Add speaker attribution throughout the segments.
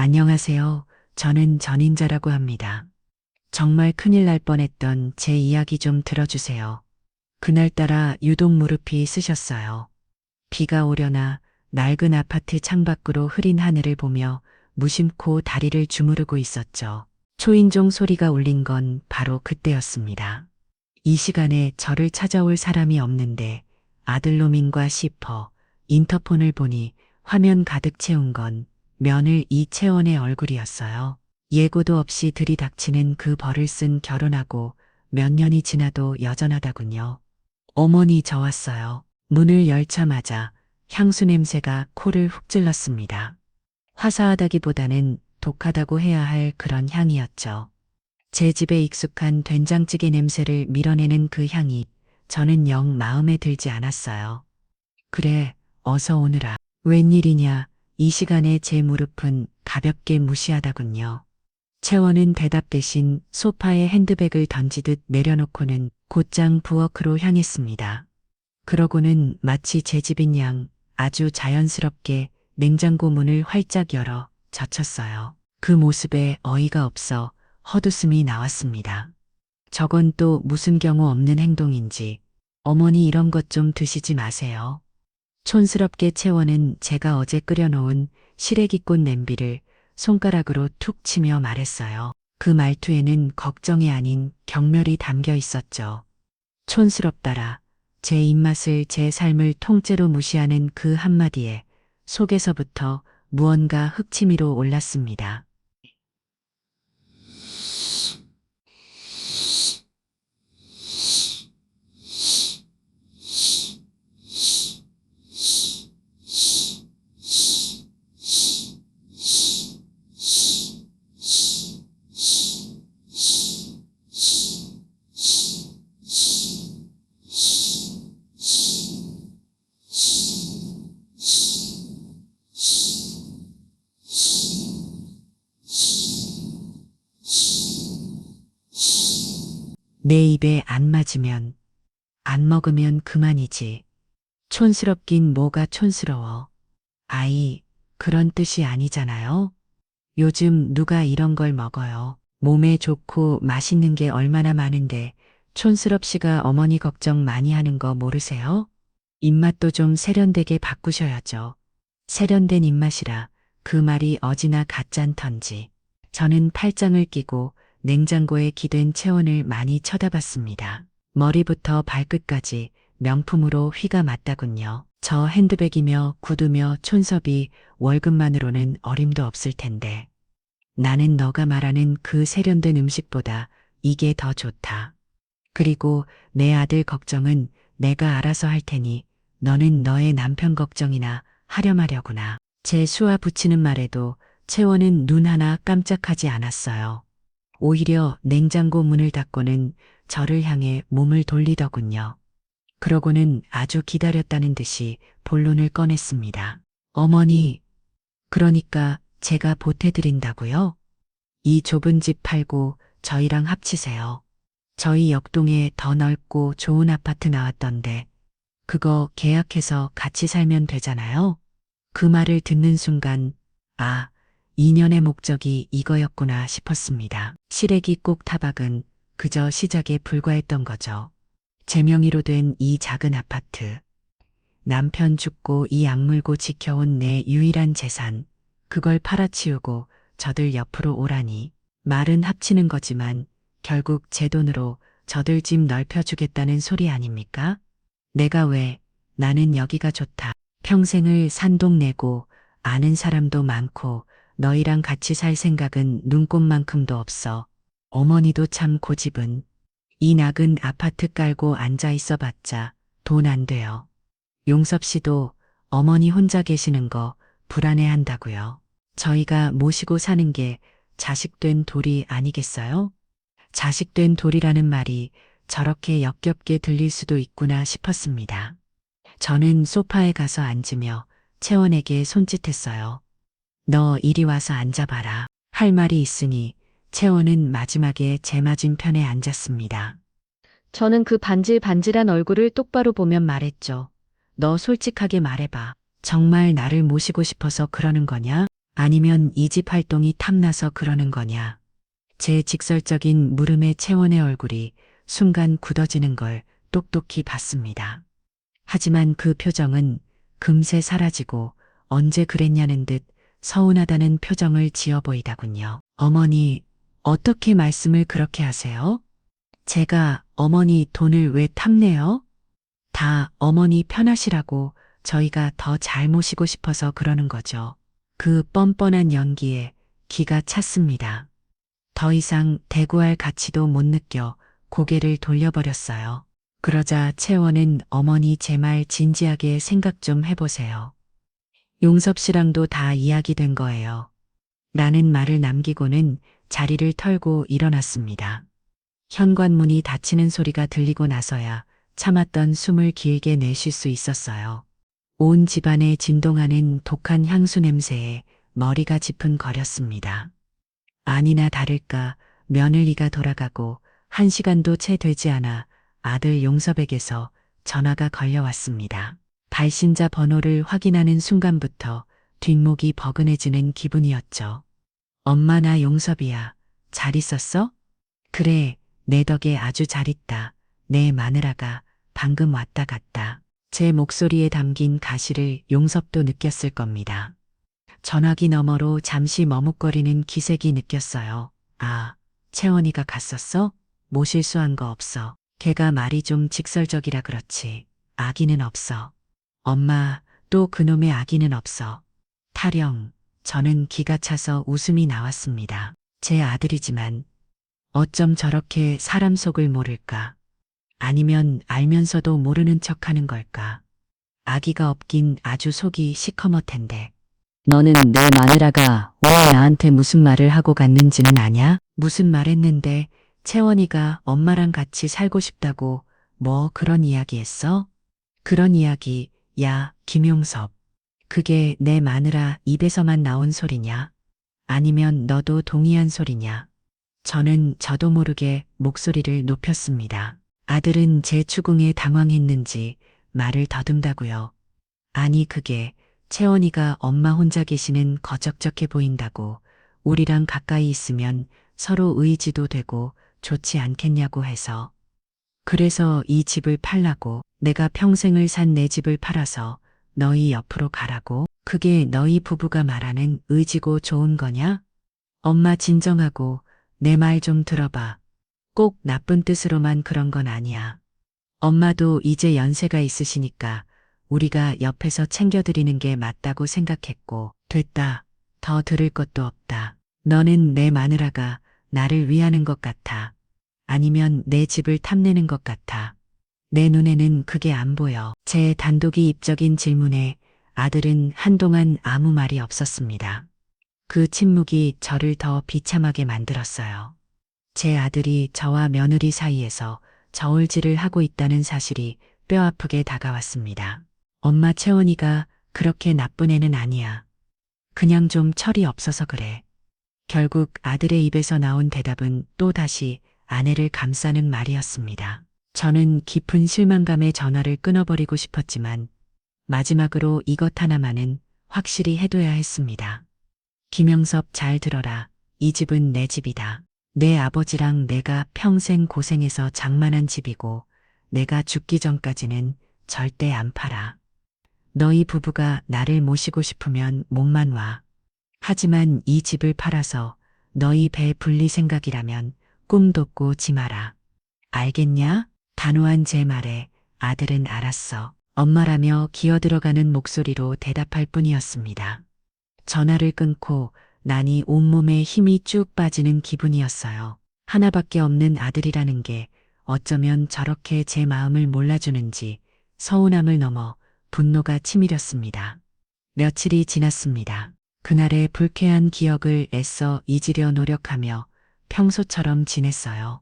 Speaker 1: 안녕하세요. 저는 전인자라고 합니다. 정말 큰일 날 뻔했던 제 이야기 좀 들어주세요. 그날따라 유독 무릎이 쓰셨어요. 비가 오려나 낡은 아파트 창밖으로 흐린 하늘을 보며 무심코 다리를 주무르고 있었죠. 초인종 소리가 울린 건 바로 그때였습니다. 이 시간에 저를 찾아올 사람이 없는데 아들놈인가 싶어 인터폰을 보니 화면 가득 채운 건 며느리 이채원의 얼굴이었어요. 예고도 없이 들이닥치는 그 벌을 쓴 결혼하고 몇 년이 지나도 여전하다군요. 어머니 저 왔어요. 문을 열자마자 향수 냄새가 코를 훅 찔렀습니다. 화사하다기보다는 독하다고 해야 할 그런 향이었죠. 제 집에 익숙한 된장찌개 냄새를 밀어내는 그 향이 저는 영 마음에 들지 않았어요. 그래, 어서 오느라. 웬일이냐, 이 시간에 제 무릎은 가볍게 무시하다군요. 채원은 대답 대신 소파에 핸드백을 던지듯 내려놓고는 곧장 부엌으로 향했습니다. 그러고는 마치 제 집인 양 아주 자연스럽게 냉장고 문을 활짝 열어 젖혔어요. 그 모습에 어이가 없어 헛웃음이 나왔습니다. 저건 또 무슨 경우 없는 행동인지 어머니 이런 것 좀 드시지 마세요. 촌스럽게 채원은 제가 어제 끓여놓은 시래기꽃 냄비를 손가락으로 툭 치며 말했어요. 그 말투에는 걱정이 아닌 경멸이 담겨 있었죠. 촌스럽다라. 제 입맛을 제 삶을 통째로 무시하는 그 한마디에 속에서부터 무언가 흑치미로 올랐습니다. 내 입에 안 맞으면, 안 먹으면 그만이지. 촌스럽긴 뭐가 촌스러워. 아이, 그런 뜻이 아니잖아요. 요즘 누가 이런 걸 먹어요. 몸에 좋고 맛있는 게 얼마나 많은데 촌스럽시가 어머니 걱정 많이 하는 거 모르세요? 입맛도 좀 세련되게 바꾸셔야죠. 세련된 입맛이라 그 말이 어지나 가짠턴지. 저는 팔짱을 끼고 냉장고에 기댄 체온을 많이 쳐다봤습니다. 머리부터 발끝까지 명품으로 휘가 맞다군요. 저 핸드백이며 구두며 촌섭이 월급만으로는 어림도 없을 텐데. 나는 너가 말하는 그 세련된 음식보다 이게 더 좋다. 그리고 내 아들 걱정은 내가 알아서 할 테니 너는 너의 남편 걱정이나 하렴하려구나. 제 수와 붙이는 말에도 채원은 눈 하나 깜짝하지 않았어요. 오히려 냉장고 문을 닫고는 저를 향해 몸을 돌리더군요. 그러고는 아주 기다렸다는 듯이 본론을 꺼냈습니다. 어머니, 그러니까 제가 보태드린다고요? 이 좁은 집 팔고 저희랑 합치세요. 저희 옆동에 더 넓고 좋은 아파트 나왔던데 그거 계약해서 같이 살면 되잖아요. 그 말을 듣는 순간 아, 인연의 목적이 이거였구나 싶었습니다. 시래기 꼭 타박은 그저 시작에 불과했던 거죠. 제 명의로 된 이 작은 아파트. 남편 죽고 이 악물고 지켜온 내 유일한 재산. 그걸 팔아치우고 저들 옆으로 오라니. 말은 합치는 거지만 결국 제 돈으로 저들 집 넓혀주겠다는 소리 아닙니까? 내가 왜, 나는 여기가 좋다. 평생을 산동 내고 아는 사람도 많고 너희랑 같이 살 생각은 눈꼽만큼도 없어. 어머니도 참 고집은. 이 낡은 아파트 깔고 앉아 있어 봤자 돈 안 돼요. 용섭 씨도 어머니 혼자 계시는 거 불안해한다고요. 저희가 모시고 사는 게 자식된 돌이 아니겠어요? 자식된 돌이라는 말이 저렇게 역겹게 들릴 수도 있구나 싶었습니다. 저는 소파에 가서 앉으며 채원에게 손짓했어요. 너 이리 와서 앉아봐라. 할 말이 있으니 채원은 마지막에 제 맞은편에 앉았습니다. 저는 그 반질반질한 얼굴을 똑바로 보면 말했죠. 너 솔직하게 말해봐. 정말 나를 모시고 싶어서 그러는 거냐? 아니면 이 집 활동이 탐나서 그러는 거냐? 제 직설적인 물음에 채원의 얼굴이 순간 굳어지는 걸 똑똑히 봤습니다. 하지만 그 표정은 금세 사라지고 언제 그랬냐는 듯 서운하다는 표정을 지어 보이더군요. 어머니, 어떻게 말씀을 그렇게 하세요? 제가 어머니 돈을 왜 탐내요? 다 어머니 편하시라고 저희가 더 잘 모시고 싶어서 그러는 거죠. 그 뻔뻔한 연기에 기가 찼습니다. 더 이상 대구할 가치도 못 느껴 고개를 돌려버렸어요. 그러자 채원은 어머니 제 말 진지하게 생각 좀 해보세요. 용섭 씨랑도 다 이야기된 거예요. 라는 말을 남기고는 자리를 털고 일어났습니다. 현관문이 닫히는 소리가 들리고 나서야 참았던 숨을 길게 내쉴 수 있었어요. 온 집안에 진동하는 독한 향수 냄새에 머리가 지끈거렸습니다. 아니나 다를까 며느리가 돌아가고 1시간도 채 되지 않아 아들 용섭에게서 전화가 걸려왔습니다. 발신자 번호를 확인하는 순간부터 뒷목이 버근해지는 기분이었죠. 엄마 나 용섭이야. 잘 있었어? 그래, 내 덕에 아주 잘 있다. 내 마누라가 방금 왔다 갔다. 제 목소리에 담긴 가시를 용섭도 느꼈을 겁니다. 전화기 너머로 잠시 머뭇거리는 기색이 느꼈어요. 아, 채원이가 갔었어? 뭐 실수한 거 없어. 걔가 말이 좀 직설적이라 그렇지. 아기는 없어. 엄마, 또 그놈의 아기는 없어. 타령, 저는 기가 차서 웃음이 나왔습니다. 제 아들이지만 어쩜 저렇게 사람 속을 모를까? 아니면 알면서도 모르는 척하는 걸까? 아기가 없긴 아주 속이 시커멀 텐데. 너는 내 마누라가 오늘 나한테 무슨 말을 하고 갔는지는 아냐? 무슨 말 했는데 채원이가 엄마랑 같이 살고 싶다고 뭐 그런 이야기 했어? 그런 이야기, 야, 김용섭. 그게 내 마누라 입에서만 나온 소리냐? 아니면 너도 동의한 소리냐? 저는 저도 모르게 목소리를 높였습니다. 아들은 제 추궁에 당황했는지 말을 더듬다고요. 아니 그게 채원이가 엄마 혼자 계시는 거적적해 보인다고 우리랑 가까이 있으면 서로 의지도 되고 좋지 않겠냐고 해서. 그래서 이 집을 팔라고 내가 평생을 산 내 집을 팔아서 너희 옆으로 가라고? 그게 너희 부부가 말하는 의지고 좋은 거냐? 엄마 진정하고 내 말 좀 들어봐. 꼭 나쁜 뜻으로만 그런 건 아니야. 엄마도 이제 연세가 있으시니까 우리가 옆에서 챙겨드리는 게 맞다고 생각했고, 됐다. 더 들을 것도 없다. 너는 내 마누라가 나를 위하는 것 같아. 아니면 내 집을 탐내는 것 같아. 내 눈에는 그게 안 보여. 제 단독이 입적인 질문에 아들은 한동안 아무 말이 없었습니다. 그 침묵이 저를 더 비참하게 만들었어요. 제 아들이 저와 며느리 사이에서 저울질을 하고 있다는 사실이 뼈아프게 다가왔습니다. 엄마 채원이가 그렇게 나쁜 애는 아니야. 그냥 좀 철이 없어서 그래. 결국 아들의 입에서 나온 대답은 또다시 아내를 감싸는 말이었습니다. 저는 깊은 실망감에 전화를 끊어버리고 싶었지만 마지막으로 이것 하나만은 확실히 해둬야 했습니다. 김영섭 잘 들어라. 이 집은 내 집이다. 내 아버지랑 내가 평생 고생해서 장만한 집이고 내가 죽기 전까지는 절대 안 팔아. 너희 부부가 나를 모시고 싶으면 몸만 와. 하지만 이 집을 팔아서 너희 배 불릴 생각이라면 꿈도 꾸지 마라. 알겠냐? 단호한 제 말에 아들은 알았어. 엄마라며 기어들어가는 목소리로 대답할 뿐이었습니다. 전화를 끊고 나니 온몸에 힘이 쭉 빠지는 기분이었어요. 하나밖에 없는 아들이라는 게 어쩌면 저렇게 제 마음을 몰라주는지 서운함을 넘어 분노가 치밀었습니다. 며칠이 지났습니다. 그날의 불쾌한 기억을 애써 잊으려 노력하며 평소처럼 지냈어요.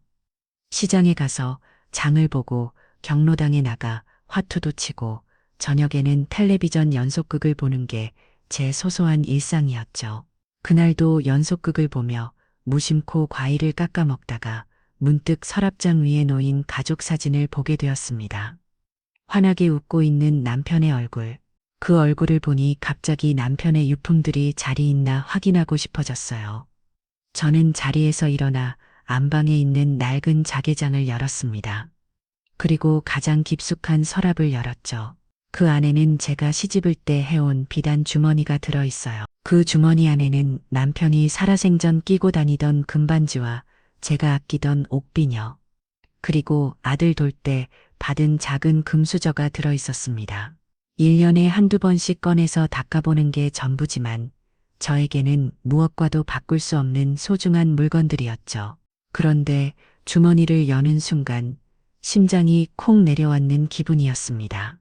Speaker 1: 시장에 가서 장을 보고 경로당에 나가 화투도 치고 저녁에는 텔레비전 연속극을 보는 게 제 소소한 일상이었죠. 그날도 연속극을 보며 무심코 과일을 깎아 먹다가 문득 서랍장 위에 놓인 가족 사진을 보게 되었습니다. 환하게 웃고 있는 남편의 얼굴, 그 얼굴을 보니 갑자기 남편의 유품들이 자리 있나 확인하고 싶어졌어요. 저는 자리에서 일어나 안방에 있는 낡은 자개장을 열었습니다. 그리고 가장 깊숙한 서랍을 열었죠. 그 안에는 제가 시집을 때 해온 비단 주머니가 들어있어요. 그 주머니 안에는 남편이 살아생전 끼고 다니던 금반지와 제가 아끼던 옥비녀, 그리고 아들 돌 때 받은 작은 금수저가 들어있었습니다. 1년에 한두 번씩 꺼내서 닦아보는 게 전부지만 저에게는 무엇과도 바꿀 수 없는 소중한 물건들이었죠. 그런데 주머니를 여는 순간 심장이 콩 내려앉는 기분이었습니다.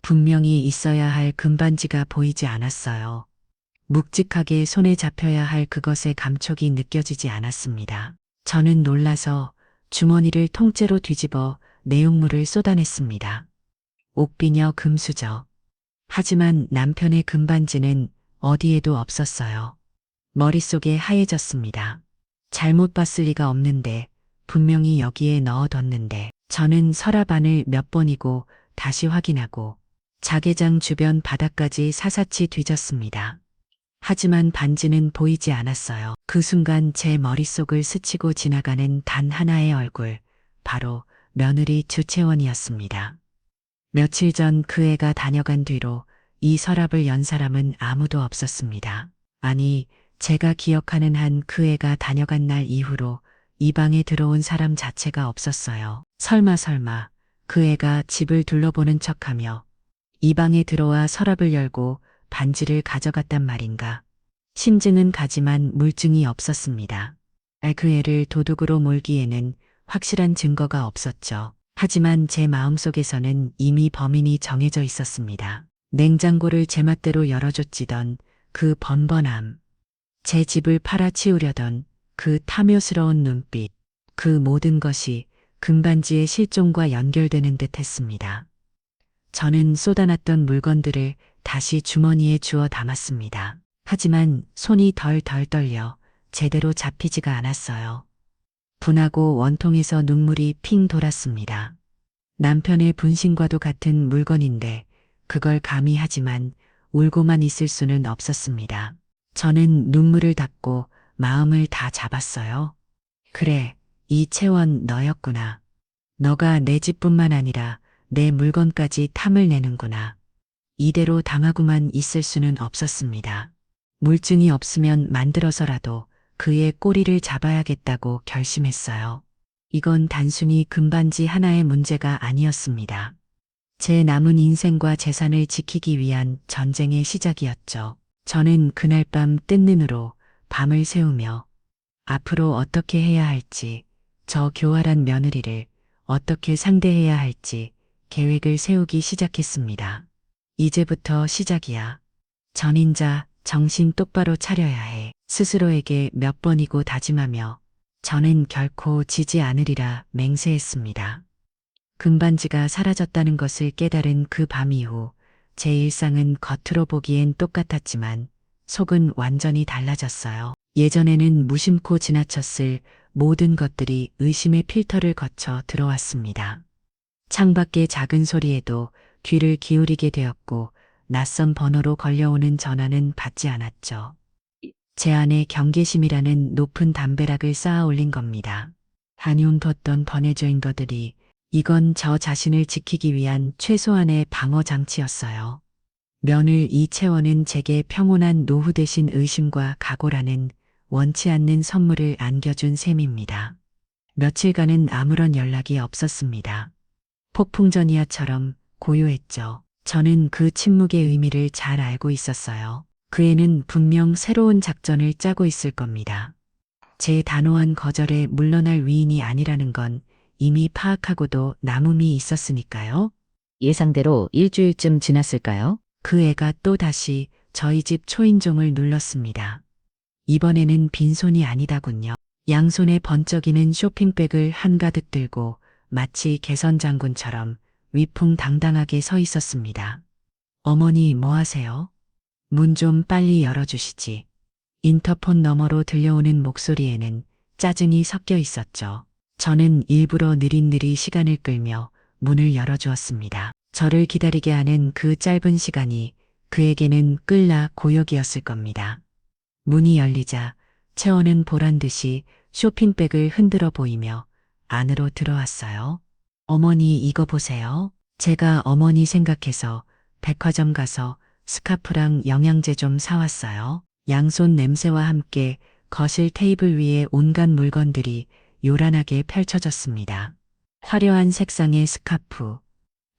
Speaker 1: 분명히 있어야 할 금반지가 보이지 않았어요. 묵직하게 손에 잡혀야 할 그것의 감촉이 느껴지지 않았습니다. 저는 놀라서 주머니를 통째로 뒤집어 내용물을 쏟아냈습니다. 옥비녀 금수저. 하지만 남편의 금반지는 어디에도 없었어요. 머릿속에 하얘졌습니다. 잘못 봤을 리가 없는데 분명히 여기에 넣어뒀는데 저는 서랍 안을 몇 번이고 다시 확인하고 자개장 주변 바닥까지 사사치 뒤졌습니다. 하지만 반지는 보이지 않았어요. 그 순간 제 머릿속을 스치고 지나가는 단 하나의 얼굴, 바로 며느리 주채원이었습니다. 며칠 전 그 애가 다녀간 뒤로 이 서랍을 연 사람은 아무도 없었습니다. 아니, 제가 기억하는 한 그 애가 다녀간 날 이후로 이 방에 들어온 사람 자체가 없었어요. 설마 그 애가 집을 둘러보는 척하며 이 방에 들어와 서랍을 열고 반지를 가져갔단 말인가. 심증은 가지만 물증이 없었습니다. 그 애를 도둑으로 몰기에는 확실한 증거가 없었죠. 하지만 제 마음속에서는 이미 범인이 정해져 있었습니다. 냉장고를 제 맛대로 열어줬지던 그 번번함, 제 집을 팔아치우려던 그 탐욕스러운 눈빛, 그 모든 것이 금반지의 실종과 연결되는 듯 했습니다. 저는 쏟아놨던 물건들을 다시 주머니에 주워 담았습니다. 하지만 손이 덜덜 떨려 제대로 잡히지가 않았어요. 분하고 원통에서 눈물이 핑 돌았습니다. 남편의 분신과도 같은 물건인데 그걸 감히 하지만 울고만 있을 수는 없었습니다. 저는 눈물을 닦고 마음을 다 잡았어요. 그래, 이채원 너였구나. 너가 내 집뿐만 아니라 내 물건까지 탐을 내는구나. 이대로 당하고만 있을 수는 없었습니다. 물증이 없으면 만들어서라도 그의 꼬리를 잡아야겠다고 결심했어요. 이건 단순히 금반지 하나의 문제가 아니었습니다. 제 남은 인생과 재산을 지키기 위한 전쟁의 시작이었죠. 저는 그날 밤 뜬 눈으로 밤을 새우며 앞으로 어떻게 해야 할지, 저 교활한 며느리를 어떻게 상대해야 할지 계획을 세우기 시작했습니다. 이제부터 시작이야. 전인자, 정신 똑바로 차려야 해. 스스로에게 몇 번이고 다짐하며 저는 결코 지지 않으리라 맹세했습니다. 금반지가 사라졌다는 것을 깨달은 그 밤 이후 제 일상은 겉으로 보기엔 똑같았지만 속은 완전히 달라졌어요. 예전에는 무심코 지나쳤을 모든 것들이 의심의 필터를 거쳐 들어왔습니다. 창밖의 작은 소리에도 귀를 기울이게 되었고 낯선 번호로 걸려오는 전화는 받지 않았죠. 제 안에 경계심이라는 높은 담벼락을 쌓아 올린 겁니다. 단용뒀던 번외조인 것들이 이건 저 자신을 지키기 위한 최소한의 방어 장치였어요. 며느리 이채원은 제게 평온한 노후 대신 의심과 각오라는 원치 않는 선물을 안겨준 셈입니다. 며칠간은 아무런 연락이 없었습니다. 폭풍전이야처럼 고요했죠. 저는 그 침묵의 의미를 잘 알고 있었어요. 그 애는 분명 새로운 작전을 짜고 있을 겁니다. 제 단호한 거절에 물러날 위인이 아니라는 건 이미 파악하고도 남음이 있었으니까요.
Speaker 2: 예상대로 일주일쯤 지났을까요?
Speaker 1: 그 애가 또 다시 저희 집 초인종을 눌렀습니다. 이번에는 빈손이 아니다군요. 양손에 번쩍이는 쇼핑백을 한가득 들고 마치 개선장군처럼 위풍당당하게 서 있었습니다. 어머니 뭐 하세요? 문 좀 빨리 열어주시지. 인터폰 너머로 들려오는 목소리에는 짜증이 섞여 있었죠. 저는 일부러 느릿느릿 시간을 끌며 문을 열어주었습니다. 저를 기다리게 하는 그 짧은 시간이 그에게는 끌라 고역이었을 겁니다. 문이 열리자 채원은 보란 듯이 쇼핑백을 흔들어 보이며 안으로 들어왔어요. 어머니 이거 보세요. 제가 어머니 생각해서 백화점 가서 스카프랑 영양제 좀 사왔어요. 양손 냄새와 함께 거실 테이블 위에 온갖 물건들이 요란하게 펼쳐졌습니다. 화려한 색상의 스카프,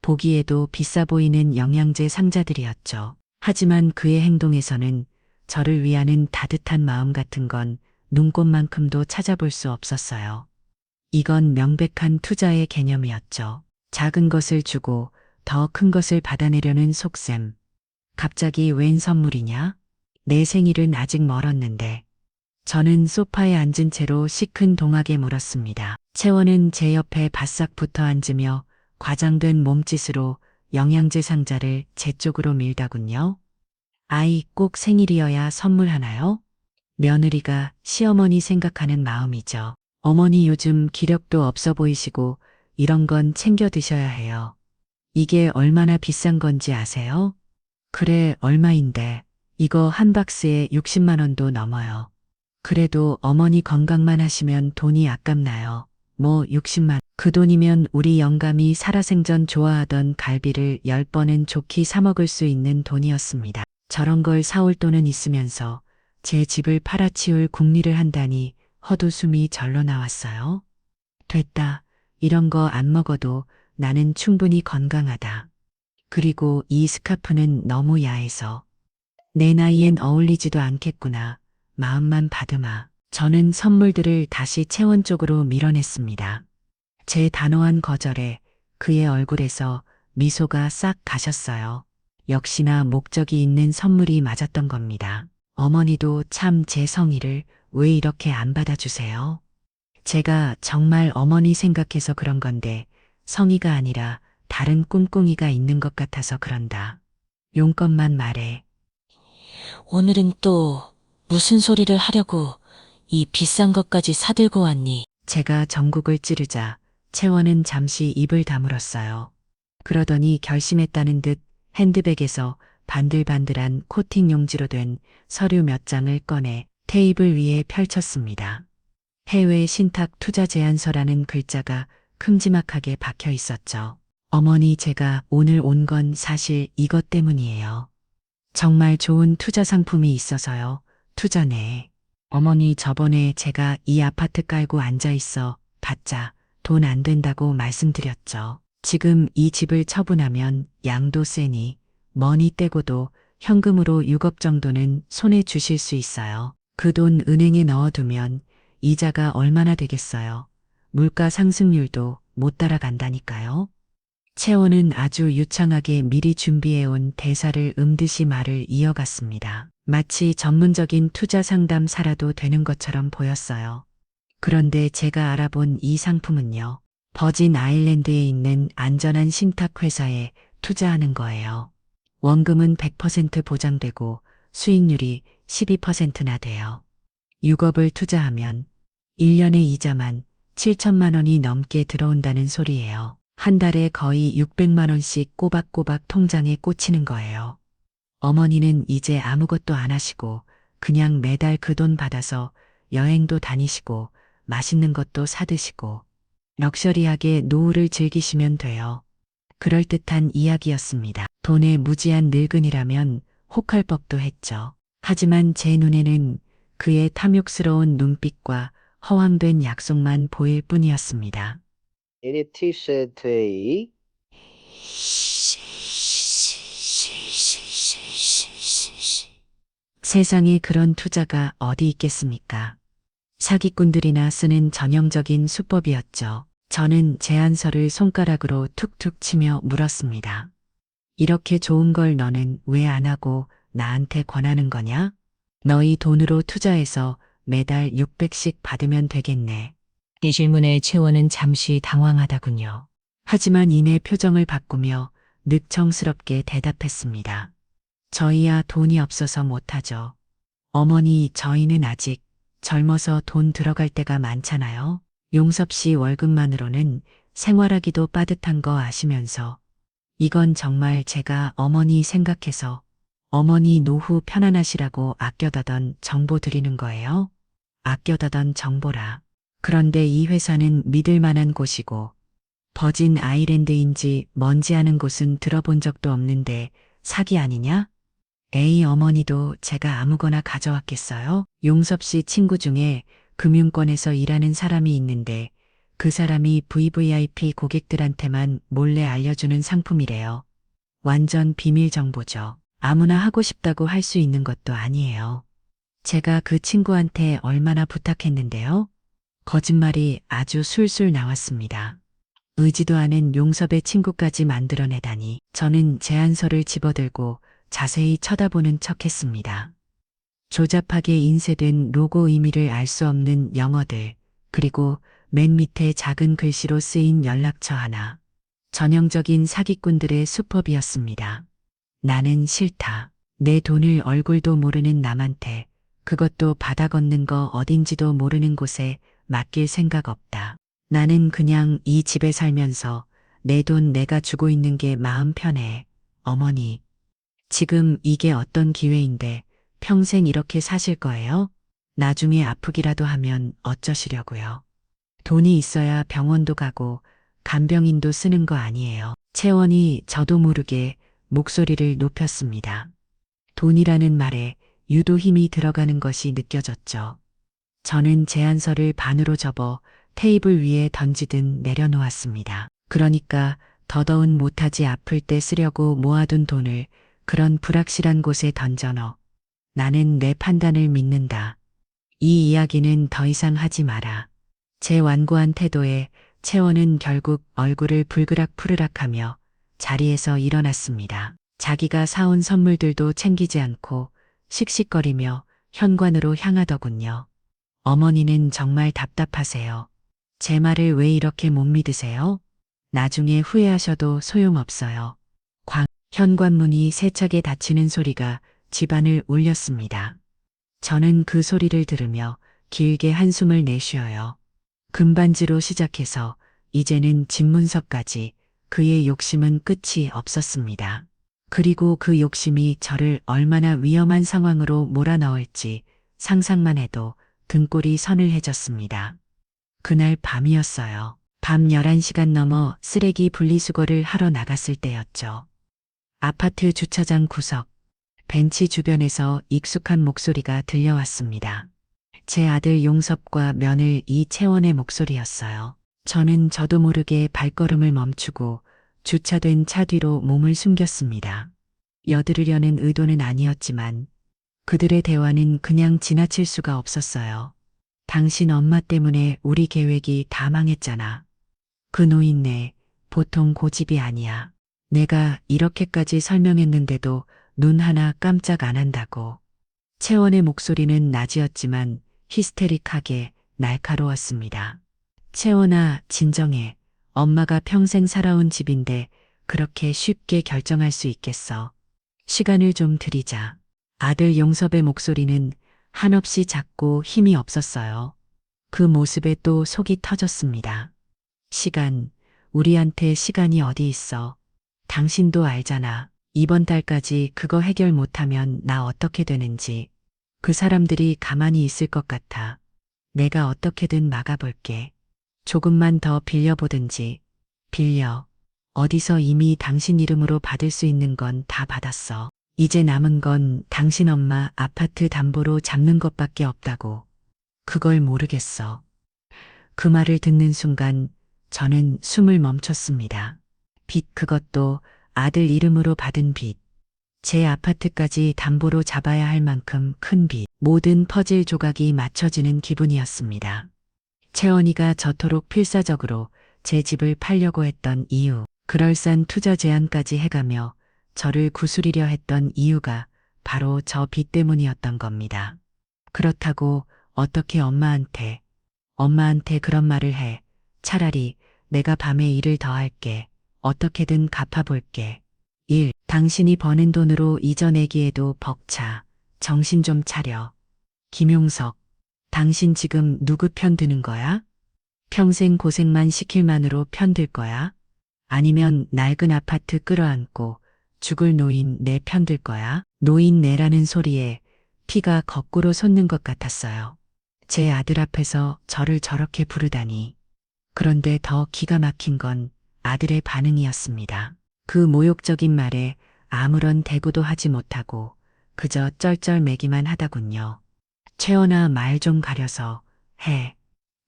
Speaker 1: 보기에도 비싸 보이는 영양제 상자들이었죠. 하지만 그의 행동에서는 저를 위하는 따뜻한 마음 같은 건 눈꽃만큼도 찾아볼 수 없었어요. 이건 명백한 투자의 개념이었죠. 작은 것을 주고 더 큰 것을 받아내려는 속셈. 갑자기 웬 선물이냐? 내 생일은 아직 멀었는데. 저는 소파에 앉은 채로 시큰 동하게 물었습니다. 채원은 제 옆에 바싹 붙어 앉으며 과장된 몸짓으로 영양제 상자를 제 쪽으로 밀더군요. 아이 꼭 생일이어야 선물하나요? 며느리가 시어머니 생각하는 마음이죠. 어머니 요즘 기력도 없어 보이시고 이런 건 챙겨 드셔야 해요. 이게 얼마나 비싼 건지 아세요? 그래, 얼마인데. 이거 한 박스에 60만 원도 넘어요. 그래도 어머니 건강만 하시면 돈이 아깝나요? 뭐 60만. 그 돈이면 우리 영감이 살아생전 좋아하던 갈비를 10번은 좋게 사 먹을 수 있는 돈이었습니다. 저런 걸 사올 돈은 있으면서 제 집을 팔아치울 궁리를 한다니 헛웃음이 절로 나왔어요. 됐다. 이런 거 안 먹어도 나는 충분히 건강하다. 그리고 이 스카프는 너무 야해서 내 나이엔 어울리지도 않겠구나. 마음만 받으마. 저는 선물들을 다시 채원 쪽으로 밀어냈습니다. 제 단호한 거절에 그의 얼굴에서 미소가 싹 가셨어요. 역시나 목적이 있는 선물이 맞았던 겁니다. 어머니도 참 제 성의를 왜 이렇게 안 받아주세요? 제가 정말 어머니 생각해서 그런 건데 성의가 아니라 다른 꿍꿍이가 있는 것 같아서 그런다. 용건만 말해.
Speaker 3: 오늘은 또 무슨 소리를 하려고 이 비싼 것까지 사들고 왔니?
Speaker 1: 제가 전국을 찌르자 채원은 잠시 입을 다물었어요. 그러더니 결심했다는 듯 핸드백에서 반들반들한 코팅 용지로 된 서류 몇 장을 꺼내 테이블 위에 펼쳤습니다. 해외 신탁 투자 제안서라는 글자가 큼지막하게 박혀 있었죠. 어머니, 제가 오늘 온 건 사실 이것 때문이에요. 정말 좋은 투자 상품이 있어서요. 투자네. 어머니, 저번에 제가 이 아파트 깔고 앉아 있어 봤자 돈 안 된다고 말씀드렸죠. 지금 이 집을 처분하면 양도세니 머니 떼고도 현금으로 6억 정도는 손에 주실 수 있어요. 그 돈 은행에 넣어두면 이자가 얼마나 되겠어요. 물가 상승률도 못 따라간다니까요. 채원은 아주 유창하게 미리 준비해온 대사를 듯이 말을 이어갔습니다. 마치 전문적인 투자 상담사라도 되는 것처럼 보였어요. 그런데 제가 알아본 이 상품은요. 버진 아일랜드에 있는 안전한 신탁 회사에 투자하는 거예요. 원금은 100% 보장되고 수익률이 12%나 돼요. 6억을 투자하면 1년에 이자만 7천만 원이 넘게 들어온다는 소리예요. 한 달에 거의 600만 원씩 꼬박꼬박 통장에 꽂히는 거예요. 어머니는 이제 아무것도 안 하시고 그냥 매달 그 돈 받아서 여행도 다니시고 맛있는 것도 사드시고 럭셔리하게 노후를 즐기시면 돼요. 그럴듯한 이야기였습니다. 돈에 무지한 늙은이라면 혹할 법도 했죠. 하지만 제 눈에는 그의 탐욕스러운 눈빛과 허황된 약속만 보일 뿐이었습니다.
Speaker 4: NTCT
Speaker 1: 세상에 그런 투자가 어디 있겠습니까? 사기꾼들이나 쓰는 전형적인 수법이었죠. 저는 제안서를 손가락으로 툭툭 치며 물었습니다. 이렇게 좋은 걸 너는 왜 안 하고 나한테 권하는 거냐? 너희 돈으로 투자해서 매달 600씩 받으면 되겠네.
Speaker 2: 이 질문에 채원은
Speaker 1: 잠시 당황하다군요. 하지만 이내 표정을 바꾸며 늑청스럽게 대답했습니다. 저희야 돈이 없어서 못하죠. 어머니, 저희는 아직 젊어서 돈 들어갈 때가 많잖아요. 용섭 씨 월급만으로는 생활하기도 빠듯한 거 아시면서 이건 정말 제가 어머니 생각해서 어머니 노후 편안하시라고 아껴다던 정보 드리는 거예요? 아껴다던 정보라. 그런데 이 회사는 믿을 만한 곳이고 버진 아일랜드인지 뭔지 아는 곳은 들어본 적도 없는데 사기 아니냐? 에이 어머니도 제가 아무거나 가져왔겠어요? 용섭 씨 친구 중에 금융권에서 일하는 사람이 있는데 그 사람이 VVIP 고객들한테만 몰래 알려주는 상품이래요. 완전 비밀 정보죠. 아무나 하고 싶다고 할 수 있는 것도 아니에요. 제가 그 친구한테 얼마나 부탁했는데요. 거짓말이 아주 술술 나왔습니다. 의지도 않은 용섭의 친구까지 만들어내다니 저는 제안서를 집어들고 자세히 쳐다보는 척했습니다. 조잡하게 인쇄된 로고 의미를 알 수 없는 영어들, 그리고 맨 밑에 작은 글씨로 쓰인 연락처 하나. 전형적인 사기꾼들의 수법이었습니다. 나는 싫다. 내 돈을 얼굴도 모르는 남한테, 그것도 바다 건넌 거 어딘지도 모르는 곳에 맡길 생각 없다. 나는 그냥 이 집에 살면서 내 돈 내가 주고 있는 게 마음 편해. 어머니, 지금 이게 어떤 기회인데 평생 이렇게 사실 거예요? 나중에 아프기라도 하면 어쩌시려고요? 돈이 있어야 병원도 가고 간병인도 쓰는 거 아니에요. 채원이 저도 모르게 목소리를 높였습니다. 돈이라는 말에 유도 힘이 들어가는 것이 느껴졌죠. 저는 제안서를 반으로 접어 테이블 위에 던지듯 내려놓았습니다. 그러니까 더더운 못하지 아플 때 쓰려고 모아둔 돈을 그런 불확실한 곳에 던져넣어. 나는 내 판단을 믿는다. 이 이야기는 더 이상 하지 마라. 제 완고한 태도에 채원은 결국 얼굴을 불그락푸르락하며 자리에서 일어났습니다. 자기가 사온 선물들도 챙기지 않고 씩씩거리며 현관으로 향하더군요. 어머니는 정말 답답하세요. 제 말을 왜 이렇게 못 믿으세요? 나중에 후회하셔도 소용없어요. 현관문이 세차게 닫히는 소리가 집안을 울렸습니다. 저는 그 소리를 들으며 길게 한숨을 내쉬어요. 금반지로 시작해서 이제는 집문서까지 그의 욕심은 끝이 없었습니다. 그리고 그 욕심이 저를 얼마나 위험한 상황으로 몰아넣을지 상상만 해도 등골이 서늘해졌습니다. 그날 밤이었어요. 밤 11시간 넘어 쓰레기 분리수거를 하러 나갔을 때였죠. 아파트 주차장 구석, 벤치 주변에서 익숙한 목소리가 들려왔습니다. 제 아들 용섭과 며느리 이채원의 목소리였어요. 저는 저도 모르게 발걸음을 멈추고 주차된 차 뒤로 몸을 숨겼습니다. 여드르려는 의도는 아니었지만 그들의 대화는 그냥 지나칠 수가 없었어요. 당신 엄마 때문에 우리 계획이 다 망했잖아. 그 노인네 보통 고집이 아니야. 내가 이렇게까지 설명했는데도 눈 하나 깜짝 안 한다고. 채원의 목소리는 낮이었지만 히스테릭하게 날카로웠습니다. 채원아, 진정해. 엄마가 평생 살아온 집인데 그렇게 쉽게 결정할 수 있겠어. 시간을 좀 드리자. 아들 용섭의 목소리는 한없이 작고 힘이 없었어요. 그 모습에 또 속이 터졌습니다. 시간, 우리한테 시간이 어디 있어. 당신도 알잖아. 이번 달까지 그거 해결 못하면 나 어떻게 되는지. 그 사람들이 가만히 있을 것 같아. 내가 어떻게든 막아볼게. 조금만 더 빌려보든지. 빌려. 어디서 이미 당신 이름으로 받을 수 있는 건 다 받았어. 이제 남은 건 당신 엄마 아파트 담보로 잡는 것밖에 없다고. 그걸 모르겠어. 그 말을 듣는 순간 저는 숨을 멈췄습니다. 빚, 그것도 아들 이름으로 받은 빚. 제 아파트까지 담보로 잡아야 할 만큼 큰 빚. 모든 퍼즐 조각이 맞춰지는 기분이었습니다. 채원이가 저토록 필사적으로 제 집을 팔려고 했던 이유, 그럴싸한 투자 제안까지 해가며 저를 구슬이려 했던 이유가 바로 저 빚 때문이었던 겁니다. 그렇다고 어떻게 엄마한테 그런 말을 해. 차라리 내가 밤에 일을 더 할게. 어떻게든 갚아볼게. 당신이 버는 돈으로 이겨내기에도 벅차. 정신 좀 차려. 김용석, 당신 지금 누구 편 드는 거야? 평생 고생만 시킬 만으로 편 들 거야? 아니면 낡은 아파트 끌어안고 죽을 노인 내 편 들 거야? 노인네라는 소리에 피가 거꾸로 솟는 것 같았어요. 제 아들 앞에서 저를 저렇게 부르다니. 그런데 더 기가 막힌 건 아들의 반응이었습니다. 그 모욕적인 말에 아무런 대꾸도 하지 못하고 그저 쩔쩔매기만 하다군요. 채원아, 말 좀 가려서 해.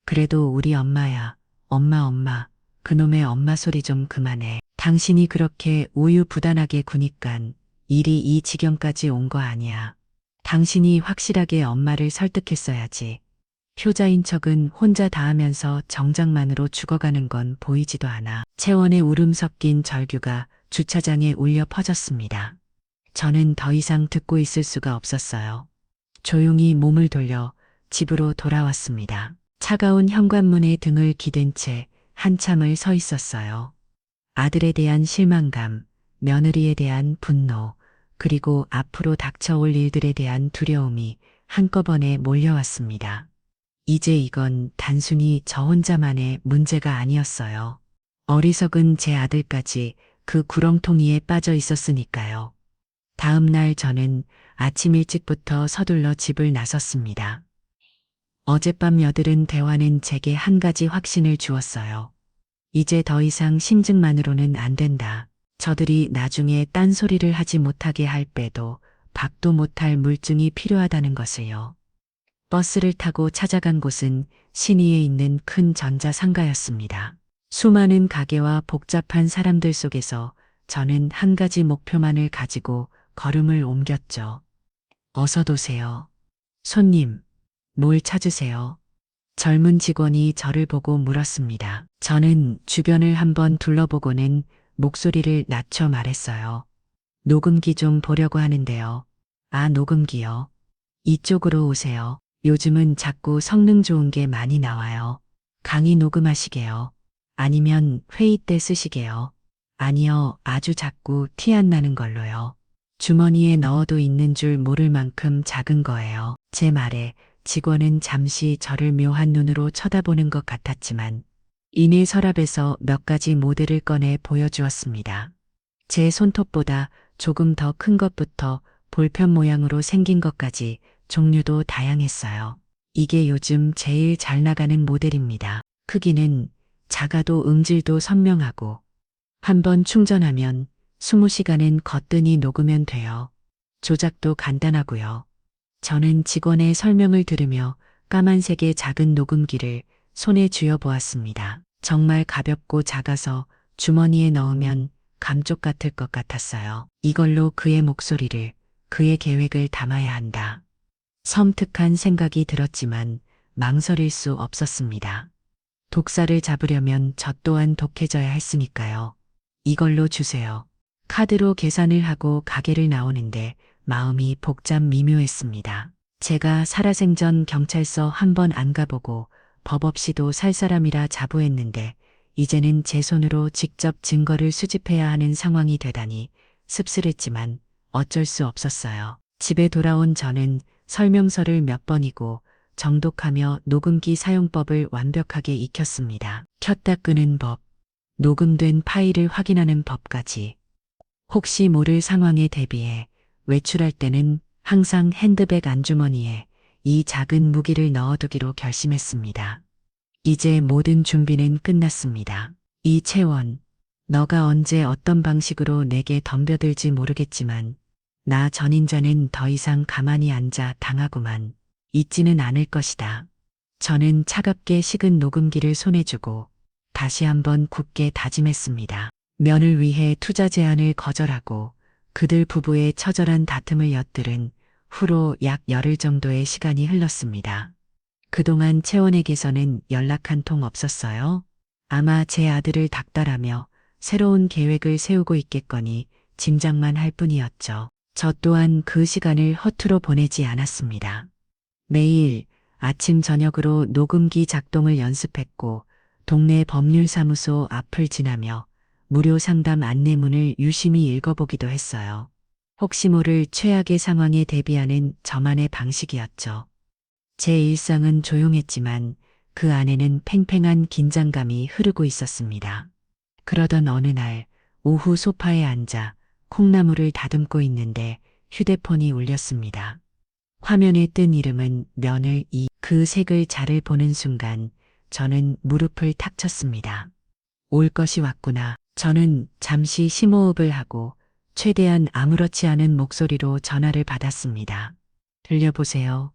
Speaker 1: 그래도 우리 엄마야. 엄마. 그놈의 엄마 소리 좀 그만해. 당신이 그렇게 우유부단하게 구니깐 일이 이 지경까지 온 거 아니야. 당신이 확실하게 엄마를 설득했어야지. 효자인 척은 혼자 다 하면서 정장만으로 죽어가는 건 보이지도 않아. 채원의 울음 섞인 절규가 주차장에 울려 퍼졌습니다. 저는 더 이상 듣고 있을 수가 없었어요. 조용히 몸을 돌려 집으로 돌아왔습니다. 차가운 현관문에 등을 기댄 채 한참을 서 있었어요. 아들에 대한 실망감, 며느리에 대한 분노, 그리고 앞으로 닥쳐올 일들에 대한 두려움이 한꺼번에 몰려왔습니다. 이제 이건 단순히 저 혼자만의 문제가 아니었어요. 어리석은 제 아들까지 그 구렁텅이에 빠져 있었으니까요. 다음 날 저는 아침 일찍부터 서둘러 집을 나섰습니다. 어젯밤 여들은 대화는 제게 한 가지 확신을 주었어요. 이제 더 이상 심증만으로는 안 된다. 저들이 나중에 딴소리를 하지 못하게 할 빼도 박도 못할 물증이 필요하다는 것을요. 버스를 타고 찾아간 곳은 신의에 있는 큰 전자상가였습니다. 수많은 가게와 복잡한 사람들 속에서 저는 한 가지 목표만을 가지고 걸음을 옮겼죠. 어서 도세요. 손님, 뭘 찾으세요? 젊은 직원이 저를 보고 물었습니다. 저는 주변을 한번 둘러보고는 목소리를 낮춰 말했어요. 녹음기 좀 보려고 하는데요. 아, 녹음기요. 이쪽으로 오세요. 요즘은 자꾸 성능 좋은 게 많이 나와요. 강의 녹음하시게요. 아니면 회의 때 쓰시게요. 아니요, 아주 작고 티 안 나는 걸로요. 주머니에 넣어도 있는 줄 모를 만큼 작은 거예요. 제 말에 직원은 잠시 저를 묘한 눈으로 쳐다보는 것 같았지만 이내 서랍에서 몇 가지 모델을 꺼내 보여주었습니다. 제 손톱보다 조금 더 큰 것부터 볼펜 모양으로 생긴 것까지 종류도 다양했어요. 이게 요즘 제일 잘 나가는 모델입니다. 크기는 작아도 음질도 선명하고 한번 충전하면 20시간은 거뜬히 녹으면 돼요. 조작도 간단하고요. 저는 직원의 설명을 들으며 까만색의 작은 녹음기를 손에 쥐어 보았습니다. 정말 가볍고 작아서 주머니에 넣으면 감쪽 같을 것 같았어요. 이걸로 그의 목소리를, 그의 계획을 담아야 한다. 섬뜩한 생각이 들었지만 망설일 수 없었습니다. 독사를 잡으려면 저 또한 독해져야 했으니까요. 이걸로 주세요. 카드로 계산을 하고 가게를 나오는데 마음이 복잡 미묘했습니다. 제가 살아생전 경찰서 한 번 안 가보고 법 없이도 살 사람이라 자부했는데 이제는 제 손으로 직접 증거를 수집해야 하는 상황이 되다니 씁쓸했지만 어쩔 수 없었어요. 집에 돌아온 저는 설명서를 몇 번이고 정독하며 녹음기 사용법을 완벽하게 익혔습니다. 켰다 끄는 법, 녹음된 파일을 확인하는 법까지. 혹시 모를 상황에 대비해 외출할 때는 항상 핸드백 안주머니에 이 작은 무기를 넣어두기로 결심했습니다. 이제 모든 준비는 끝났습니다. 이채원, 너가 언제 어떤 방식으로 내게 덤벼들지 모르겠지만 나 전인자는 더 이상 가만히 앉아 당하고만 있지는 않을 것이다. 저는 차갑게 식은 녹음기를 손에 쥐고 다시 한번 굳게 다짐했습니다. 면을 위해 투자 제안을 거절하고 그들 부부의 처절한 다툼을 엿들은 후로 약 열흘 정도의 시간이 흘렀습니다. 그동안 채원에게서는 연락 한 통 없었어요. 아마 제 아들을 닥달하며 새로운 계획을 세우고 있겠거니 짐작만 할 뿐이었죠. 저 또한 그 시간을 허투루 보내지 않았습니다. 매일 아침 저녁으로 녹음기 작동을 연습했고 동네 법률사무소 앞을 지나며 무료 상담 안내문을 유심히 읽어보기도 했어요. 혹시 모를 최악의 상황에 대비하는 저만의 방식이었죠. 제 일상은 조용했지만 그 안에는 팽팽한 긴장감이 흐르고 있었습니다. 그러던 어느 날 오후 소파에 앉아 콩나물을 다듬고 있는데 휴대폰이 울렸습니다. 화면에 뜬 이름은 며느리. 그 세 글자를 보는 순간 저는 무릎을 탁 쳤습니다. 올 것이 왔구나. 저는 잠시 심호흡을 하고 최대한 아무렇지 않은 목소리로 전화를 받았습니다. 들려보세요.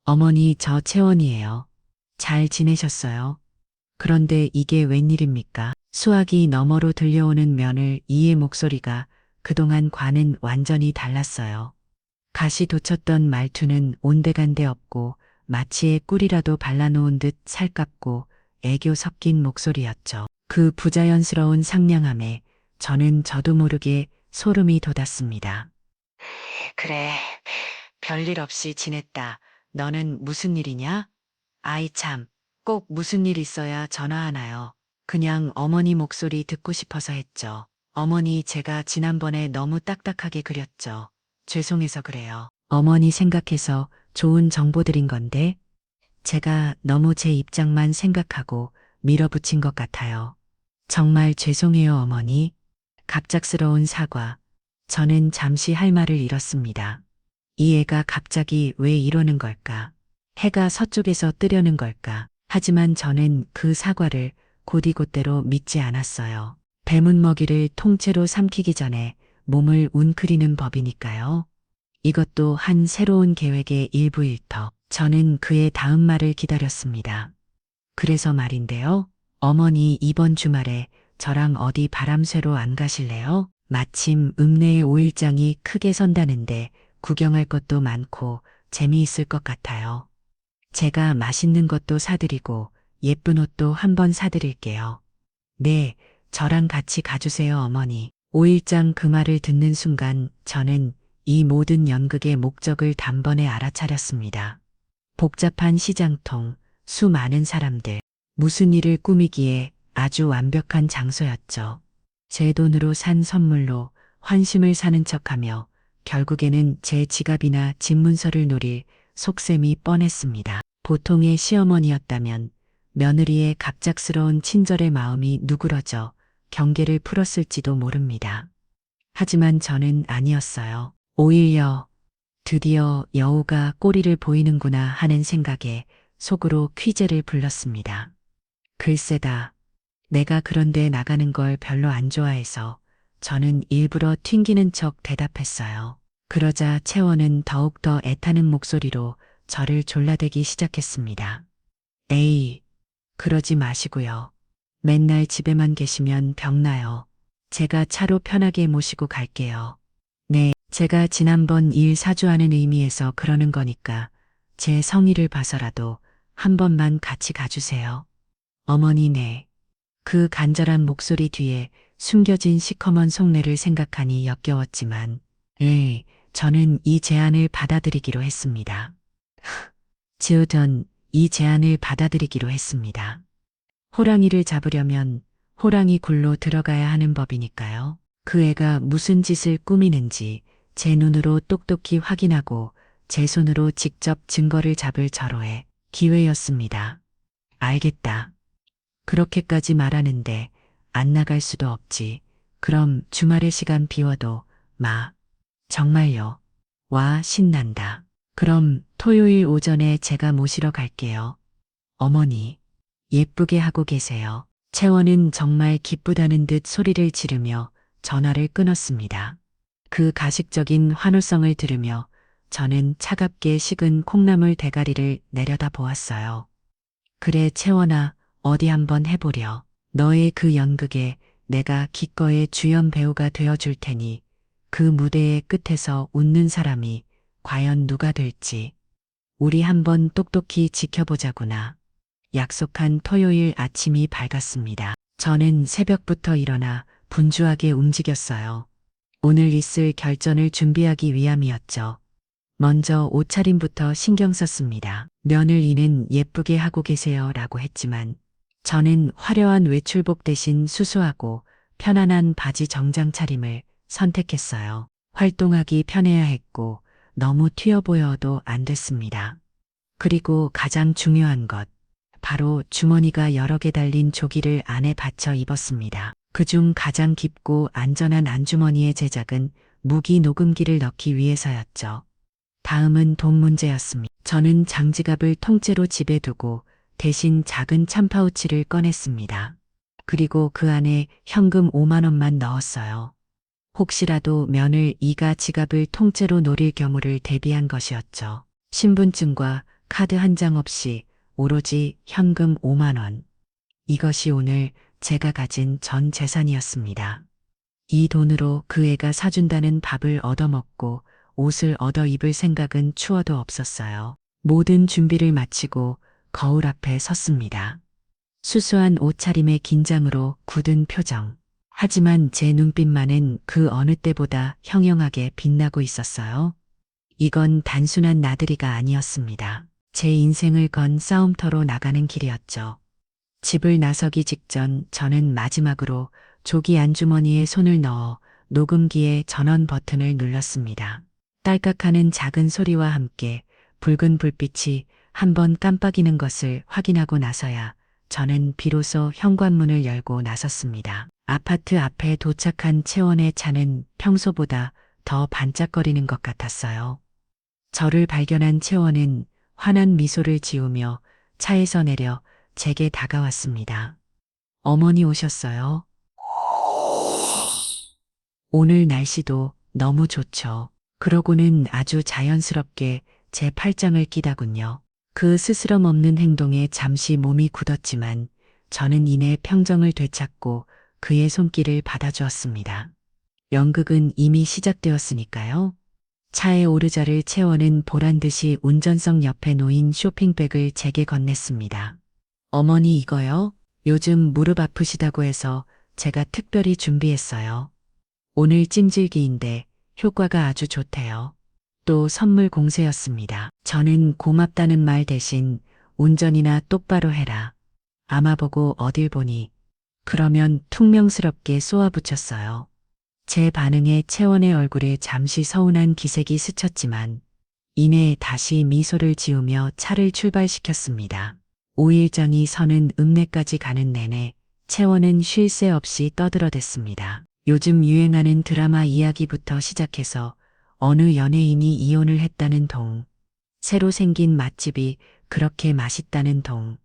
Speaker 1: 어머니, 저 채원이에요. 잘 지내셨어요? 그런데 이게 웬일입니까? 수화기 너머로 들려오는 며느리의 목소리가 그동안과는 완전히 달랐어요. 가시 돋쳤던 말투는 온데간데 없고 마치에 꿀이라도 발라놓은 듯 살갑고 애교 섞인 목소리였죠. 그 부자연스러운 상냥함에 저는 저도 모르게 소름이 돋았습니다. 그래, 별일 없이 지냈다. 너는 무슨 일이냐? 아이 참, 꼭 무슨 일 있어야 전화하나요? 그냥 어머니 목소리 듣고 싶어서 했죠. 어머니, 제가 지난번에 너무 딱딱하게 그렸죠. 죄송해서 그래요. 어머니 생각해서 좋은 정보 드린 건데, 제가 너무 제 입장만 생각하고 밀어붙인 것 같아요. 정말 죄송해요, 어머니. 갑작스러운 사과. 저는 잠시 할 말을 잃었습니다. 이 애가 갑자기 왜 이러는 걸까? 해가 서쪽에서 뜨려는 걸까? 하지만 저는 그 사과를 곧이곧대로 믿지 않았어요. 뱀은 먹이를 통째로 삼키기 전에 몸을 웅크리는 법이니까요. 이것도 한 새로운 계획의 일부일 터. 저는 그의 다음 말을 기다렸습니다. 그래서 말인데요. 어머니, 이번 주말에 저랑 어디 바람 쐬러 안 가실래요? 마침 읍내에 5일장이 크게 선다는데 구경할 것도 많고 재미있을 것 같아요. 제가 맛있는 것도 사드리고 예쁜 옷도 한번 사드릴게요. 네, 저랑 같이 가주세요, 어머니. 5일장 그 말을 듣는 순간 저는 이 모든 연극의 목적을 단번에 알아차렸습니다. 복잡한 시장통, 수많은 사람들, 무슨 일을 꾸미기에 아주 완벽한 장소였죠. 제 돈으로 산 선물로 환심을 사는 척하며 결국에는 제 지갑이나 집문서를 노릴 속셈이 뻔했습니다. 보통의 시어머니였다면 며느리의 갑작스러운 친절의 마음이 누그러져 경계를 풀었을지도 모릅니다. 하지만 저는 아니었어요. 오히려 드디어 여우가 꼬리를 보이는구나 하는 생각에 속으로 퀴즈를 불렀습니다. 글쎄다. 내가 그런데 나가는 걸 별로 안 좋아해서 저는 일부러 튕기는 척 대답했어요. 그러자 채원은 더욱더 애타는 목소리로 저를 졸라대기 시작했습니다. 에이, 그러지 마시고요. 맨날 집에만 계시면 병나요. 제가 차로 편하게 모시고 갈게요. 네, 제가 지난번 일 사주하는 의미에서 그러는 거니까 제 성의를 봐서라도 한 번만 같이 가주세요. 어머니, 네. 그 간절한 목소리 뒤에 숨겨진 시커먼 속내를 생각하니 역겨웠지만, 저는 이 제안을 받아들이기로 했습니다. 전 이 제안을 받아들이기로 했습니다. 호랑이를 잡으려면 호랑이 굴로 들어가야 하는 법이니까요. 그 애가 무슨 짓을 꾸미는지 제 눈으로 똑똑히 확인하고 제 손으로 직접 증거를 잡을 절호의 기회였습니다. 알겠다. 그렇게까지 말하는데 안 나갈 수도 없지. 그럼 주말에 시간 비워도 마. 정말요. 와, 신난다. 그럼 토요일 오전에 제가 모시러 갈게요. 어머니, 예쁘게 하고 계세요. 채원은 정말 기쁘다는 듯 소리를 지르며 전화를 끊었습니다. 그 가식적인 환호성을 들으며 저는 차갑게 식은 콩나물 대가리를 내려다 보았어요. 그래, 채원아, 어디 한번 해보려. 너의 그 연극에 내가 기꺼이 주연 배우가 되어줄 테니 그 무대의 끝에서 웃는 사람이 과연 누가 될지 우리 한번 똑똑히 지켜보자구나. 약속한 토요일 아침이 밝았습니다. 저는 새벽부터 일어나 분주하게 움직였어요. 오늘 있을 결전을 준비하기 위함이었죠. 먼저 옷차림부터 신경 썼습니다. 며느리는 예쁘게 하고 계세요 라고 했지만 저는 화려한 외출복 대신 수수하고 편안한 바지 정장 차림을 선택했어요. 활동하기 편해야 했고 너무 튀어 보여도 안 됐습니다. 그리고 가장 중요한 것, 바로 주머니가 여러 개 달린 조기를 안에 받쳐 입었습니다. 그중 가장 깊고 안전한 안주머니의 제작은 무기 녹음기를 넣기 위해서였죠. 다음은 돈 문제였습니다. 저는 장지갑을 통째로 집에 두고 대신 작은 참파우치를 꺼냈습니다. 그리고 그 안에 현금 5만 원만 넣었어요. 혹시라도 며느리 이가 지갑을 통째로 노릴 경우를 대비한 것이었죠. 신분증과 카드 한 장 없이 오로지 현금 5만 원. 이것이 오늘 제가 가진 전 재산이었습니다. 이 돈으로 그 애가 사준다는 밥을 얻어먹고 옷을 얻어 입을 생각은 추워도 없었어요. 모든 준비를 마치고 거울 앞에 섰습니다. 수수한 옷차림의 긴장으로 굳은 표정. 하지만 제 눈빛만은 그 어느 때보다 형형하게 빛나고 있었어요. 이건 단순한 나들이가 아니었습니다. 제 인생을 건 싸움터로 나가는 길이었죠. 집을 나서기 직전 저는 마지막으로 조기 안주머니에 손을 넣어 녹음기의 전원 버튼을 눌렀습니다. 딸깍하는 작은 소리와 함께 붉은 불빛이 한번 깜빡이는 것을 확인하고 나서야 저는 비로소 현관문을 열고 나섰습니다. 아파트 앞에 도착한 채원의 차는 평소보다 더 반짝거리는 것 같았어요. 저를 발견한 채원은 환한 미소를 지으며 차에서 내려 제게 다가왔습니다. 어머니 오셨어요? 오늘 날씨도 너무 좋죠. 그러고는 아주 자연스럽게 제 팔짱을 끼다군요. 그 스스럼 없는 행동에 잠시 몸이 굳었지만 저는 이내 평정을 되찾고 그의 손길을 받아주었습니다. 연극은 이미 시작되었으니까요. 차에 오르자를 채원은 보란듯이 운전석 옆에 놓인 쇼핑백을 제게 건넸습니다. 어머니 이거요? 요즘 무릎 아프시다고 해서 제가 특별히 준비했어요. 오늘 찜질기인데 효과가 아주 좋대요. 또 선물 공세였습니다. 저는 고맙다는 말 대신 운전이나 똑바로 해라. 아마 보고 어딜 보니 그러면 퉁명스럽게 쏘아붙였어요. 제 반응에 채원의 얼굴에 잠시 서운한 기색이 스쳤지만 이내 다시 미소를 지으며 차를 출발시켰습니다. 5일장이 서는 읍내까지 가는 내내 채원은 쉴 새 없이 떠들어댔습니다. 요즘 유행하는 드라마 이야기부터 시작해서 어느 연예인이 이혼을 했다는 동, 새로 생긴 맛집이 그렇게 맛있다는 동.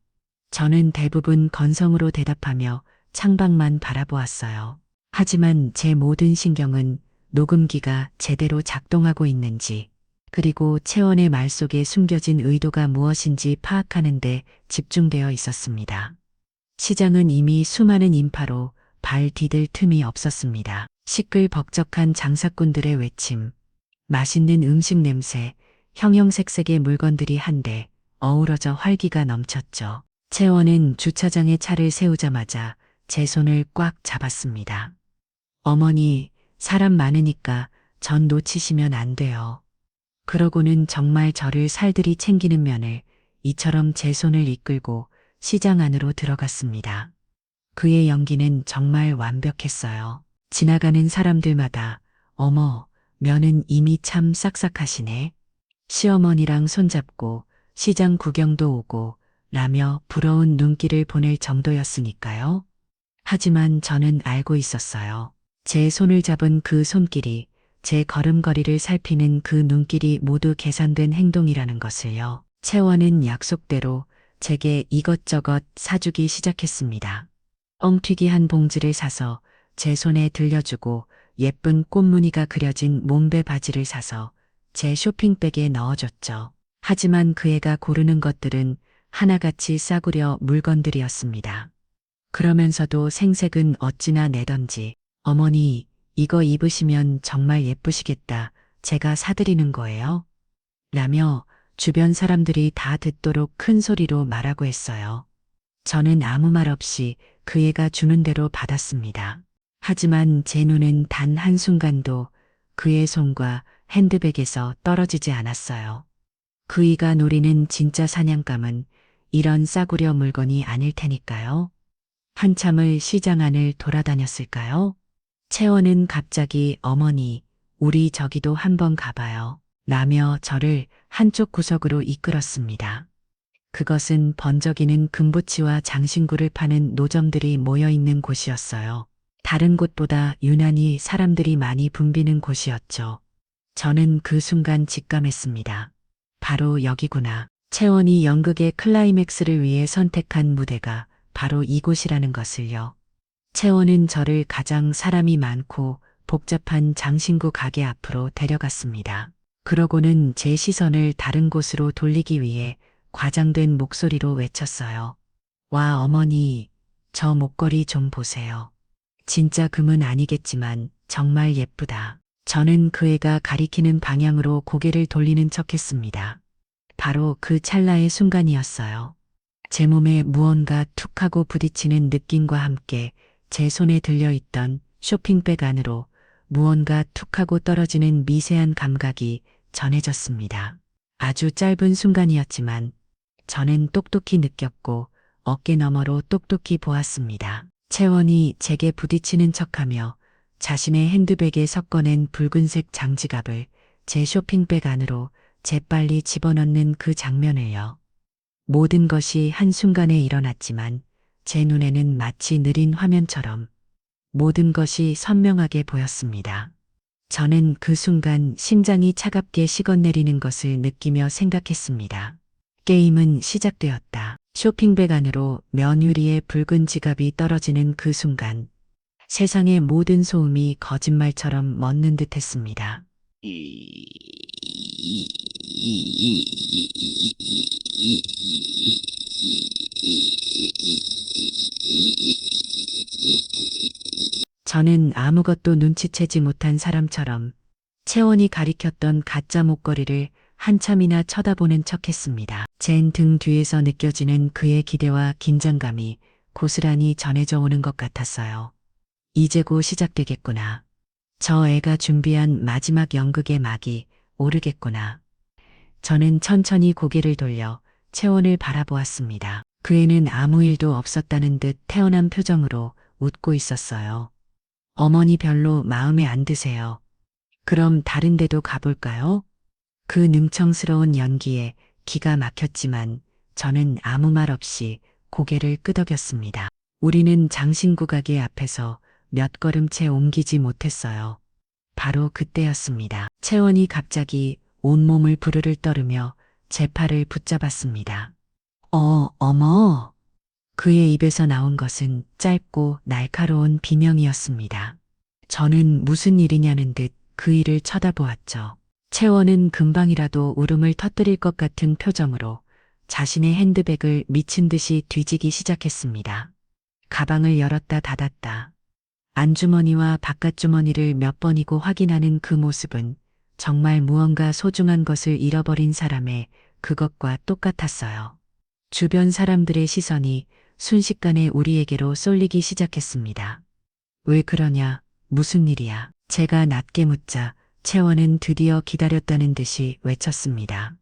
Speaker 1: 저는 대부분 건성으로 대답하며 창밖만 바라보았어요. 하지만 제 모든 신경은 녹음기가 제대로 작동하고 있는지, 그리고 채원의 말 속에 숨겨진 의도가 무엇인지 파악하는 데 집중되어 있었습니다. 시장은 이미 수많은 인파로 발 디딜 틈이 없었습니다. 시끌벅적한 장사꾼들의 외침, 맛있는 음식 냄새, 형형색색의 물건들이 한데 어우러져 활기가 넘쳤죠. 채원은 주차장에 차를 세우자마자 제 손을 꽉 잡았습니다. 어머니, 사람 많으니까 전 놓치시면 안 돼요. 그러고는 정말 저를 살들이 챙기는 면을 이처럼 제 손을 이끌고 시장 안으로 들어갔습니다. 그의 연기는 정말 완벽했어요. 지나가는 사람들마다 어머, 면은 이미 참 싹싹하시네. 시어머니랑 손잡고 시장 구경도 오고 라며 부러운 눈길을 보낼 정도였으니까요. 하지만 저는 알고 있었어요. 제 손을 잡은 그 손길이, 제 걸음걸이를 살피는 그 눈길이 모두 계산된 행동이라는 것을요. 채원은 약속대로 제게 이것저것 사주기 시작했습니다. 뻥튀기 한 봉지를 사서 제 손에 들려주고 예쁜 꽃무늬가 그려진 몸베 바지를 사서 제 쇼핑백에 넣어줬죠. 하지만 그 애가 고르는 것들은 하나같이 싸구려 물건들이었습니다. 그러면서도 생색은 어찌나 내던지 어머니 이거 입으시면 정말 예쁘시겠다. 제가 사드리는 거예요. 라며 주변 사람들이 다 듣도록 큰 소리로 말하고 했어요. 저는 아무 말 없이 그 애가 주는 대로 받았습니다. 하지만 제 눈은 단 한순간도 그의 손과 핸드백에서 떨어지지 않았어요. 그이가 노리는 진짜 사냥감은 이런 싸구려 물건이 아닐 테니까요. 한참을 시장 안을 돌아다녔을까요? 채원은 갑자기 어머니, 우리 저기도 한번 가봐요. 라며 저를 한쪽 구석으로 이끌었습니다. 그것은 번쩍이는 금부치와 장신구를 파는 노점들이 모여있는 곳이었어요. 다른 곳보다 유난히 사람들이 많이 붐비는 곳이었죠. 저는 그 순간 직감했습니다. 바로 여기구나. 채원이 연극의 클라이맥스를 위해 선택한 무대가 바로 이곳이라는 것을요. 채원은 저를 가장 사람이 많고 복잡한 장신구 가게 앞으로 데려갔습니다. 그러고는 제 시선을 다른 곳으로 돌리기 위해 과장된 목소리로 외쳤어요. 와, 어머니, 저 목걸이 좀 보세요. 진짜 금은 아니겠지만 정말 예쁘다. 저는 그 애가 가리키는 방향으로 고개를 돌리는 척했습니다. 바로 그 찰나의 순간이었어요. 제 몸에 무언가 툭 하고 부딪히는 느낌과 함께 제 손에 들려있던 쇼핑백 안으로 무언가 툭 하고 떨어지는 미세한 감각이 전해졌습니다. 아주 짧은 순간이었지만 저는 똑똑히 느꼈고 어깨 너머로 똑똑히 보았습니다. 채원이 제게 부딪히는 척하며 자신의 핸드백에 섞어낸 붉은색 장지갑을 제 쇼핑백 안으로 재빨리 집어넣는 그 장면을요. 모든 것이 한순간에 일어났지만 제 눈에는 마치 느린 화면처럼 모든 것이 선명하게 보였습니다. 저는 그 순간 심장이 차갑게 식어내리는 것을 느끼며 생각했습니다. 게임은 시작되었다. 쇼핑백 안으로 면유리의 붉은 지갑이 떨어지는 그 순간 세상의 모든 소음이 거짓말처럼 멎는 듯 했습니다. 저는 아무것도 눈치채지 못한 사람처럼 채원이 가리켰던 가짜 목걸이를 한참이나 쳐다보는 척했습니다. 젠 등 뒤에서 느껴지는 그의 기대와 긴장감이 고스란히 전해져 오는 것 같았어요. 이제 곧 시작되겠구나. 저 애가 준비한 마지막 연극의 막이 오르겠구나. 저는 천천히 고개를 돌려 채원을 바라보았습니다. 그 애는 아무 일도 없었다는 듯 태연한 표정으로 웃고 있었어요. 어머니 별로 마음에 안 드세요. 그럼 다른 데도 가볼까요? 그 능청스러운 연기에 기가 막혔지만 저는 아무 말 없이 고개를 끄덕였습니다. 우리는 장신구 가게 앞에서 몇 걸음째 옮기지 못했어요. 바로 그때였습니다. 채원이 갑자기 온몸을 부르르 떨으며 제 팔을 붙잡았습니다. 어머. 그의 입에서 나온 것은 짧고 날카로운 비명이었습니다. 저는 무슨 일이냐는 듯 그 일을 쳐다보았죠. 채원은 금방이라도 울음을 터뜨릴 것 같은 표정으로 자신의 핸드백을 미친 듯이 뒤지기 시작했습니다. 가방을 열었다 닫았다. 안주머니와 바깥주머니를 몇 번이고 확인하는 그 모습은 정말 무언가 소중한 것을 잃어버린 사람의 그것과 똑같았어요. 주변 사람들의 시선이 순식간에 우리에게로 쏠리기 시작했습니다. 왜 그러냐? 무슨 일이야? 제가 낮게 묻자 채원은 드디어 기다렸다는 듯이 외쳤습니다.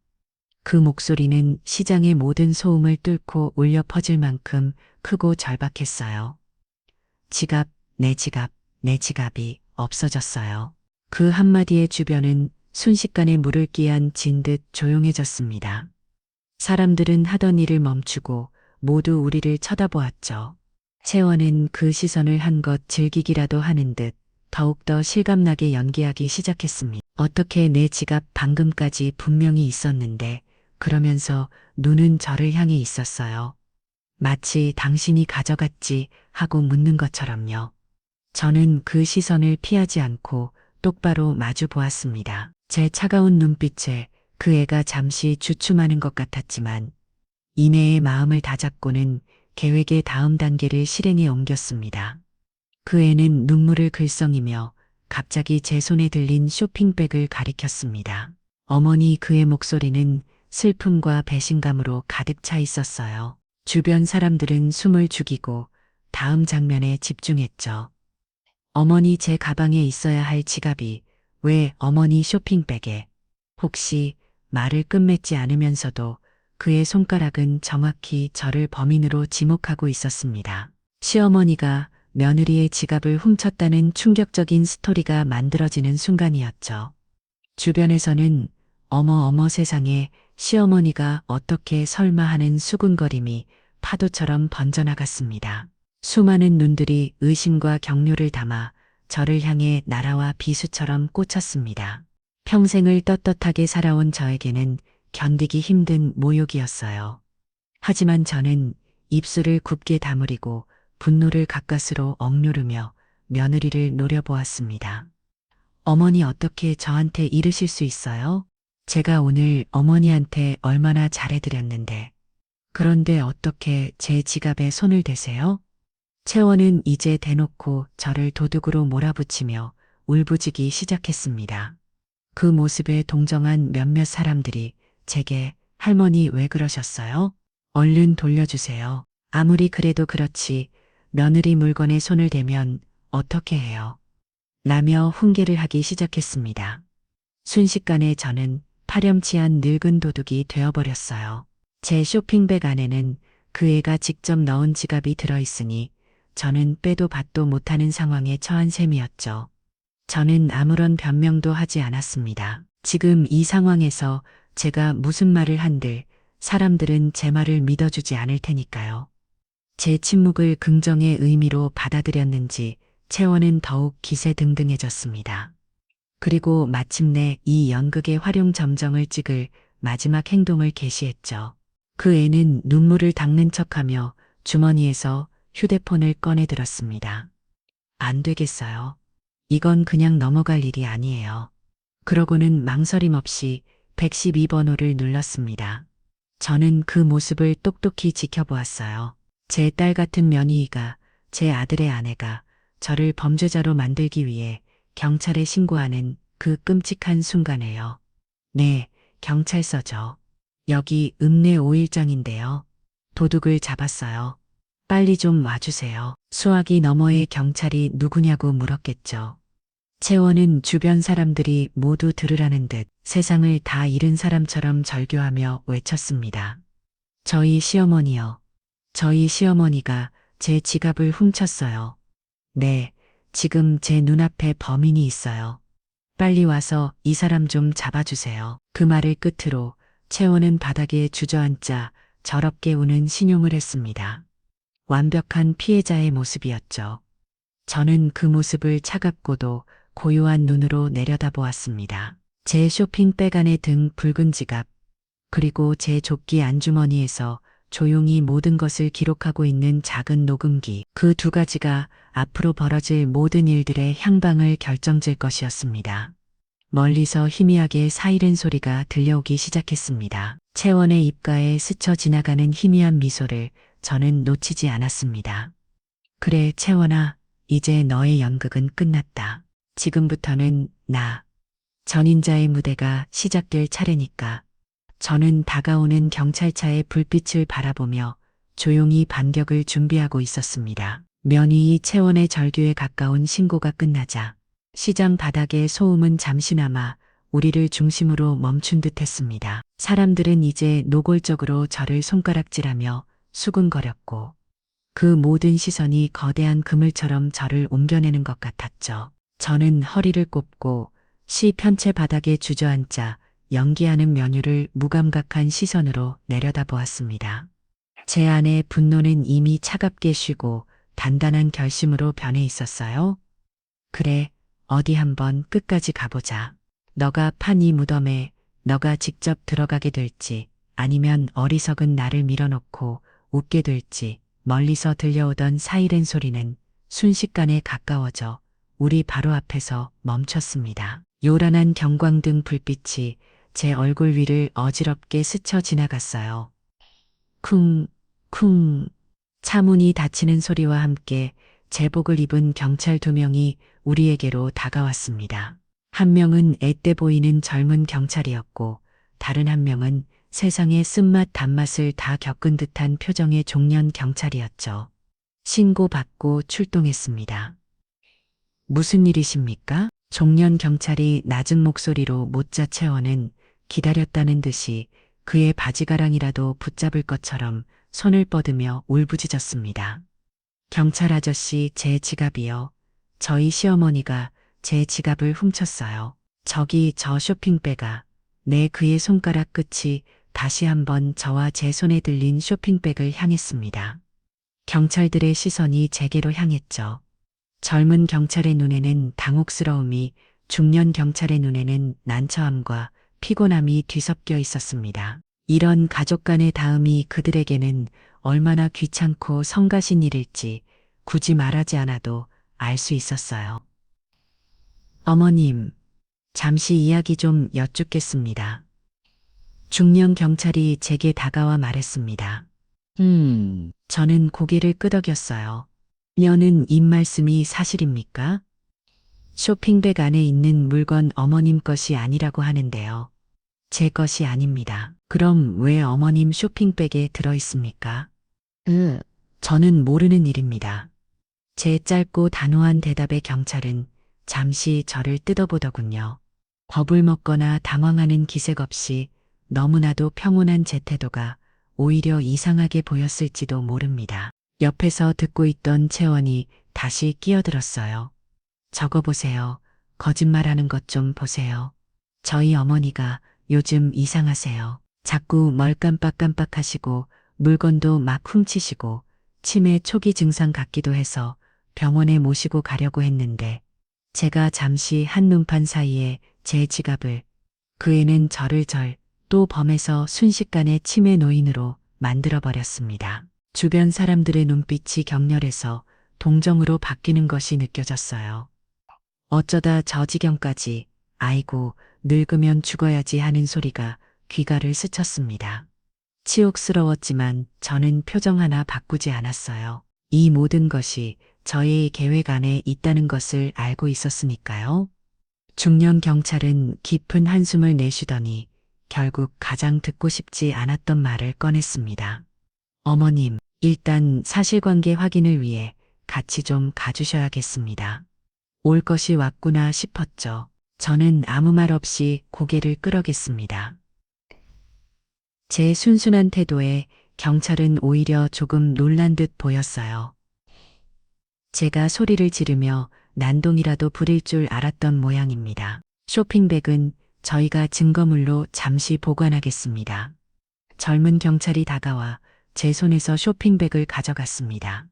Speaker 1: 그 목소리는 시장의 모든 소음을 뚫고 울려 퍼질 만큼 크고 절박했어요. 지갑, 내 지갑이 없어졌어요. 그 한마디의 주변은 순식간에 물을 끼한 진 듯 조용해졌습니다. 사람들은 하던 일을 멈추고 모두 우리를 쳐다보았죠. 채원은 그 시선을 한껏 즐기기라도 하는 듯 더욱더 실감나게 연기하기 시작했습니다. 어떻게 내 지갑 방금까지 분명히 있었는데 그러면서 눈은 저를 향해 있었어요. 마치 당신이 가져갔지 하고 묻는 것처럼요. 저는 그 시선을 피하지 않고 똑바로 마주 보았습니다. 제 차가운 눈빛에 그 애가 잠시 주춤하는 것 같았지만 이내의 마음을 다잡고는 계획의 다음 단계를 실행에 옮겼습니다. 그 애는 눈물을 글썽이며 갑자기 제 손에 들린 쇼핑백을 가리켰습니다. 어머니, 그의 목소리는 슬픔과 배신감으로 가득 차 있었어요. 주변 사람들은 숨을 죽이고 다음 장면에 집중했죠. 어머니, 제 가방에 있어야 할 지갑이 왜 어머니 쇼핑백에? 혹시 말을 끝맺지 않으면서도 그의 손가락은 정확히 저를 범인으로 지목하고 있었습니다. 시어머니가 며느리의 지갑을 훔쳤다는 충격적인 스토리가 만들어지는 순간이었죠. 주변에서는 어머 세상에, 시어머니가 어떻게 설마 하는 수군거림이 파도처럼 번져나갔습니다. 수많은 눈들이 의심과 격려를 담아 저를 향해 나라와 비수처럼 꽂혔습니다. 평생을 떳떳하게 살아온 저에게는 견디기 힘든 모욕이었어요. 하지만 저는 입술을 굳게 다물이고 분노를 가까스로 억누르며 며느리를 노려보았습니다. 어머니 어떻게 저한테 이르실 수 있어요? 제가 오늘 어머니한테 얼마나 잘해드렸는데. 그런데 어떻게 제 지갑에 손을 대세요? 채원은 이제 대놓고 저를 도둑으로 몰아붙이며 울부짖기 시작했습니다. 그 모습에 동정한 몇몇 사람들이 제게 할머니 왜 그러셨어요? 얼른 돌려주세요. 아무리 그래도 그렇지 며느리 물건에 손을 대면 어떻게 해요? 라며 훈계를 하기 시작했습니다. 순식간에 저는 파렴치한 늙은 도둑이 되어버렸어요. 제 쇼핑백 안에는 그 애가 직접 넣은 지갑이 들어있으니 저는 빼도 박도 못하는 상황에 처한 셈이었죠. 저는 아무런 변명도 하지 않았습니다. 지금 이 상황에서 제가 무슨 말을 한들 사람들은 제 말을 믿어주지 않을 테니까요. 제 침묵을 긍정의 의미로 받아들였는지 채원은 더욱 기세등등해졌습니다. 그리고 마침내 이 연극의 활용점정을 찍을 마지막 행동을 개시했죠. 그 애는 눈물을 닦는 척하며 주머니에서 휴대폰을 꺼내 들었습니다. 안 되겠어요. 이건 그냥 넘어갈 일이 아니에요. 그러고는 망설임 없이 112번호를 눌렀습니다. 저는 그 모습을 똑똑히 지켜보았어요. 제 딸 같은 며느리가, 제 아들의 아내가 저를 범죄자로 만들기 위해 경찰에 신고하는 그 끔찍한 순간에요. 네, 경찰서죠. 여기 읍내 5일장인데요. 도둑을 잡았어요. 빨리 좀 와주세요. 수화기 너머의 경찰이 누구냐고 물었겠죠. 채원은 주변 사람들이 모두 들으라는 듯 세상을 다 잃은 사람처럼 절규하며 외쳤습니다. 저희 시어머니요. 저희 시어머니가 제 지갑을 훔쳤어요. 네, 지금 제 눈앞에 범인이 있어요. 빨리 와서 이 사람 좀 잡아주세요. 그 말을 끝으로 채원은 바닥에 주저앉자 저럽게 우는 신용을 했습니다. 완벽한 피해자의 모습이었죠. 저는 그 모습을 차갑고도 고요한 눈으로 내려다보았습니다. 제 쇼핑백 안에 든 붉은 지갑, 그리고 제 조끼 안주머니에서 조용히 모든 것을 기록하고 있는 작은 녹음기, 그 두 가지가 앞으로 벌어질 모든 일들의 향방을 결정질 것이었습니다. 멀리서 희미하게 사이렌 소리가 들려오기 시작했습니다. 채원의 입가에 스쳐 지나가는 희미한 미소를 저는 놓치지 않았습니다. 그래, 채원아, 이제 너의 연극은 끝났다. 지금부터는 나, 전인자의 무대가 시작될 차례니까. 저는 다가오는 경찰차의 불빛을 바라보며 조용히 반격을 준비하고 있었습니다. 면이 채원의 절규에 가까운 신고가 끝나자 시장 바닥의 소음은 잠시나마 우리를 중심으로 멈춘 듯 했습니다. 사람들은 이제 노골적으로 저를 손가락질하며 수군거렸고 그 모든 시선이 거대한 그물처럼 저를 옮겨내는 것 같았죠. 저는 허리를 꼽고 시 편채 바닥에 주저앉자 연기하는 면유를 무감각한 시선으로 내려다보았습니다. 제 안의 분노는 이미 차갑게 쉬고 단단한 결심으로 변해 있었어요. 그래, 어디 한번 끝까지 가보자. 너가 판 이 무덤에 너가 직접 들어가게 될지 아니면 어리석은 나를 밀어놓고 웃게 될지. 멀리서 들려오던 사이렌 소리는 순식간에 가까워져 우리 바로 앞에서 멈췄습니다. 요란한 경광등 불빛이 제 얼굴 위를 어지럽게 스쳐 지나갔어요. 쿵, 쿵. 차문이 닫히는 소리와 함께 제복을 입은 경찰 2명이 우리에게로 다가왔습니다. 한 명은 앳돼 보이는 젊은 경찰이었고 다른 한 명은 세상의 쓴맛 단맛을 다 겪은 듯한 표정의 종년 경찰이었죠. 신고받고 출동했습니다. 무슨 일이십니까? 종년 경찰이 낮은 목소리로 묻자 채원은 기다렸다는 듯이 그의 바지가랑이라도 붙잡을 것처럼 손을 뻗으며 울부짖었습니다. 경찰 아저씨, 제 지갑이요. 저희 시어머니가 제 지갑을 훔쳤어요. 저기 저 쇼핑백아. 네, 그의 손가락 끝이 다시 한번 저와 제 손에 들린 쇼핑백을 향했습니다. 경찰들의 시선이 제게로 향했죠. 젊은 경찰의 눈에는 당혹스러움이, 중년 경찰의 눈에는 난처함과 피곤함이 뒤섞여 있었습니다. 이런 가족 간의 다음이 그들에게는 얼마나 귀찮고 성가신 일일지 굳이 말하지 않아도 알 수 있었어요. 어머님, 잠시 이야기 좀 여쭙겠습니다. 중년 경찰이 제게 다가와 말했습니다. 저는 고개를 끄덕였어요. 녀는 입말씀이 사실입니까? 쇼핑백 안에 있는 물건 어머님 것이 아니라고 하는데요. 제 것이 아닙니다. 그럼 왜 어머님 쇼핑백에 들어 있습니까? 저는 모르는 일입니다. 제 짧고 단호한 대답에 경찰은 잠시 저를 뜯어보더군요. 겁을 먹거나 당황하는 기색 없이 너무나도 평온한 제 태도가 오히려 이상하게 보였을지도 모릅니다. 옆에서 듣고 있던 채원이 다시 끼어들었어요. 적어보세요. 거짓말하는 것 좀 보세요. 저희 어머니가 요즘 이상하세요. 자꾸 뭘 깜빡깜빡 하시고 물건도 막 훔치시고 치매 초기 증상 같기도 해서 병원에 모시고 가려고 했는데 제가 잠시 한눈판 사이에 제 지갑을, 그 애는 저를 또 범해서 순식간에 치매 노인으로 만들어버렸습니다. 주변 사람들의 눈빛이 격렬해서 동정으로 바뀌는 것이 느껴졌어요. 어쩌다 저 지경까지, 아이고, 늙으면 죽어야지 하는 소리가 귀가를 스쳤습니다. 치욕스러웠지만 저는 표정 하나 바꾸지 않았어요. 이 모든 것이 저의 계획 안에 있다는 것을 알고 있었으니까요. 중년 경찰은 깊은 한숨을 내쉬더니 결국 가장 듣고 싶지 않았던 말을 꺼냈습니다. 어머님, 일단 사실관계 확인을 위해 같이 좀 가주셔야겠습니다. 올 것이 왔구나 싶었죠. 저는 아무 말 없이 고개를 끄덕였습니다. 제 순순한 태도에 경찰은 오히려 조금 놀란 듯 보였어요. 제가 소리를 지르며 난동이라도 부릴 줄 알았던 모양입니다. 쇼핑백은 저희가 증거물로 잠시 보관하겠습니다. 젊은 경찰이 다가와 제 손에서 쇼핑백을 가져갔습니다.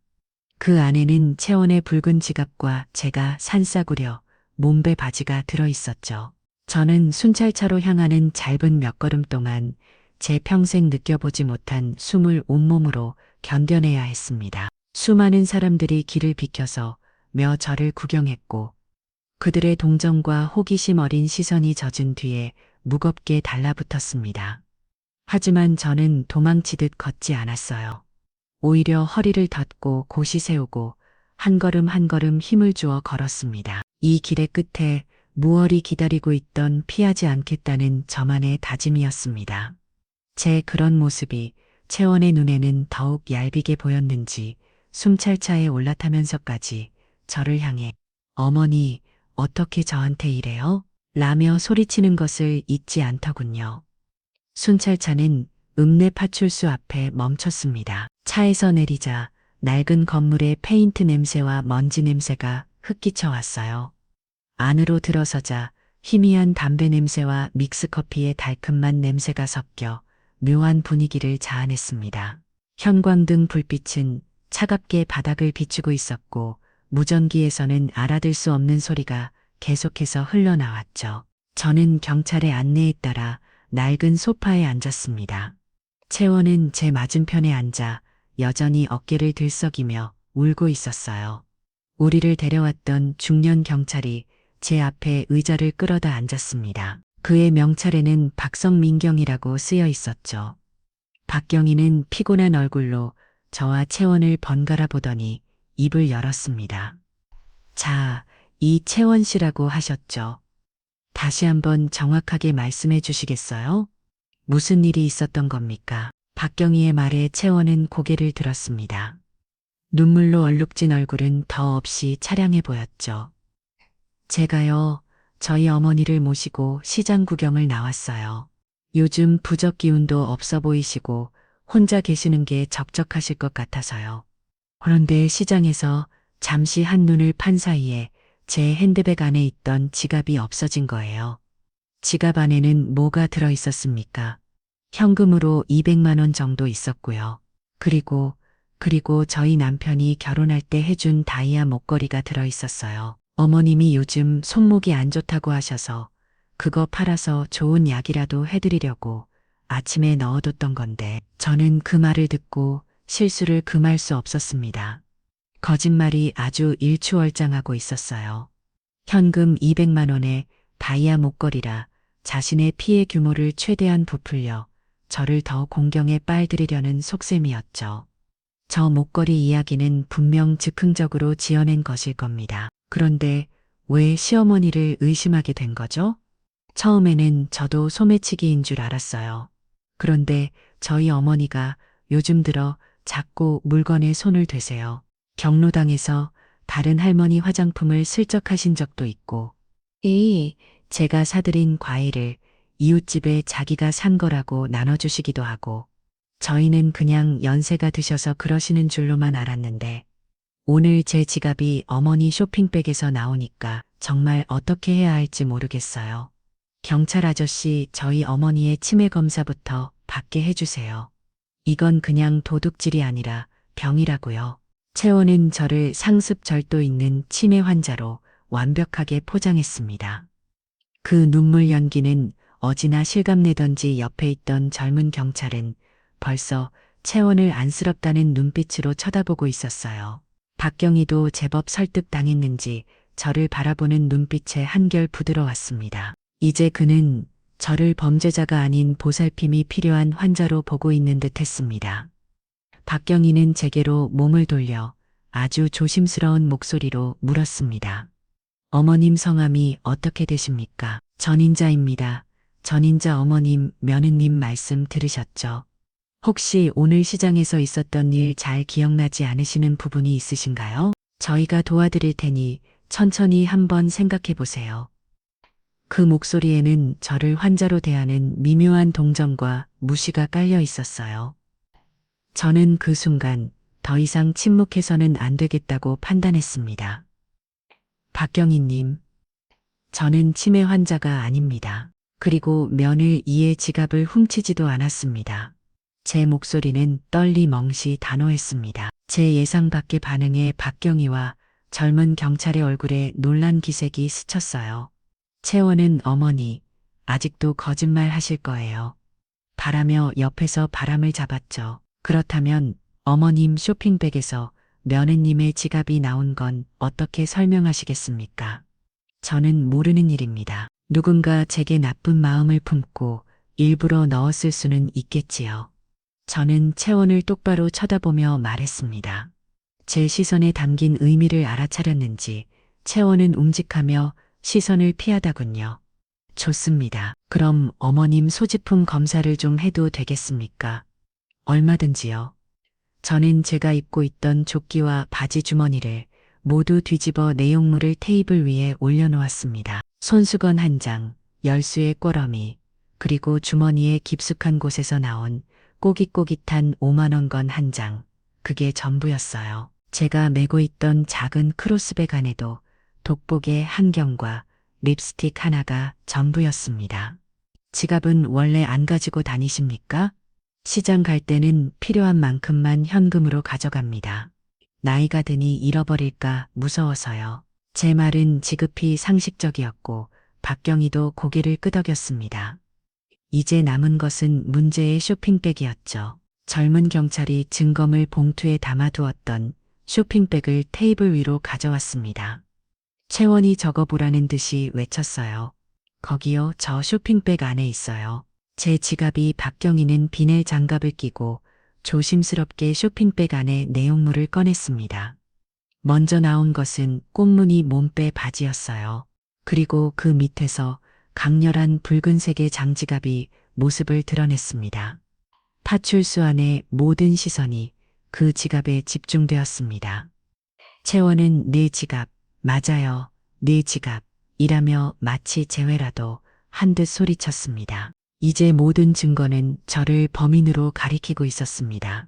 Speaker 1: 그 안에는 채원의 붉은 지갑과 제가 산 싸구려, 몸베 바지가 들어 있었죠. 저는 순찰차로 향하는 짧은 몇 걸음 동안 제 평생 느껴보지 못한 숨을 온몸으로 견뎌내야 했습니다. 수많은 사람들이 길을 비켜서 저를 구경했고 그들의 동정과 호기심 어린 시선이 젖은 뒤에 무겁게 달라붙었습니다. 하지만 저는 도망치듯 걷지 않았어요. 오히려 허리를 덧고 고시 세우고 한 걸음 한 걸음 힘을 주어 걸었습니다. 이 길의 끝에 무얼이 기다리고 있던 피하지 않겠다는 저만의 다짐이었습니다. 제 그런 모습이 채원의 눈에는 더욱 얄비게 보였는지 순찰차에 올라타면서까지 저를 향해 어머니, 어떻게 저한테 이래요? 라며 소리치는 것을 잊지 않더군요. 순찰차는 읍내 파출소 앞에 멈췄습니다. 차에서 내리자 낡은 건물의 페인트 냄새와 먼지 냄새가 흡기쳐 왔어요. 안으로 들어서자 희미한 담배 냄새와 믹스커피의 달큰한 냄새가 섞여 묘한 분위기를 자아냈습니다. 형광등 불빛은 차갑게 바닥을 비추고 있었고 무전기에서는 알아들 수 없는 소리가 계속해서 흘러나왔죠. 저는 경찰의 안내에 따라 낡은 소파에 앉았습니다. 채원은 제 맞은편에 앉아 여전히 어깨를 들썩이며 울고 있었어요. 우리를 데려왔던 중년 경찰이 제 앞에 의자를 끌어다 앉았습니다. 그의 명찰에는 박성민경이라고 쓰여 있었죠. 박경희는 피곤한 얼굴로 저와 채원을 번갈아 보더니 입을 열었습니다. 자, 이 채원 씨라고 하셨죠. 다시 한번 정확하게 말씀해 주시겠어요? 무슨 일이 있었던 겁니까? 박경희의 말에 채원은 고개를 들었습니다. 눈물로 얼룩진 얼굴은 더없이 차량해 보였죠. 제가요, 저희 어머니를 모시고 시장 구경을 나왔어요. 요즘 부적 기운도 없어 보이시고 혼자 계시는 게 적적하실 것 같아서요. 그런데 시장에서 잠시 한눈을 판 사이에 제 핸드백 안에 있던 지갑이 없어진 거예요. 지갑 안에는 뭐가 들어 있었습니까? 현금으로 200만 원 정도 있었고요. 그리고 그리고 저희 남편이 결혼할 때 해준 다이아 목걸이가 들어 있었어요. 어머님이 요즘 손목이 안 좋다고 하셔서 그거 팔아서 좋은 약이라도 해드리려고 아침에 넣어뒀던 건데 저는 그 말을 듣고 실수를 금할 수 없었습니다. 거짓말이 아주 일취월장하고 있었어요. 현금 200만 원에 다이아 목걸이라 자신의 피해 규모를 최대한 부풀려 저를 더 공경에 빨들이려는 속셈이었죠. 저 목걸이 이야기는 분명 즉흥적으로 지어낸 것일 겁니다. 그런데 왜 시어머니를 의심하게 된 거죠? 처음에는 저도 소매치기인 줄 알았어요. 그런데 저희 어머니가 요즘 들어 자꾸 물건에 손을 대세요. 경로당에서 다른 할머니 화장품을 슬쩍 하신 적도 있고, 제가 사드린 과일을 이웃집에 자기가 산 거라고 나눠주시기도 하고, 저희는 그냥 연세가 드셔서 그러시는 줄로만 알았는데, 오늘 제 지갑이 어머니 쇼핑백에서 나오니까 정말 어떻게 해야 할지 모르겠어요. 경찰 아저씨, 저희 어머니의 치매 검사부터 받게 해주세요. 이건 그냥 도둑질이 아니라 병이라고요. 채원은 저를 상습 절도 있는 치매 환자로 완벽하게 포장했습니다. 그 눈물 연기는 어지나 실감내던지 옆에 있던 젊은 경찰은 벌써 채원을 안쓰럽다는 눈빛으로 쳐다보고 있었어요. 박경희도 제법 설득당했는지 저를 바라보는 눈빛에 한결 부드러웠습니다. 이제 그는 저를 범죄자가 아닌 보살핌이 필요한 환자로 보고 있는 듯 했습니다. 박경희는 제게로 몸을 돌려 아주 조심스러운 목소리로 물었습니다. 어머님 성함이 어떻게 되십니까? 전인자입니다. 전인자 어머님, 며느님 말씀 들으셨죠? 혹시 오늘 시장에서 있었던 일 잘 기억나지 않으시는 부분이 있으신가요? 저희가 도와드릴 테니 천천히 한번 생각해 보세요. 그 목소리에는 저를 환자로 대하는 미묘한 동정과 무시가 깔려 있었어요. 저는 그 순간 더 이상 침묵해서는 안 되겠다고 판단했습니다. 박경희님, 저는 치매 환자가 아닙니다. 그리고 며느리 이의 지갑을 훔치지도 않았습니다. 제 목소리는 떨리 멍시 단호했습니다. 제 예상 밖의 반응에 박경희와 젊은 경찰의 얼굴에 놀란 기색이 스쳤어요. 채원은 어머니, 아직도 거짓말 하실 거예요. 바라며 옆에서 바람을 잡았죠. 그렇다면 어머님 쇼핑백에서 며느님의 지갑이 나온 건 어떻게 설명하시겠습니까? 저는 모르는 일입니다. 누군가 제게 나쁜 마음을 품고 일부러 넣었을 수는 있겠지요. 저는 채원을 똑바로 쳐다보며 말했습니다. 제 시선에 담긴 의미를 알아차렸는지 채원은 움직하며 시선을 피하다군요. 좋습니다. 그럼 어머님 소지품 검사를 좀 해도 되겠습니까? 얼마든지요. 저는 제가 입고 있던 조끼와 바지 주머니를 모두 뒤집어 내용물을 테이블 위에 올려놓았습니다. 손수건 한 장, 열수의 꿔러미, 그리고 주머니의 깊숙한 곳에서 나온 꼬깃꼬깃한 5만 원건 한 장, 그게 전부였어요. 제가 메고 있던 작은 크로스백 안에도 돋보게 한경과 립스틱 하나가 전부였습니다. 지갑은 원래 안 가지고 다니십니까? 시장 갈 때는 필요한 만큼만 현금으로 가져갑니다. 나이가 드니 잃어버릴까 무서워서요. 제 말은 지극히 상식적이었고 박경희도 고개를 끄덕였습니다. 이제 남은 것은 문제의 쇼핑백이었죠. 젊은 경찰이 증거물 봉투에 담아두었던 쇼핑백을 테이블 위로 가져왔습니다. 채원이 적어보라는 듯이 외쳤어요. 거기요, 저 쇼핑백 안에 있어요. 제 지갑이 박경희는 비닐 장갑을 끼고 조심스럽게 쇼핑백 안에 내용물을 꺼냈습니다. 먼저 나온 것은 꽃무늬 몸빼 바지였어요. 그리고 그 밑에서 강렬한 붉은색의 장지갑이 모습을 드러냈습니다. 파출소 안의 모든 시선이 그 지갑에 집중되었습니다. 채원은 내 지갑, 맞아요, 내 지갑, 이라며 마치 재회라도 한 듯 소리쳤습니다. 이제 모든 증거는 저를 범인으로 가리키고 있었습니다.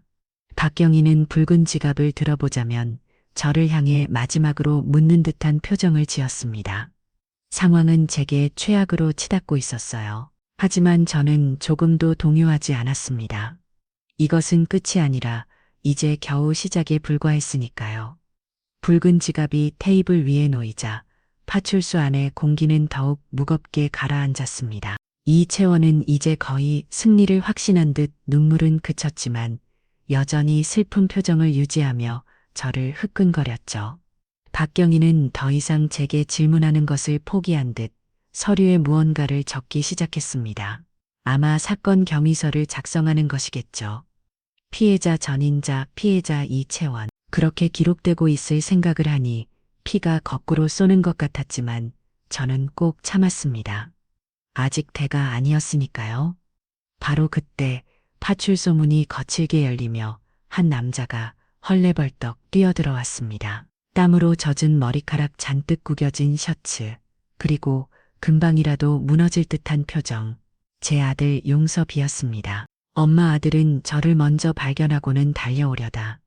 Speaker 1: 박경희는 붉은 지갑을 들어보자면 저를 향해 마지막으로 묻는 듯한 표정을 지었습니다. 상황은 제게 최악으로 치닫고 있었어요. 하지만 저는 조금도 동요하지 않았습니다. 이것은 끝이 아니라 이제 겨우 시작에 불과했으니까요. 붉은 지갑이 테이블 위에 놓이자 파출소 안에 공기는 더욱 무겁게 가라앉았습니다. 이채원은 이제 거의 승리를 확신한 듯 눈물은 그쳤지만 여전히 슬픈 표정을 유지하며 저를 흐끈거렸죠. 박경희는 더 이상 제게 질문하는 것을 포기한 듯 서류에 무언가를 적기 시작했습니다. 아마 사건 경위서를 작성하는 것이겠죠. 피해자 전인자, 피해자 이채원. 그렇게 기록되고 있을 생각을 하니 피가 거꾸로 쏘는 것 같았지만 저는 꼭 참았습니다. 아직 대가 아니었으니까요. 바로 그때 파출소 문이 거칠게 열리며 한 남자가 헐레벌떡 뛰어들어왔습니다. 땀으로 젖은 머리카락 잔뜩 구겨진 셔츠, 그리고 금방이라도 무너질 듯한 표정. 제 아들 용섭이었습니다. 엄마 아들은 저를 먼저 발견하고는 달려오려다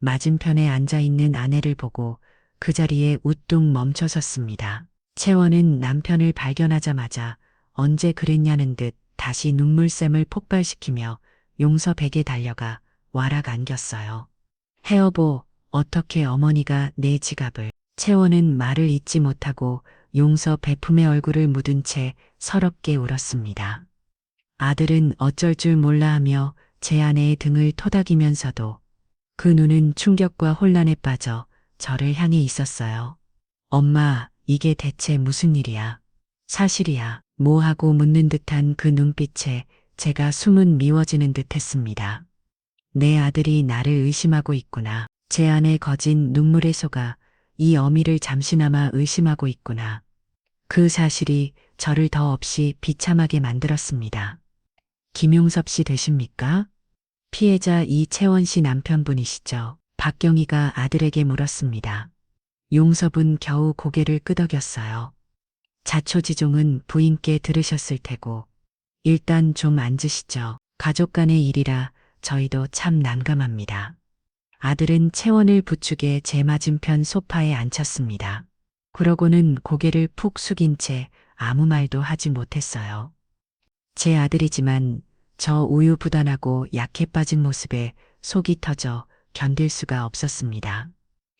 Speaker 1: 맞은편에 앉아있는 아내를 보고 그 자리에 우뚝 멈춰섰습니다. 채원은 남편을 발견하자마자 언제 그랬냐는 듯 다시 눈물샘을 폭발시키며 용섭에게 달려가 와락 안겼어요. 해여보, 어떻게 어머니가 내 지갑을. 채원은 말을 잇지 못하고 용섭 베품의 얼굴을 묻은 채 서럽게 울었습니다. 아들은 어쩔 줄 몰라 하며 제 아내의 등을 토닥이면서도 그 눈은 충격과 혼란에 빠져 저를 향해 있었어요. 엄마, 이게 대체 무슨 일이야? 사실이야. 뭐 하고 묻는 듯한 그 눈빛에 제가 숨은 미워지는 듯 했습니다. 내 아들이 나를 의심하고 있구나. 제 안에 거진 눈물의 소가 이 어미를 잠시나마 의심하고 있구나. 그 사실이 저를 더 없이 비참하게 만들었습니다. 김용섭 씨 되십니까? 피해자 이채원 씨 남편분이시죠? 박경희가 아들에게 물었습니다. 용섭은 겨우 고개를 끄덕였어요. 자초지종은 부인께 들으셨을 테고 일단 좀 앉으시죠. 가족 간의 일이라 저희도 참 난감합니다. 아들은 채원을 부축해 제 맞은편 소파에 앉혔습니다. 그러고는 고개를 푹 숙인 채 아무 말도 하지 못했어요. 제 아들이지만 저 우유부단하고 약해 빠진 모습에 속이 터져 견딜 수가 없었습니다.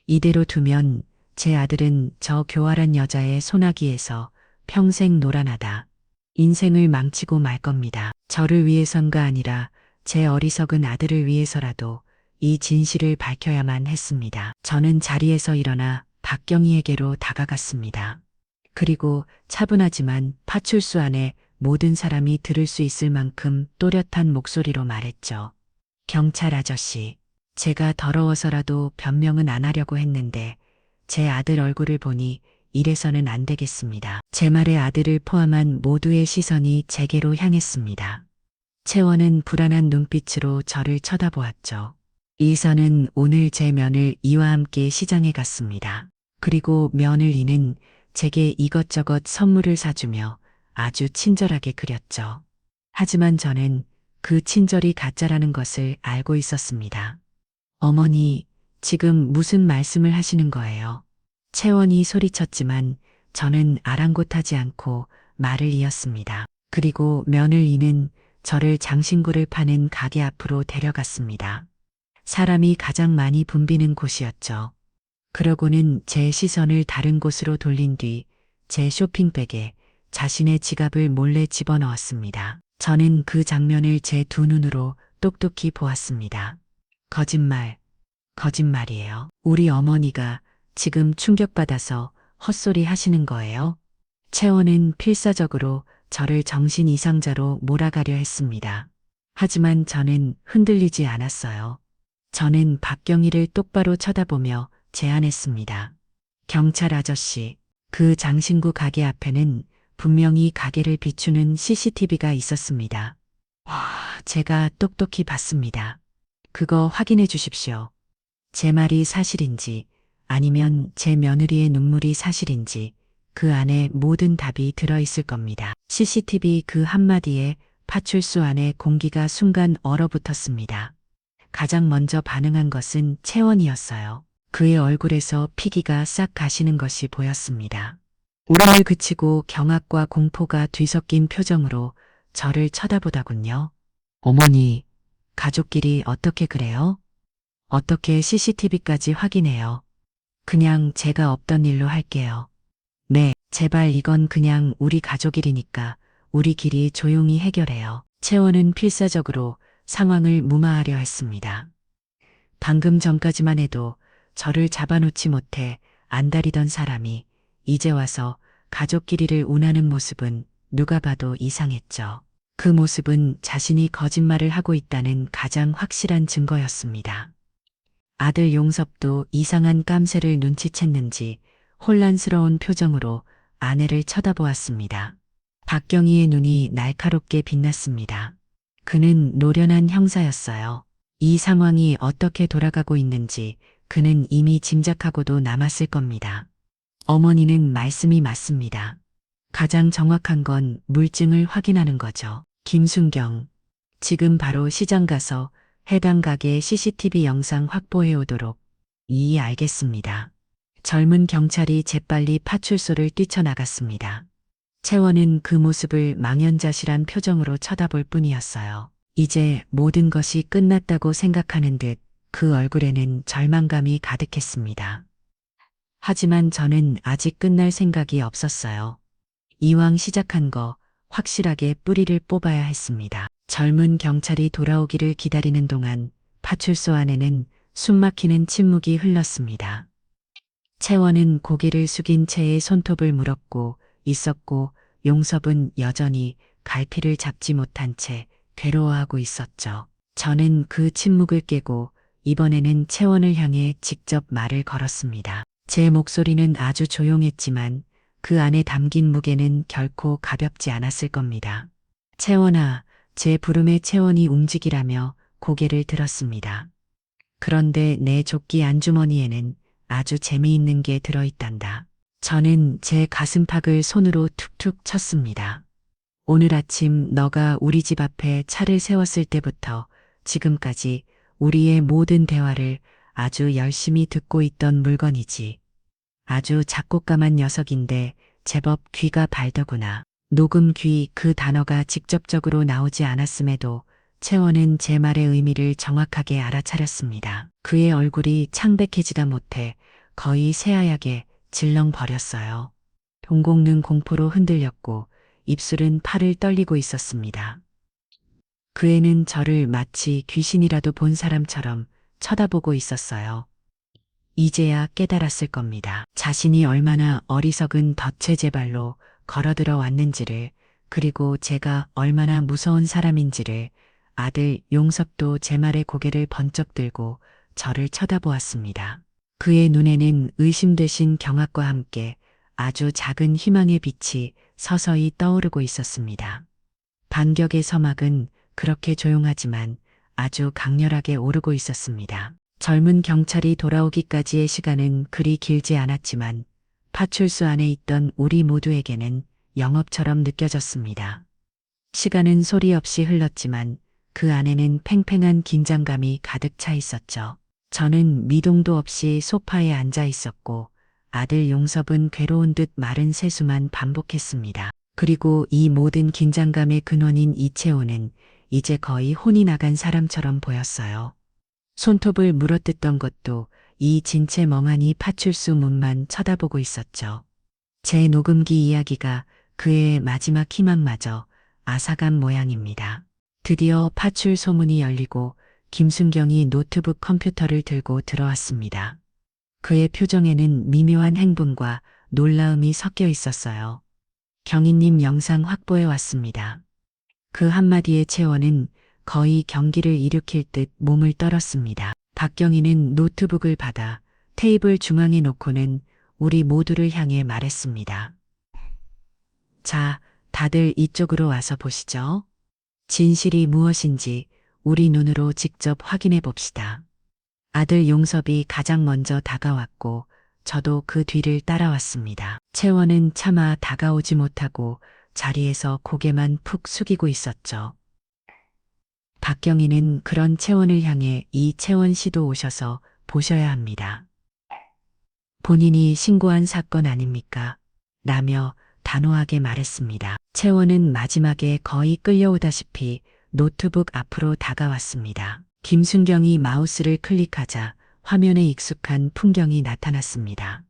Speaker 1: 이대로 두면 제 아들은 저 교활한 여자의 소나기에서 평생 노란하다. 인생을 망치고 말 겁니다. 저를 위해선가 아니라 제 어리석은 아들을 위해서라도 이 진실을 밝혀야만 했습니다. 저는 자리에서 일어나 박경희에게로 다가갔습니다. 그리고 차분하지만 파출소 안에 모든 사람이 들을 수 있을 만큼 또렷한 목소리로 말했죠. 경찰 아저씨, 제가 더러워서라도 변명은 안 하려고 했는데 제 아들 얼굴을 보니 이래서는 안 되겠습니다. 제 말에 아들을 포함한 모두의 시선이 제게로 향했습니다. 채원은 불안한 눈빛으로 저를 쳐다보았죠. 이선은 오늘 제 며느리 이와 함께 시장에 갔습니다. 그리고 며느리는 제게 이것저것 선물을 사주며 아주 친절하게 그렸죠. 하지만 저는 그 친절이 가짜라는 것을 알고 있었습니다. 어머니, 지금 무슨 말씀을 하시는 거예요? 채원이 소리쳤지만 저는 아랑곳하지 않고 말을 이었습니다. 그리고 며느리는 저를 장신구를 파는 가게 앞으로 데려갔습니다. 사람이 가장 많이 붐비는 곳이었죠. 그러고는 제 시선을 다른 곳으로 돌린 뒤 제 쇼핑백에 자신의 지갑을 몰래 집어넣었습니다. 저는 그 장면을 제 두 눈으로 똑똑히 보았습니다. 거짓말, 거짓말이에요. 우리 어머니가 지금 충격받아서 헛소리 하시는 거예요? 채원은 필사적으로 저를 정신 이상자로 몰아가려 했습니다. 하지만 저는 흔들리지 않았어요. 저는 박경희를 똑바로 쳐다보며 제안했습니다. 경찰 아저씨, 그 장신구 가게 앞에는 분명히 가게를 비추는 CCTV가 있었습니다. 제가 똑똑히 봤습니다. 그거 확인해 주십시오. 제 말이 사실인지 아니면 제 며느리의 눈물이 사실인지 그 안에 모든 답이 들어있을 겁니다. CCTV 그 한마디에 파출소 안에 공기가 순간 얼어붙었습니다. 가장 먼저 반응한 것은 채원이었어요. 그의 얼굴에서 피기가 싹 가시는 것이 보였습니다. 울음을 그치고 경악과 공포가 뒤섞인 표정으로 저를 쳐다보더군요. 어머니, 가족끼리 어떻게 그래요? 어떻게 CCTV까지 확인해요? 그냥 제가 없던 일로 할게요. 네, 제발 이건 그냥 우리 가족 일이니까 우리끼리 조용히 해결해요. 채원은 필사적으로 상황을 무마하려 했습니다. 방금 전까지만 해도 저를 잡아놓지 못해 안달이던 사람이 이제 와서 가족끼리를 운하는 모습은 누가 봐도 이상했죠. 그 모습은 자신이 거짓말을 하고 있다는 가장 확실한 증거였습니다. 아들 용섭도 이상한 깜새를 눈치챘는지 혼란스러운 표정으로 아내를 쳐다보았습니다. 박경희의 눈이 날카롭게 빛났습니다. 그는 노련한 형사였어요. 이 상황이 어떻게 돌아가고 있는지 그는 이미 짐작하고도 남았을 겁니다. 어머니는 말씀이 맞습니다. 가장 정확한 건 물증을 확인하는 거죠. 김순경, 지금 바로 시장 가서 해당 가게의 CCTV 영상 확보해 오도록. 알겠습니다. 젊은 경찰이 재빨리 파출소를 뛰쳐나갔습니다. 채원은 그 모습을 망연자실한 표정으로 쳐다볼 뿐이었어요. 이제 모든 것이 끝났다고 생각하는 듯 그 얼굴에는 절망감이 가득했습니다. 하지만 저는 아직 끝날 생각이 없었어요. 이왕 시작한 거 확실하게 뿌리를 뽑아야 했습니다. 젊은 경찰이 돌아오기를 기다리는 동안 파출소 안에는 숨막히는 침묵이 흘렀습니다. 채원은 고개를 숙인 채에 손톱을 물었고 있었고 용섭은 여전히 갈피를 잡지 못한 채 괴로워하고 있었죠. 저는 그 침묵을 깨고 이번에는 채원을 향해 직접 말을 걸었습니다. 제 목소리는 아주 조용했지만 그 안에 담긴 무게는 결코 가볍지 않았을 겁니다. 채원아, 제 부름에 채원이 움직이라며 고개를 들었습니다. 그런데 내 조끼 안주머니에는 아주 재미있는 게 들어있단다. 저는 제 가슴팍을 손으로 툭툭 쳤습니다. 오늘 아침 너가 우리 집 앞에 차를 세웠을 때부터 지금까지 우리의 모든 대화를 아주 열심히 듣고 있던 물건이지. 아주 작곡감한 녀석인데 제법 귀가 밝더구나. 녹음 귀 그 단어가 직접적으로 나오지 않았음에도 채원은 제 말의 의미를 정확하게 알아차렸습니다. 그의 얼굴이 창백해지다 못해 거의 새하얗게 질렁버렸어요. 동공는 공포로 흔들렸고 입술은 팔을 떨리고 있었습니다. 그 애는 저를 마치 귀신이라도 본 사람처럼 쳐다보고 있었어요. 이제야 깨달았을 겁니다. 자신이 얼마나 어리석은 덫체제발로 걸어들어 왔는지를, 그리고 제가 얼마나 무서운 사람인지를. 아들 용섭도 제 말에 고개를 번쩍 들고 저를 쳐다보았습니다. 그의 눈에는 의심 대신 경악과 함께 아주 작은 희망의 빛이 서서히 떠오르고 있었습니다. 반격의 서막은 그렇게 조용하지만 아주 강렬하게 오르고 있었습니다. 젊은 경찰이 돌아오기까지의 시간은 그리 길지 않았지만 파출소 안에 있던 우리 모두에게는 영업처럼 느껴졌습니다. 시간은 소리 없이 흘렀지만 그 안에는 팽팽한 긴장감이 가득 차 있었죠. 저는 미동도 없이 소파에 앉아 있었고 아들 용섭은 괴로운 듯 마른 세수만 반복했습니다. 그리고 이 모든 긴장감의 근원인 이채호는 이제 거의 혼이 나간 사람처럼 보였어요. 손톱을 물어뜯던 것도 이 진채 멍하니 파출소 문만 쳐다보고 있었죠. 제 녹음기 이야기가 그의 마지막 희망마저 앗아간 모양입니다. 드디어 파출소 문이 열리고 김순경이 노트북 컴퓨터를 들고 들어왔습니다. 그의 표정에는 미묘한 행분과 놀라움이 섞여 있었어요. 경희님 영상 확보해 왔습니다. 그 한마디의 채원은 거의 경기를 일으킬 듯 몸을 떨었습니다. 박경희는 노트북을 받아 테이블 중앙에 놓고는 우리 모두를 향해 말했습니다. 자, 다들 이쪽으로 와서 보시죠. 진실이 무엇인지 우리 눈으로 직접 확인해 봅시다. 아들 용섭이 가장 먼저 다가왔고 저도 그 뒤를 따라왔습니다. 채원은 차마 다가오지 못하고 자리에서 고개만 푹 숙이고 있었죠. 박경희는 그런 채원을 향해 이채원 씨도 오셔서 보셔야 합니다. 본인이 신고한 사건 아닙니까? 라며 단호하게 말했습니다. 채원은 마지막에 거의 끌려오다시피 노트북 앞으로 다가왔습니다. 김순경이 마우스를 클릭하자 화면에 익숙한 풍경이 나타났습니다.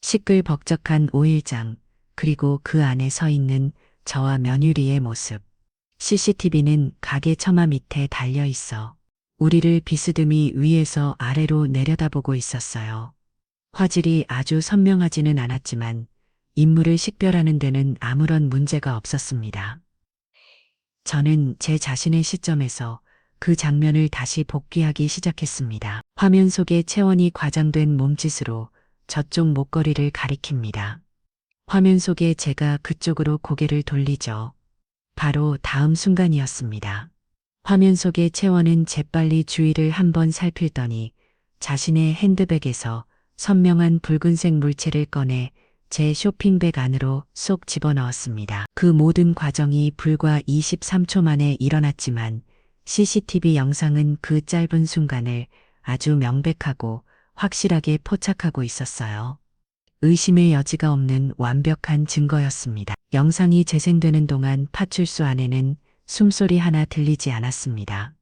Speaker 1: 시끌벅적한 오일장, 그리고 그 안에 서 있는 저와 며느리의 모습. CCTV는 가게 처마 밑에 달려 있어 우리를 비스듬히 위에서 아래로 내려다보고 있었어요. 화질이 아주 선명하지는 않았지만 인물을 식별하는 데는 아무런 문제가 없었습니다. 저는 제 자신의 시점에서 그 장면을 다시 복귀하기 시작했습니다. 화면 속에 채원이 과장된 몸짓으로 저쪽 목걸이를 가리킵니다. 화면 속에 제가 그쪽으로 고개를 돌리죠. 바로 다음 순간이었습니다. 화면 속의 채원은 재빨리 주위를 한번 살필더니 자신의 핸드백에서 선명한 붉은색 물체를 꺼내 제 쇼핑백 안으로 쏙 집어넣었습니다. 그 모든 과정이 불과 23초 만에 일어났지만 CCTV 영상은 그 짧은 순간을 아주 명백하고 확실하게 포착하고 있었어요. 의심의 여지가 없는 완벽한 증거였습니다. 영상이 재생되는 동안 파출소 안에는 숨소리 하나 들리지 않았습니다.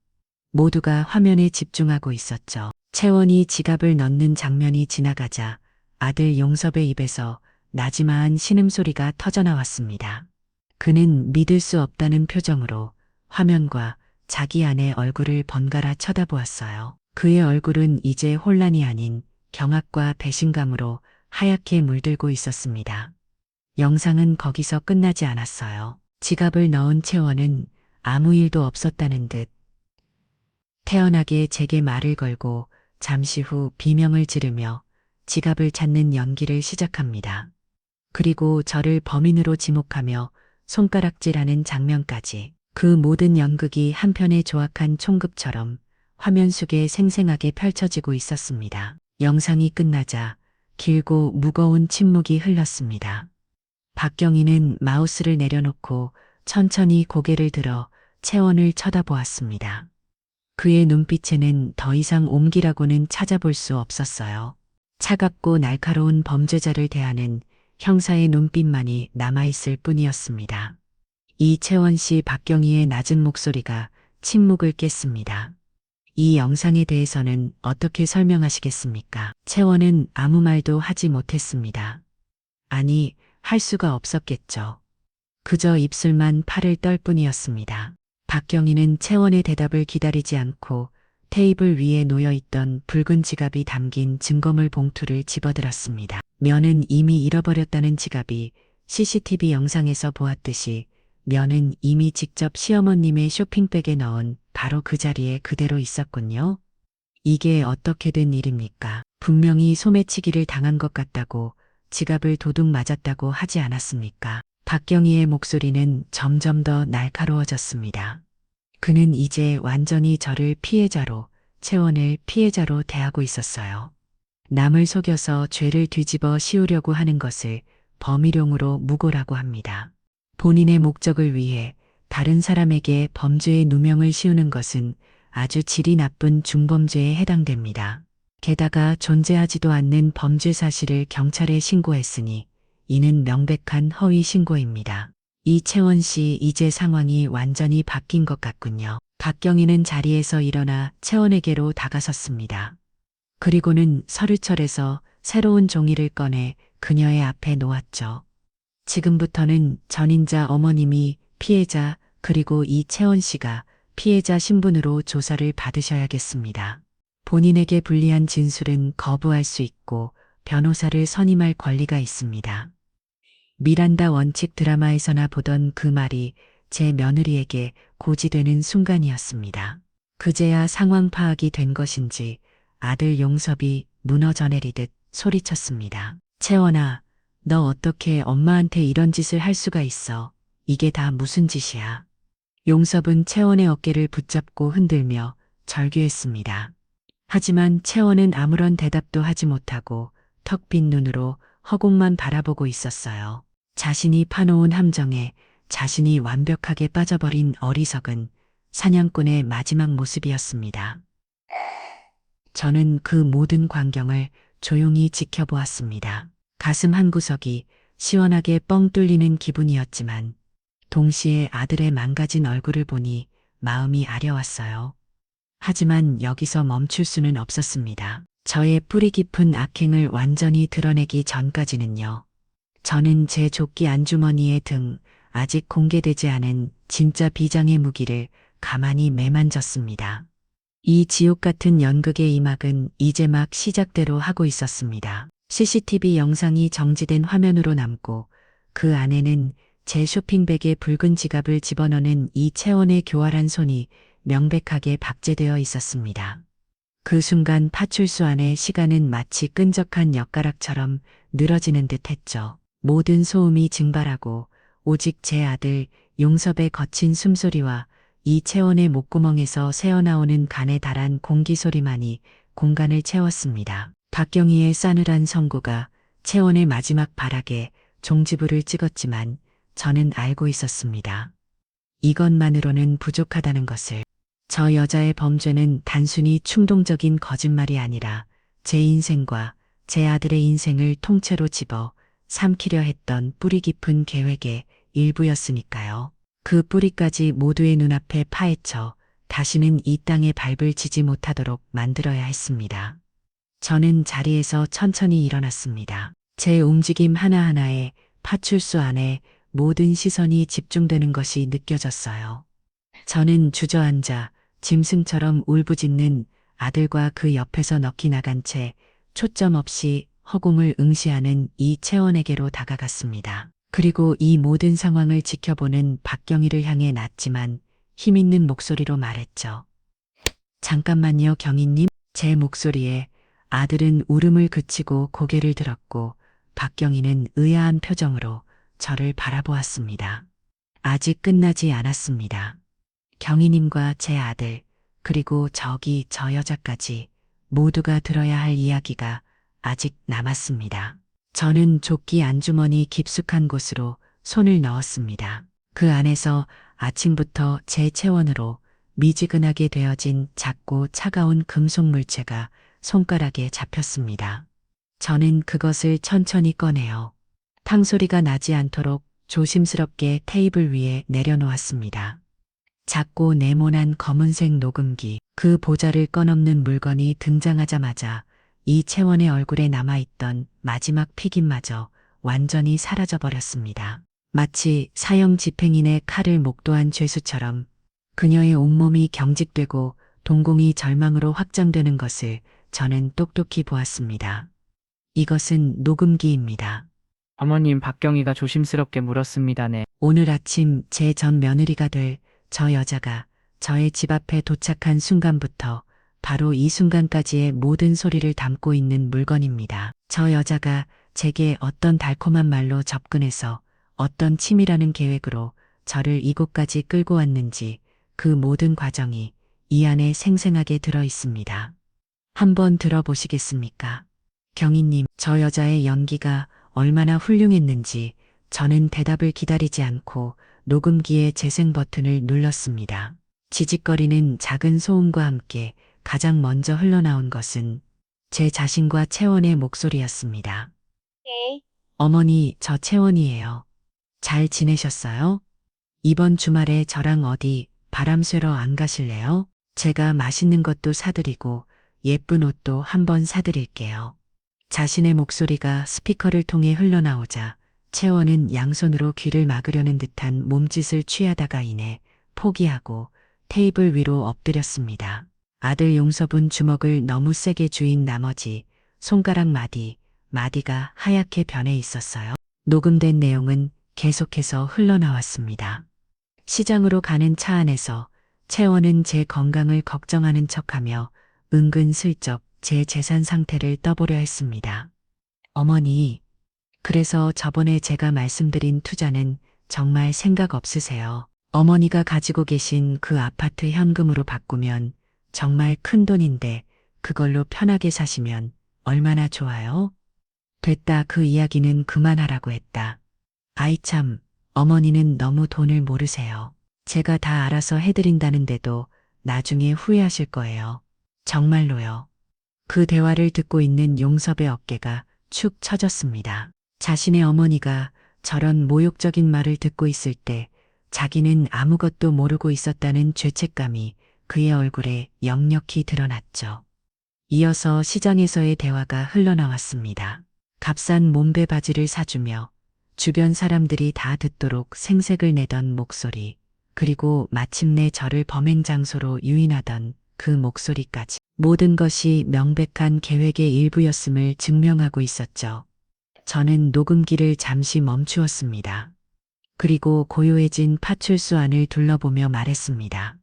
Speaker 1: 모두가 화면에 집중하고 있었죠. 채원이 지갑을 넣는 장면이 지나가자 아들 용섭의 입에서 나지막한 신음소리가 터져나왔습니다. 그는 믿을 수 없다는 표정으로 화면과 자기 아내 얼굴을 번갈아 쳐다보았어요. 그의 얼굴은 이제 혼란이 아닌 경악과 배신감으로 하얗게 물들고 있었습니다. 영상은 거기서 끝나지 않았어요. 지갑을 넣은 채원은 아무 일도 없었다는 듯 태연하게 제게 말을 걸고 잠시 후 비명을 지르며 지갑을 찾는 연기를 시작합니다. 그리고 저를 범인으로 지목하며 손가락질하는 장면까지. 그 모든 연극이 한편의 조악한 총극처럼 화면 속에 생생하게 펼쳐지고 있었습니다. 영상이 끝나자 길고 무거운 침묵이 흘렀습니다. 박경희는 마우스를 내려놓고 천천히 고개를 들어 채원을 쳐다보았습니다. 그의 눈빛에는 더 이상 옴기라고는 찾아볼 수 없었어요. 차갑고 날카로운 범죄자를 대하는 형사의 눈빛만이 남아있을 뿐이었습니다. 이채원 씨 박경희의 낮은 목소리가 침묵을 깼습니다. 이 영상에 대해서는 어떻게 설명하시겠습니까? 채원은 아무 말도 하지 못했습니다. 아니, 할 수가 없었겠죠. 그저 입술만 팔을 떨 뿐이었습니다. 박경희는 채원의 대답을 기다리지 않고 테이블 위에 놓여있던 붉은 지갑이 담긴 증거물 봉투를 집어들었습니다. 면은 이미 잃어버렸다는 지갑이 CCTV 영상에서 보았듯이 면은 이미 직접 시어머님의 쇼핑백에 넣은 바로 그 자리에 그대로 있었군요. 이게 어떻게 된 일입니까? 분명히 소매치기를 당한 것 같다고 지갑을 도둑 맞았다고 하지 않았습니까? 박경희의 목소리는 점점 더 날카로워졌습니다. 그는 이제 완전히 저를 피해자로, 채원을 피해자로 대하고 있었어요. 남을 속여서 죄를 뒤집어 씌우려고 하는 것을 범일용으로 무고라고 합니다. 본인의 목적을 위해 다른 사람에게 범죄의 누명을 씌우는 것은 아주 질이 나쁜 중범죄에 해당됩니다. 게다가 존재하지도 않는 범죄 사실을 경찰에 신고했으니 이는 명백한 허위 신고입니다. 이채원 씨 이제 상황이 완전히 바뀐 것 같군요. 박경희는 자리에서 일어나 채원에게로 다가섰습니다. 그리고는 서류철에서 새로운 종이를 꺼내 그녀의 앞에 놓았죠. 지금부터는 전인자 어머님이 피해자 그리고 이채원 씨가 피해자 신분으로 조사를 받으셔야겠습니다. 본인에게 불리한 진술은 거부할 수 있고 변호사를 선임할 권리가 있습니다. 미란다 원칙 드라마에서나 보던 그 말이 제 며느리에게 고지되는 순간이었습니다. 그제야 상황 파악이 된 것인지 아들 용섭이 무너져 내리듯 소리쳤습니다. 채원아, 너 어떻게 엄마한테 이런 짓을 할 수가 있어? 이게 다 무슨 짓이야? 용섭은 채원의 어깨를 붙잡고 흔들며 절규했습니다. 하지만 채원은 아무런 대답도 하지 못하고 턱 빈 눈으로 허공만 바라보고 있었어요. 자신이 파놓은 함정에 자신이 완벽하게 빠져버린 어리석은 사냥꾼의 마지막 모습이었습니다. 저는 그 모든 광경을 조용히 지켜보았습니다. 가슴 한구석이 시원하게 뻥 뚫리는 기분이었지만 동시에 아들의 망가진 얼굴을 보니 마음이 아려왔어요. 하지만 여기서 멈출 수는 없었습니다. 저의 뿌리 깊은 악행을 완전히 드러내기 전까지는요. 저는 제 조끼 안주머니의 등 아직 공개되지 않은 진짜 비장의 무기를 가만히 매만졌습니다. 이 지옥 같은 연극의 이막은 이제 막 시작대로 하고 있었습니다. CCTV 영상이 정지된 화면으로 남고 그 안에는 제 쇼핑백에 붉은 지갑을 집어넣는 이채원의 교활한 손이 명백하게 박제되어 있었습니다. 그 순간 파출소 안의 시간은 마치 끈적한 엿가락처럼 늘어지는 듯 했죠. 모든 소음이 증발하고 오직 제 아들 용섭의 거친 숨소리와 이채원의 목구멍에서 새어나오는 간에 달한 공기 소리만이 공간을 채웠습니다. 박경희의 싸늘한 선고가 채원의 마지막 발악에 종지부를 찍었지만 저는 알고 있었습니다. 이것만으로는 부족하다는 것을. 저 여자의 범죄는 단순히 충동적인 거짓말이 아니라 제 인생과 제 아들의 인생을 통째로 집어 삼키려 했던 뿌리 깊은 계획의 일부였으니까요. 그 뿌리까지 모두의 눈앞에 파헤쳐 다시는 이 땅에 발을 지지 못하도록 만들어야 했습니다. 저는 자리에서 천천히 일어났습니다. 제 움직임 하나하나에 파출소 안에 모든 시선이 집중되는 것이 느껴졌어요. 저는 주저앉아 짐승처럼 울부짖는 아들과 그 옆에서 넋이 나간 채 초점 없이 허공을 응시하는 이채원에게로 다가갔습니다. 그리고 이 모든 상황을 지켜보는 박경희를 향해 낮지만 힘있는 목소리로 말했죠. 잠깐만요, 경희님. 제 목소리에 아들은 울음을 그치고 고개를 들었고 박경희는 의아한 표정으로 저를 바라보았습니다. 아직 끝나지 않았습니다. 경희님과 제 아들, 그리고 저기 저 여자까지 모두가 들어야 할 이야기가 아직 남았습니다. 저는 조끼 안주머니 깊숙한 곳으로 손을 넣었습니다. 그 안에서 아침부터 제 체원으로 미지근하게 되어진 작고 차가운 금속 물체가 손가락에 잡혔습니다. 저는 그것을 천천히 꺼내어 탕소리가 나지 않도록 조심스럽게 테이블 위에 내려놓았습니다. 작고 네모난 검은색 녹음기, 그 보자를 꺼넘는 물건이 등장하자마자 이채원의 얼굴에 남아있던 마지막 픽임마저 완전히 사라져버렸습니다. 마치 사형 집행인의 칼을 목도한 죄수처럼 그녀의 온몸이 경직되고 동공이 절망으로 확장되는 것을 저는 똑똑히 보았습니다. 이것은 녹음기입니다.
Speaker 4: 어머님, 박경희가 조심스럽게 물었습니다네.
Speaker 1: 오늘 아침 제 전 며느리가 될 저 여자가 저의 집 앞에 도착한 순간부터 바로 이 순간까지의 모든 소리를 담고 있는 물건입니다. 저 여자가 제게 어떤 달콤한 말로 접근해서 어떤 치밀하는 계획으로 저를 이곳까지 끌고 왔는지 그 모든 과정이 이 안에 생생하게 들어 있습니다. 한번 들어보시겠습니까? 경희님, 저 여자의 연기가 얼마나 훌륭했는지 저는 대답을 기다리지 않고 녹음기의 재생 버튼을 눌렀습니다. 지직거리는 작은 소음과 함께 가장 먼저 흘러나온 것은 제 자신과 채원의 목소리였습니다. 어머니, 저 채원이에요. 잘 지내셨어요? 이번 주말에 저랑 어디 바람 쐬러 안 가실래요? 제가 맛있는 것도 사드리고 예쁜 옷도 한번 사드릴게요. 자신의 목소리가 스피커를 통해 흘러나오자 채원은 양손으로 귀를 막으려는 듯한 몸짓을 취하다가 이내 포기하고 테이블 위로 엎드렸습니다. 아들 용섭은 주먹을 너무 세게 쥐인 나머지 손가락 마디가 하얗게 변해 있었어요. 녹음된 내용은 계속해서 흘러나왔습니다. 시장으로 가는 차 안에서 채원은 제 건강을 걱정하는 척하며 은근슬쩍 제 재산 상태를 떠보려 했습니다. 어머니, 그래서 저번에 제가 말씀드린 투자는 정말 생각 없으세요? 어머니가 가지고 계신 그 아파트 현금으로 바꾸면 정말 큰 돈인데 그걸로 편하게 사시면 얼마나 좋아요? 됐다, 그 이야기는 그만하라고 했다. 아이 참, 어머니는 너무 돈을 모르세요. 제가 다 알아서 해드린다는데도 나중에 후회하실 거예요. 정말로요. 그 대화를 듣고 있는 용섭의 어깨가 축 처졌습니다. 자신의 어머니가 저런 모욕적인 말을 듣고 있을 때 자기는 아무것도 모르고 있었다는 죄책감이 그의 얼굴에 역력히 드러났죠. 이어서 시장에서의 대화가 흘러나왔습니다. 값싼 몸베 바지를 사주며 주변 사람들이 다 듣도록 생색을 내던 목소리, 그리고 마침내 저를 범행 장소로 유인하던 그 목소리까지. 모든 것이 명백한 계획의 일부였음을 증명하고 있었죠. 저는 녹음기를 잠시 멈추었습니다. 그리고 고요해진 파출소 안을 둘러보며 말했습니다.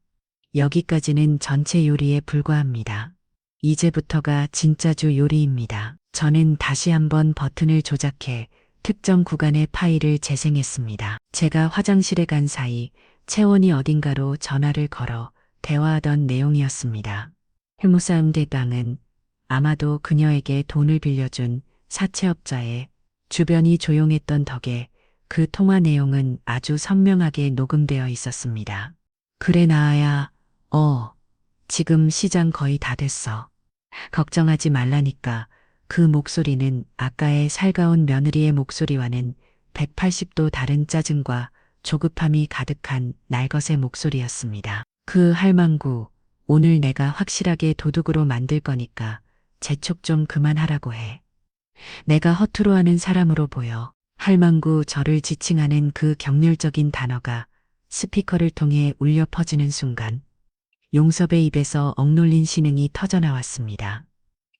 Speaker 1: 여기까지는 전체 요리에 불과합니다. 이제부터가 진짜주 요리입니다. 저는 다시 한번 버튼을 조작해 특정 구간의 파일을 재생했습니다. 제가 화장실에 간 사이 채원이 어딘가로 전화를 걸어 대화하던 내용이었습니다. 흑무사음 대방은 아마도 그녀에게 돈을 빌려준 사채업자의 주변이 조용했던 덕에 그 통화 내용은 아주 선명하게 녹음되어 있었습니다. 그래 나아야, 지금 시장 거의 다 됐어. 걱정하지 말라니까. 그 목소리는 아까의 살가운 며느리의 목소리와는 180도 다른 짜증과 조급함이 가득한 날것의 목소리였습니다. 그 할망구, 오늘 내가 확실하게 도둑으로 만들 거니까 재촉 좀 그만하라고 해. 내가 허투루 하는 사람으로 보여. 할망구 저를 지칭하는 그 격렬적인 단어가 스피커를 통해 울려 퍼지는 순간 용섭의 입에서 억눌린 신음이 터져나왔습니다.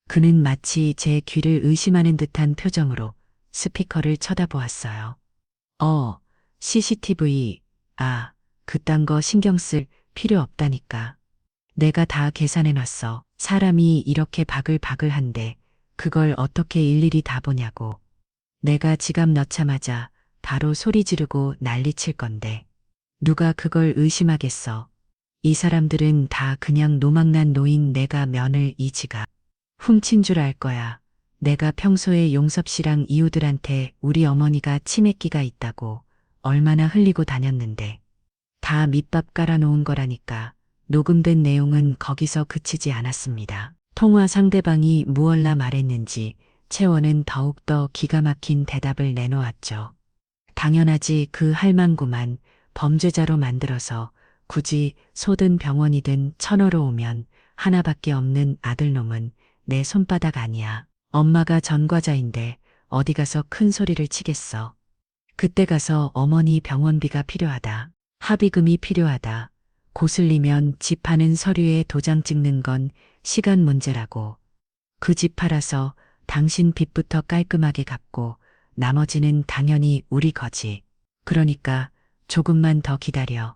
Speaker 1: 그는 마치 제 귀를 의심하는 듯한 표정으로 스피커를 쳐다보았어요. CCTV, 그딴 거 신경 쓸 필요 없다니까. 내가 다 계산해놨어. 사람이 이렇게 바글바글한데 그걸 어떻게 일일이 다 보냐고. 내가 지갑 넣자마자 바로 소리 지르고 난리칠 건데. 누가 그걸 의심하겠어. 이 사람들은 다 그냥 노망난 노인 내가 면을 이 지갑 훔친 줄 알 거야. 내가 평소에 용섭 씨랑 이웃들한테 우리 어머니가 치매기가 있다고 얼마나 흘리고 다녔는데. 다 밑밥 깔아놓은 거라니까. 녹음된 내용은 거기서 그치지 않았습니다. 통화 상대방이 무얼라 말했는지 채원은 더욱더 기가 막힌 대답을 내놓았죠. 당연하지 그 할망구만 범죄자로 만들어서 굳이 소든 병원이든 천어로 오면 하나밖에 없는 아들놈은 내 손바닥 아니야. 엄마가 전과자인데 어디 가서 큰 소리를 치겠어. 그때 가서 어머니 병원비가 필요하다. 합의금이 필요하다. 고슬리면 집 파는 서류에 도장 찍는 건 시간 문제라고. 그 집 팔아서 당신 빚부터 깔끔하게 갚고 나머지는 당연히 우리 거지. 그러니까 조금만 더 기다려.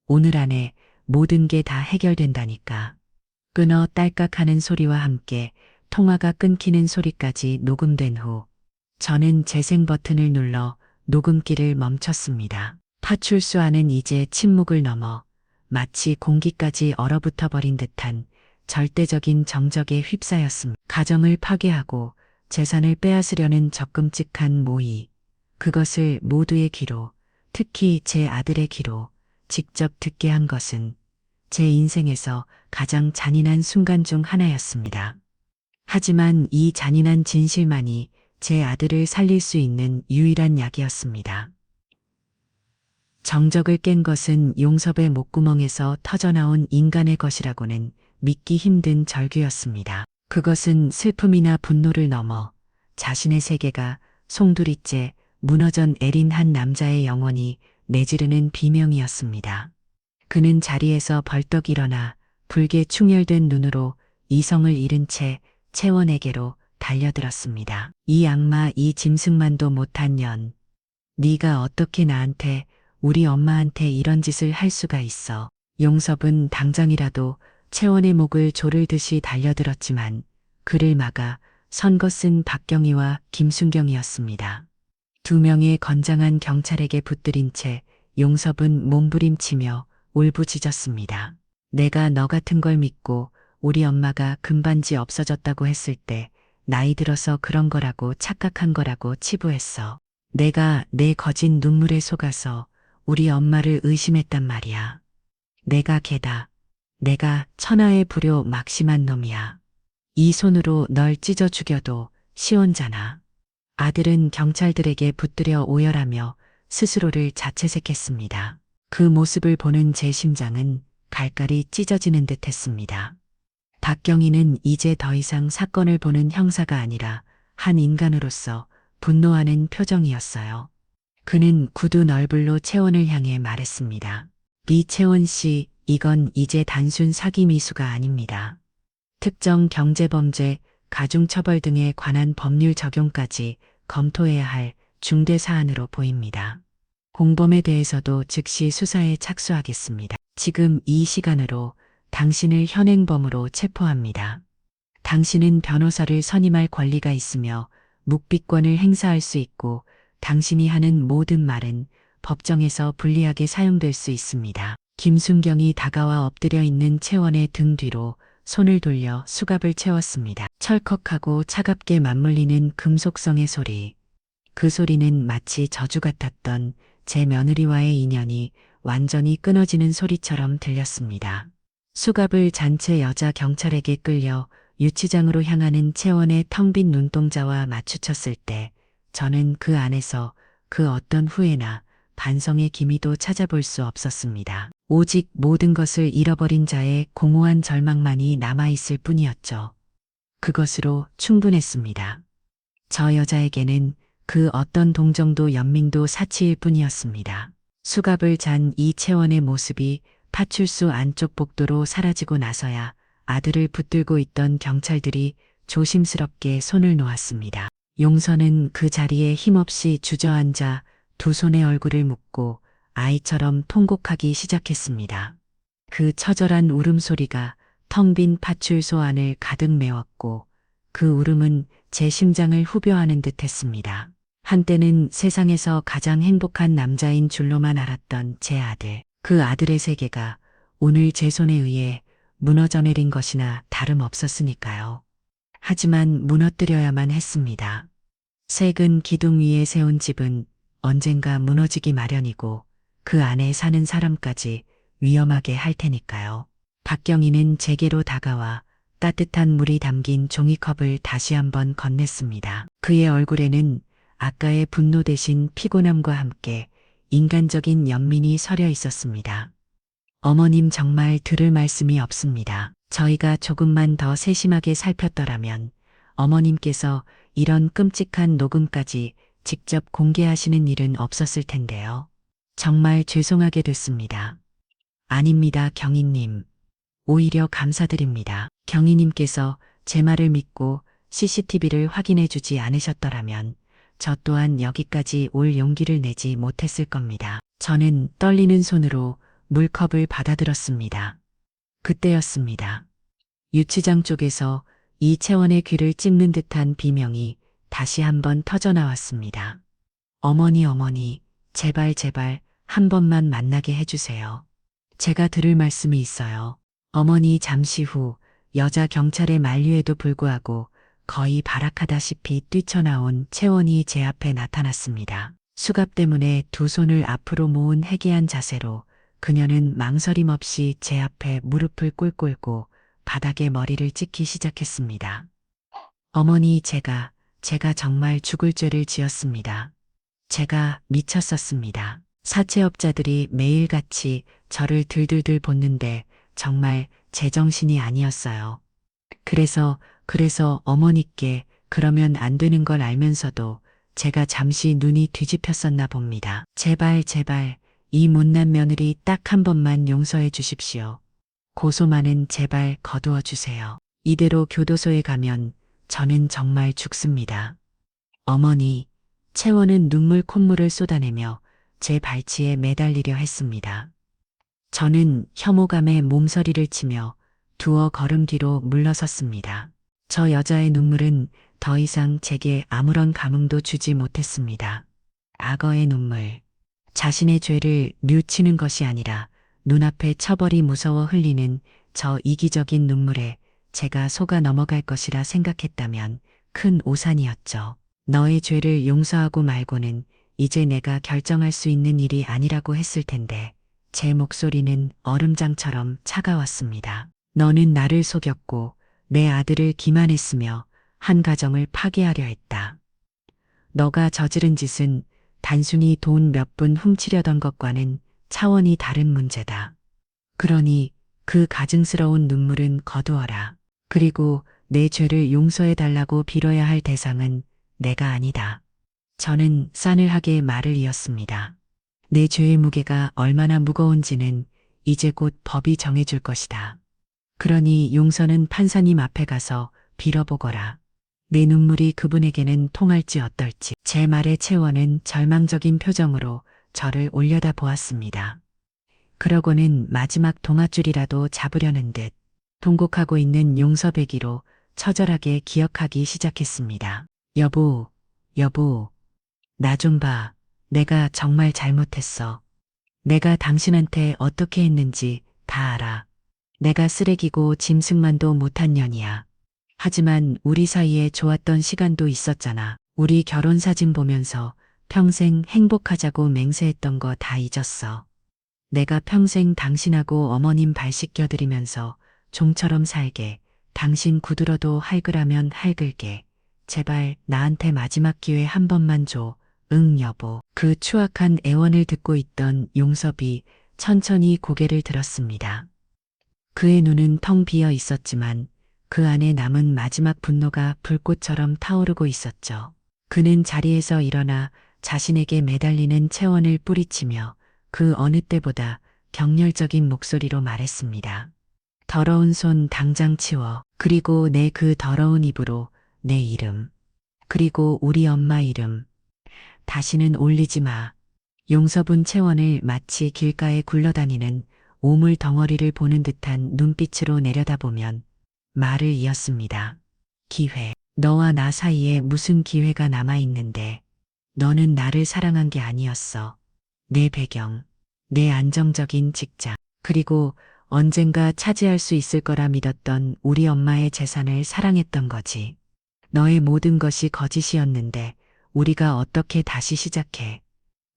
Speaker 1: 오늘 안에 모든 게 다 해결된다니까. 끊어 딸깍하는 소리와 함께 통화가 끊기는 소리까지 녹음된 후 저는 재생 버튼을 눌러 녹음기를 멈췄습니다. 파출소 안은 이제 침묵을 넘어 마치 공기까지 얼어붙어 버린 듯한 절대적인 정적에 휩싸였습니다. 가정을 파괴하고 재산을 빼앗으려는 적금찍한 모의. 그것을 모두의 귀로, 특히 제 아들의 귀로 직접 듣게 한 것은 제 인생에서 가장 잔인한 순간 중 하나였습니다. 하지만 이 잔인한 진실만이 제 아들을 살릴 수 있는 유일한 약이었습니다. 정적을 깬 것은 용섭의 목구멍에서 터져나온 인간의 것이라고는 믿기 힘든 절규였습니다. 그것은 슬픔이나 분노를 넘어 자신의 세계가 송두리째 무너져 내린 한 남자의 영혼이 내지르는 비명이었습니다. 그는 자리에서 벌떡 일어나 붉게 충혈된 눈으로 이성을 잃은 채 채원에게로 달려들었습니다. 이 악마 이 짐승만도 못한 년. 네가 어떻게 나한테 우리 엄마한테 이런 짓을 할 수가 있어. 용섭은 당장이라도 채원의 목을 조를 듯이 달려들었지만 그를 막아 선거 쓴 박경희와 김순경이었습니다. 두 명의 건장한 경찰에게 붙들인 채 용섭은 몸부림치며 울부짖었습니다. 내가 너 같은 걸 믿고 우리 엄마가 금반지 없어졌다고 했을 때 나이 들어서 그런 거라고 착각한 거라고 치부했어. 내가 내 거진 눈물에 속아서 우리 엄마를 의심했단 말이야. 내가 걔다. 내가 천하의 불효 막심한 놈이야. 이 손으로 널 찢어 죽여도 시온잖아. 아들은 경찰들에게 붙들여 오열하며 스스로를 자책했습니다. 그 모습을 보는 제 심장은 갈갈이 찢어지는 듯 했습니다. 박경희는 이제 더 이상 사건을 보는 형사가 아니라 한 인간으로서 분노하는 표정이었어요. 그는 구두 널불로 채원을 향해 말했습니다. 미채원 씨, 이건 이제 단순 사기 미수가 아닙니다. 특정 경제범죄, 가중처벌 등에 관한 법률 적용까지 검토해야 할 중대 사안으로 보입니다. 공범에 대해서도 즉시 수사에 착수하겠습니다. 지금 이 시간으로 당신을 현행범으로 체포합니다. 당신은 변호사를 선임할 권리가 있으며 묵비권을 행사할 수 있고 당신이 하는 모든 말은 법정에서 불리하게 사용될 수 있습니다. 김순경이 다가와 엎드려 있는 채원의 등 뒤로 손을 돌려 수갑을 채웠습니다. 철컥하고 차갑게 맞물리는 금속성의 소리. 그 소리는 마치 저주 같았던 제 며느리와의 인연이 완전히 끊어지는 소리처럼 들렸습니다. 수갑을 잔 채 여자 경찰에게 끌려 유치장으로 향하는 채원의 텅 빈 눈동자와 마주쳤을 때 저는 그 안에서 그 어떤 후회나 반성의 기미도 찾아볼 수 없었습니다. 오직 모든 것을 잃어버린 자의 공허한 절망만이 남아있을 뿐이었죠. 그것으로 충분했습니다. 저 여자에게는 그 어떤 동정도 연민도 사치일 뿐이었습니다. 수갑을 잔 이 채원의 모습이 파출소 안쪽 복도로 사라지고 나서야 아들을 붙들고 있던 경찰들이 조심스럽게 손을 놓았습니다. 용선은 그 자리에 힘없이 주저앉아 두 손에 얼굴을 묻고 아이처럼 통곡하기 시작했습니다. 그 처절한 울음소리가 텅 빈 파출소 안을 가득 메웠고 그 울음은 제 심장을 후벼하는 듯 했습니다. 한때는 세상에서 가장 행복한 남자인 줄로만 알았던 제 아들. 그 아들의 세계가 오늘 제 손에 의해 무너져 내린 것이나 다름없었으니까요. 하지만 무너뜨려야만 했습니다. 새근 기둥 위에 세운 집은 언젠가 무너지기 마련이고 그 안에 사는 사람까지 위험하게 할 테니까요. 박경희는 제게로 다가와 따뜻한 물이 담긴 종이컵을 다시 한번 건넸습니다. 그의 얼굴에는 아까의 분노 대신 피곤함과 함께 인간적인 연민이 서려 있었습니다. 어머님 정말 들을 말씀이 없습니다. 저희가 조금만 더 세심하게 살폈더라면 어머님께서 이런 끔찍한 녹음까지 직접 공개하시는 일은 없었을 텐데요. 정말 죄송하게 됐습니다. 아닙니다, 경희님. 오히려 감사드립니다. 경희님께서 제 말을 믿고 CCTV를 확인해 주지 않으셨더라면 저 또한 여기까지 올 용기를 내지 못했을 겁니다. 저는 떨리는 손으로 물컵을 받아들었습니다. 그때였습니다. 유치장 쪽에서 이채원의 귀를 찝는 듯한 비명이 다시 한번 터져나왔습니다. 어머니, 제발 한 번만 만나게 해주세요. 제가 들을 말씀이 있어요. 어머니 잠시 후 여자 경찰의 만류에도 불구하고 거의 발악하다시피 뛰쳐나온 채원이 제 앞에 나타났습니다. 수갑 때문에 두 손을 앞으로 모은 해괴한 자세로 그녀는 망설임 없이 제 앞에 무릎을 꿇고 바닥에 머리를 찍기 시작했습니다. 어머니, 제가 정말 죽을 죄를 지었습니다. 제가 미쳤었습니다. 사채업자들이 매일같이 저를 들들들 볶는데 정말 제정신이 아니었어요. 그래서 어머니께 그러면 안 되는 걸 알면서도 제가 잠시 눈이 뒤집혔었나 봅니다. 제발 이 못난 며느리 딱 한 번만 용서해 주십시오. 고소만은 제발 거두어 주세요. 이대로 교도소에 가면 저는 정말 죽습니다. 어머니, 채원은 눈물 콧물을 쏟아내며 제 발치에 매달리려 했습니다. 저는 혐오감에 몸서리를 치며 두어 걸음 뒤로 물러섰습니다. 저 여자의 눈물은 더 이상 제게 아무런 감흥도 주지 못했습니다. 악어의 눈물. 자신의 죄를 뉘우치는 것이 아니라 눈앞에 처벌이 무서워 흘리는 저 이기적인 눈물에 제가 속아 넘어갈 것이라 생각했다면 큰 오산이었죠. 너의 죄를 용서하고 말고는 이제 내가 결정할 수 있는 일이 아니라고 했을 텐데 제 목소리는 얼음장처럼 차가웠습니다. 너는 나를 속였고 내 아들을 기만했으며 한 가정을 파괴하려 했다. 너가 저지른 짓은 단순히 돈 몇 푼 훔치려던 것과는 차원이 다른 문제다. 그러니 그 가증스러운 눈물은 거두어라. 그리고 내 죄를 용서해달라고 빌어야 할 대상은 내가 아니다. 저는 싸늘하게 말을 이었습니다. 내 죄의 무게가 얼마나 무거운지는 이제 곧 법이 정해줄 것이다. 그러니 용서는 판사님 앞에 가서 빌어보거라. 내 눈물이 그분에게는 통할지 어떨지. 제 말에 채원은 절망적인 표정으로 저를 올려다 보았습니다. 그러고는 마지막 동아줄이라도 잡으려는 듯 통곡하고 있는 용서배기로 처절하게 기억하기 시작했습니다. 여보, 여보, 나 좀 봐. 내가 정말 잘못했어. 내가 당신한테 어떻게 했는지 다 알아. 내가 쓰레기고 짐승만도 못한 년이야. 하지만 우리 사이에 좋았던 시간도 있었잖아. 우리 결혼 사진 보면서 평생 행복하자고 맹세했던 거 다 잊었어. 내가 평생 당신하고 어머님 발 씻겨드리면서 종처럼 살게. 당신 구두로도 할그라면 할글게. 제발 나한테 마지막 기회 한 번만 줘. 응 여보. 그 추악한 애원을 듣고 있던 용섭이 천천히 고개를 들었습니다. 그의 눈은 텅 비어 있었지만 그 안에 남은 마지막 분노가 불꽃처럼 타오르고 있었죠. 그는 자리에서 일어나 자신에게 매달리는 채원을 뿌리치며 그 어느 때보다 격렬적인 목소리로 말했습니다. 더러운 손 당장 치워. 그리고 내 그 더러운 입으로 내 이름. 그리고 우리 엄마 이름. 다시는 올리지 마. 용섭은 채원을 마치 길가에 굴러다니는 오물 덩어리를 보는 듯한 눈빛으로 내려다보면 말을 이었습니다. 기회. 너와 나 사이에 무슨 기회가 남아있는데. 너는 나를 사랑한 게 아니었어. 내 배경, 내 안정적인 직장, 그리고 언젠가 차지할 수 있을 거라 믿었던 우리 엄마의 재산을 사랑했던 거지. 너의 모든 것이 거짓이었는데 우리가 어떻게 다시 시작해.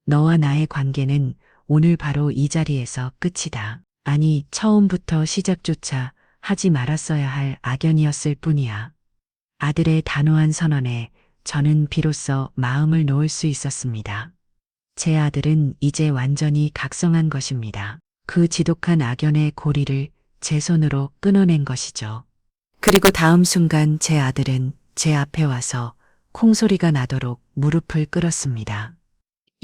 Speaker 1: 너와 나의 관계는 오늘 바로 이 자리에서 끝이다. 아니, 처음부터 시작조차 하지 말았어야 할 악연이었을 뿐이야. 아들의 단호한 선언에 저는 비로소 마음을 놓을 수 있었습니다. 제 아들은 이제 완전히 각성한 것입니다. 그 지독한 악연의 고리를 제 손으로 끊어낸 것이죠. 그리고 다음 순간 제 아들은 제 앞에 와서 콩소리가 나도록 무릎을 꿇었습니다.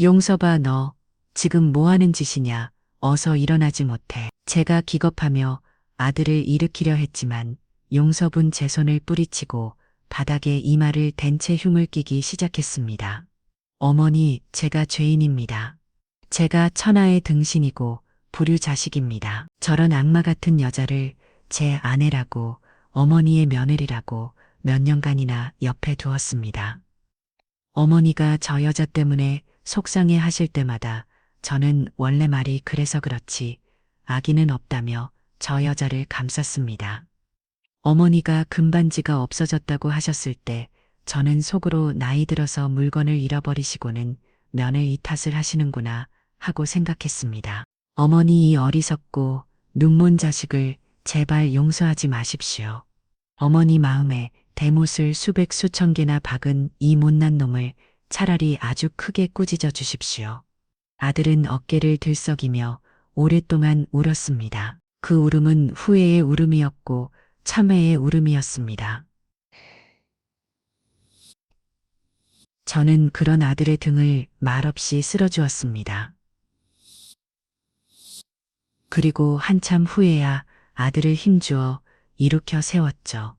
Speaker 1: 용서봐, 너 지금 뭐 하는 짓이냐? 어서 일어나지 못해. 제가 기겁하며 아들을 일으키려 했지만 용섭은 제 손을 뿌리치고 바닥에 이마를 댄 채 흉을 끼기 시작했습니다. 어머니, 제가 죄인입니다. 제가 천하의 등신이고 불효자식입니다. 저런 악마 같은 여자를 제 아내라고, 어머니의 며느리라고 몇 년간이나 옆에 두었습니다. 어머니가 저 여자 때문에 속상해 하실 때마다 저는 원래 말이 그래서 그렇지 악의는 없다며 저 여자를 감쌌습니다. 어머니가 금반지가 없어졌다고 하셨을 때 저는 속으로 나이 들어서 물건을 잃어버리시고는 며느이 탓을 하시는구나 하고 생각했습니다. 어머니, 이 어리석고 눈먼 자식을 제발 용서하지 마십시오. 어머니 마음에 대못을 수백 수천 개나 박은 이 못난 놈을 차라리 아주 크게 꾸짖어 주십시오. 아들은 어깨를 들썩이며 오랫동안 울었습니다. 그 울음은 후회의 울음이었고 참회의 울음이었습니다. 저는 그런 아들의 등을 말없이 쓸어주었습니다. 그리고 한참 후에야 아들을 힘주어 일으켜 세웠죠.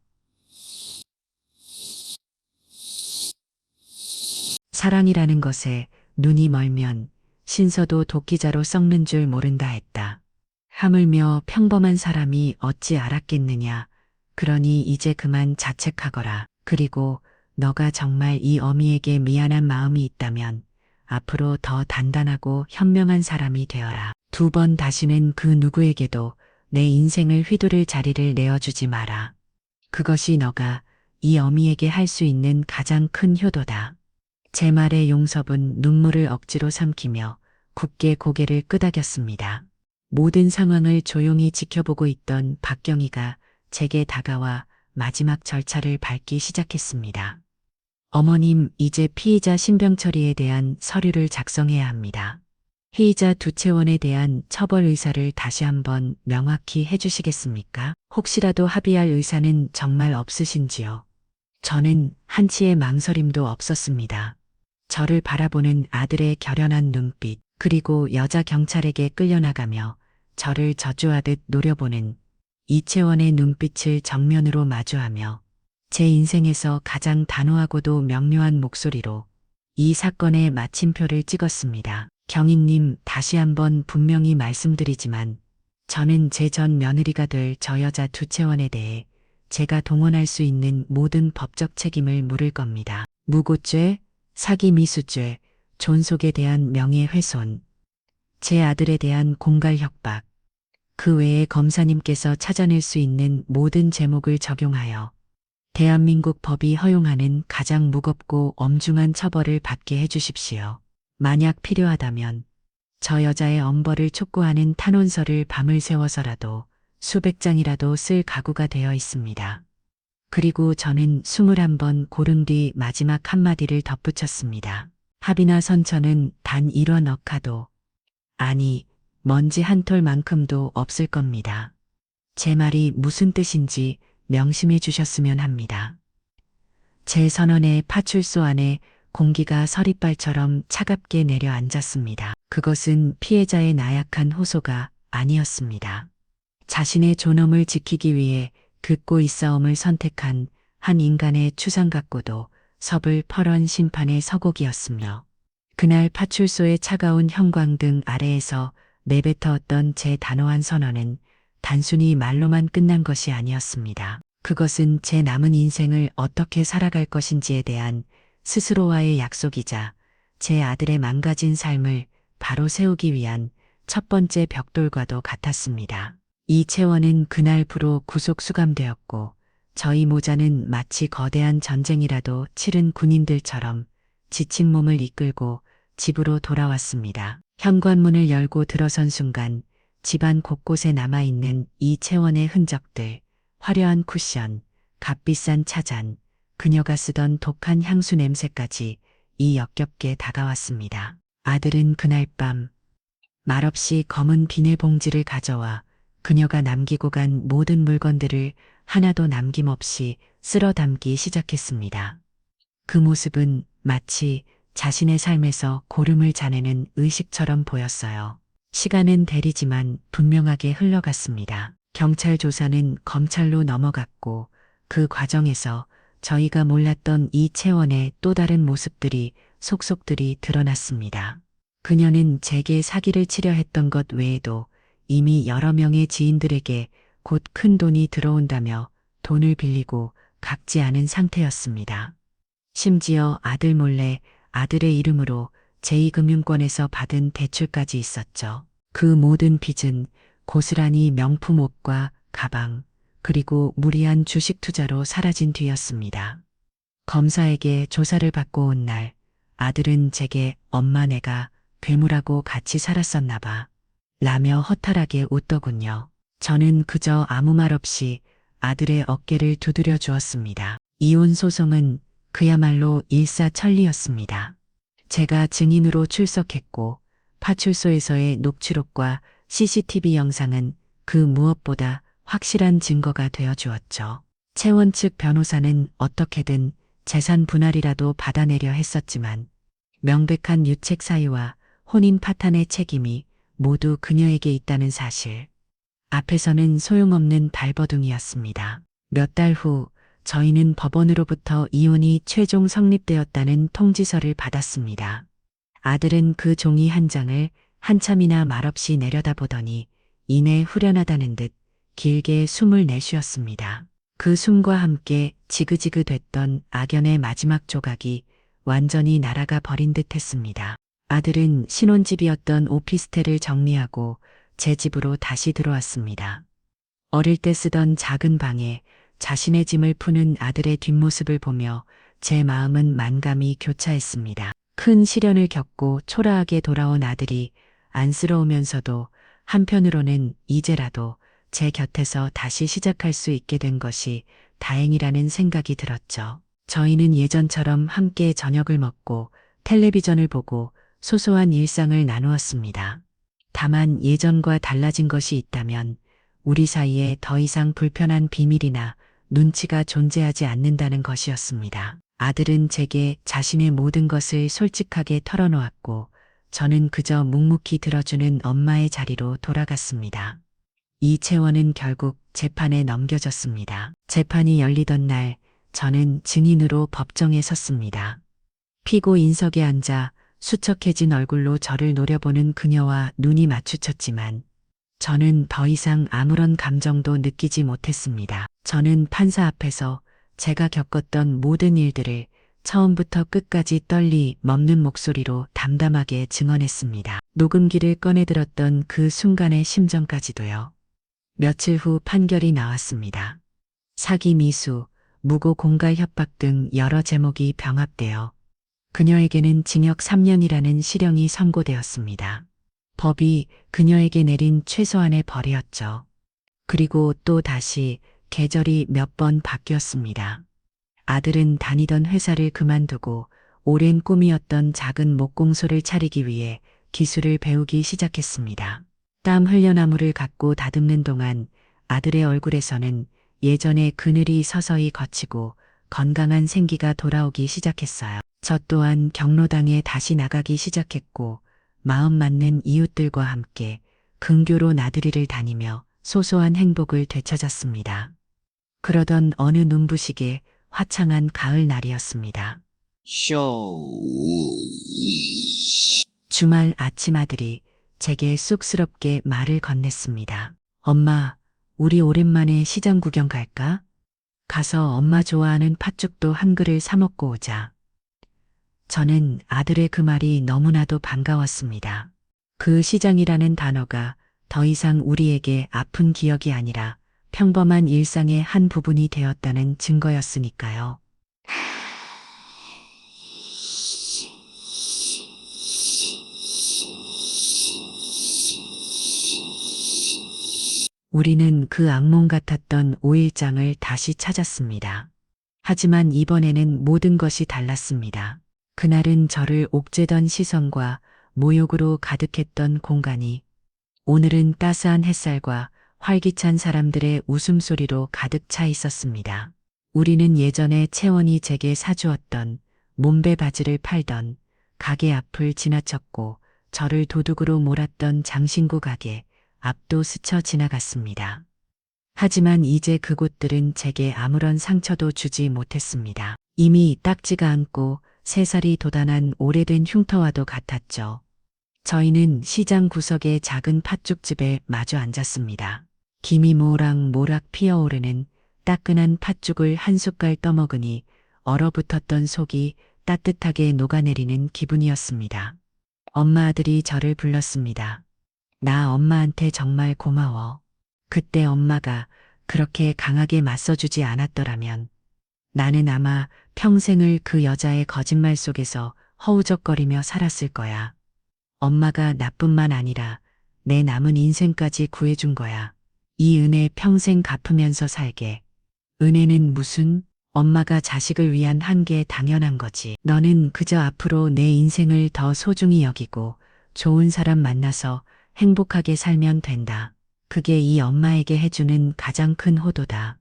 Speaker 1: 사랑이라는 것에 눈이 멀면 신서도 도끼자로 썩는 줄 모른다 했다. 하물며 평범한 사람이 어찌 알았겠느냐. 그러니 이제 그만 자책하거라. 그리고 너가 정말 이 어미에게 미안한 마음이 있다면 앞으로 더 단단하고 현명한 사람이 되어라. 두 번 다시는 그 누구에게도 내 인생을 휘두를 자리를 내어주지 마라. 그것이 너가 이 어미에게 할 수 있는 가장 큰 효도다. 제 말에 용섭은 눈물을 억지로 삼키며 굳게 고개를 끄덕였습니다. 모든 상황을 조용히 지켜보고 있던 박경희가 제게 다가와 마지막 절차를 밟기 시작했습니다. 어머님, 이제 피의자 신병 처리에 대한 서류를 작성해야 합니다. 피의자 두채원에 대한 처벌 의사를 다시 한번 명확히 해주시겠습니까? 혹시라도 합의할 의사는 정말 없으신지요? 저는 한치의 망설임도 없었습니다. 저를 바라보는 아들의 결연한 눈빛, 그리고 여자 경찰에게 끌려나가며 저를 저주하듯 노려보는 이채원의 눈빛을 정면으로 마주하며 제 인생에서 가장 단호하고도 명료한 목소리로 이 사건의 마침표를 찍었습니다. 경위님, 다시 한번 분명히 말씀드리지만 저는 제 전 며느리가 될 저 여자 두채원에 대해 제가 동원할 수 있는 모든 법적 책임을 물을 겁니다. 무고죄, 사기 미수죄, 존속에 대한 명예훼손, 제 아들에 대한 공갈 협박, 그 외에 검사님께서 찾아낼 수 있는 모든 제목을 적용하여 대한민국 법이 허용하는 가장 무겁고 엄중한 처벌을 받게 해주십시오. 만약 필요하다면 저 여자의 엄벌을 촉구하는 탄원서를 밤을 새워서라도 수백 장이라도 쓸 각오가 되어 있습니다. 그리고 저는 21번 고른 뒤 마지막 한마디를 덧붙였습니다. 합의나 선처는 단 1원 억하도, 아니, 먼지 한 톨만큼도 없을 겁니다. 제 말이 무슨 뜻인지 명심해 주셨으면 합니다. 제 선언의 파출소 안에 공기가 서리발처럼 차갑게 내려앉았습니다. 그것은 피해자의 나약한 호소가 아니었습니다. 자신의 존엄을 지키기 위해 긋고 있사옴을 선택한 한 인간의 추상 같고도 섭을펄한 심판의 서곡이었으며, 그날 파출소의 차가운 형광등 아래에서 내뱉었던 제 단호한 선언은 단순히 말로만 끝난 것이 아니었습니다. 그것은 제 남은 인생을 어떻게 살아갈 것인지에 대한 스스로와의 약속이자 제 아들의 망가진 삶을 바로 세우기 위한 첫 번째 벽돌과도 같았습니다. 이채원은 그날부로 구속 수감되었고 저희 모자는 마치 거대한 전쟁이라도 치른 군인들처럼 지친 몸을 이끌고 집으로 돌아왔습니다. 현관문을 열고 들어선 순간 집안 곳곳에 남아있는 이채원의 흔적들, 화려한 쿠션, 값비싼 차잔, 그녀가 쓰던 독한 향수 냄새까지 이 역겹게 다가왔습니다. 아들은 그날 밤 말없이 검은 비닐봉지를 가져와 그녀가 남기고 간 모든 물건들을 하나도 남김없이 쓸어 담기 시작했습니다. 그 모습은 마치 자신의 삶에서 고름을 자내는 의식처럼 보였어요. 시간은 대리지만 분명하게 흘러갔습니다. 경찰 조사는 검찰로 넘어갔고 그 과정에서 저희가 몰랐던 이채원의 또 다른 모습들이 속속들이 드러났습니다. 그녀는 제게 사기를 치려 했던 것 외에도 이미 여러 명의 지인들에게 곧 큰 돈이 들어온다며 돈을 빌리고 갚지 않은 상태였습니다. 심지어 아들 몰래 아들의 이름으로 제2금융권에서 받은 대출까지 있었죠. 그 모든 빚은 고스란히 명품 옷과 가방, 그리고 무리한 주식 투자로 사라진 뒤였습니다. 검사에게 조사를 받고 온 날, 아들은 제게 엄마 내가 괴물하고 같이 살았었나 봐 라며 허탈하게 웃더군요. 저는 그저 아무 말 없이 아들의 어깨를 두드려 주었습니다. 이혼 소송은 그야말로 일사천리였습니다. 제가 증인으로 출석했고 파출소에서의 녹취록과 CCTV 영상은 그 무엇보다 확실한 증거가 되어 주었죠. 채원 측 변호사는 어떻게든 재산 분할이라도 받아내려 했었지만 명백한 유책 사유와 혼인 파탄의 책임이 모두 그녀에게 있다는 사실. 앞에서는 소용없는 발버둥이었습니다. 몇 달 후 저희는 법원으로부터 이혼이 최종 성립되었다는 통지서를 받았습니다. 아들은 그 종이 한 장을 한참이나 말없이 내려다보더니 이내 후련하다는 듯 길게 숨을 내쉬었습니다. 그 숨과 함께 지그지그 됐던 악연의 마지막 조각이 완전히 날아가 버린 듯 했습니다. 아들은 신혼집이었던 오피스텔을 정리하고 제 집으로 다시 들어왔습니다. 어릴 때 쓰던 작은 방에 자신의 짐을 푸는 아들의 뒷모습을 보며 제 마음은 만감이 교차했습니다. 큰 시련을 겪고 초라하게 돌아온 아들이 안쓰러우면서도 한편으로는 이제라도 제 곁에서 다시 시작할 수 있게 된 것이 다행이라는 생각이 들었죠. 저희는 예전처럼 함께 저녁을 먹고 텔레비전을 보고 소소한 일상을 나누었습니다. 다만 예전과 달라진 것이 있다면 우리 사이에 더 이상 불편한 비밀이나 눈치가 존재하지 않는다는 것이었습니다. 아들은 제게 자신의 모든 것을 솔직하게 털어놓았고 저는 그저 묵묵히 들어주는 엄마의 자리로 돌아갔습니다. 이채원은 결국 재판에 넘겨졌습니다. 재판이 열리던 날 저는 증인으로 법정에 섰습니다. 피고 인석에 앉아 수척해진 얼굴로 저를 노려보는 그녀와 눈이 마주쳤지만 저는 더 이상 아무런 감정도 느끼지 못했습니다. 저는 판사 앞에서 제가 겪었던 모든 일들을 처음부터 끝까지 떨리 멈는 목소리로 담담하게 증언했습니다. 녹음기를 꺼내들었던 그 순간의 심정까지도요. 며칠 후 판결이 나왔습니다. 사기 미수, 무고 공갈 협박 등 여러 제목이 병합되어 그녀에게는 징역 3년이라는 실형이 선고되었습니다. 법이 그녀에게 내린 최소한의 벌이었죠. 그리고 또 다시 계절이 몇 번 바뀌었습니다. 아들은 다니던 회사를 그만두고 오랜 꿈이었던 작은 목공소를 차리기 위해 기술을 배우기 시작했습니다. 땀 흘려 나무를 갖고 다듬는 동안 아들의 얼굴에서는 예전의 그늘이 서서히 걷히고 건강한 생기가 돌아오기 시작했어요. 저 또한 경로당에 다시 나가기 시작했고 마음 맞는 이웃들과 함께 근교로 나들이를 다니며 소소한 행복을 되찾았습니다. 그러던 어느 눈부시게 화창한 가을 날이었습니다. 주말 아침 아들이 제게 쑥스럽게 말을 건넸습니다. 엄마, 우리 오랜만에 시장 구경 갈까? 가서 엄마 좋아하는 팥죽도 한 그릇 사 먹고 오자. 저는 아들의 그 말이 너무나도 반가웠습니다. 그 시장이라는 단어가 더 이상 우리에게 아픈 기억이 아니라 평범한 일상의 한 부분이 되었다는 증거였으니까요. 우리는 그 악몽 같았던 5일장을 다시 찾았습니다. 하지만 이번에는 모든 것이 달랐습니다. 그날은 저를 옥죄던 시선과 모욕으로 가득했던 공간이 오늘은 따스한 햇살과 활기찬 사람들의 웃음소리로 가득 차 있었습니다. 우리는 예전에 채원이 제게 사주었던 몸베 바지를 팔던 가게 앞을 지나쳤고 저를 도둑으로 몰았던 장신구 가게 앞도 스쳐 지나갔습니다. 하지만 이제 그곳들은 제게 아무런 상처도 주지 못했습니다. 이미 딱지가 않고 새살이 돋아난 오래된 흉터와도 같았죠. 저희는 시장 구석의 작은 팥죽집에 마주 앉았습니다. 김이 모락모락 피어오르는 따끈한 팥죽을 한 숟갈 떠먹으니 얼어붙었던 속이 따뜻하게 녹아내리는 기분이었습니다. 엄마 아들이 저를 불렀습니다. 나 엄마한테 정말 고마워. 그때 엄마가 그렇게 강하게 맞서주지 않았더라면 나는 아마 평생을 그 여자의 거짓말 속에서 허우적거리며 살았을 거야. 엄마가 나뿐만 아니라 내 남은 인생까지 구해준 거야. 이 은혜 평생 갚으면서 살게. 은혜는 무슨? 엄마가 자식을 위한 한계 당연한 거지. 너는 그저 앞으로 내 인생을 더 소중히 여기고 좋은 사람 만나서 행복하게 살면 된다. 그게 이 엄마에게 해주는 가장 큰 호도다.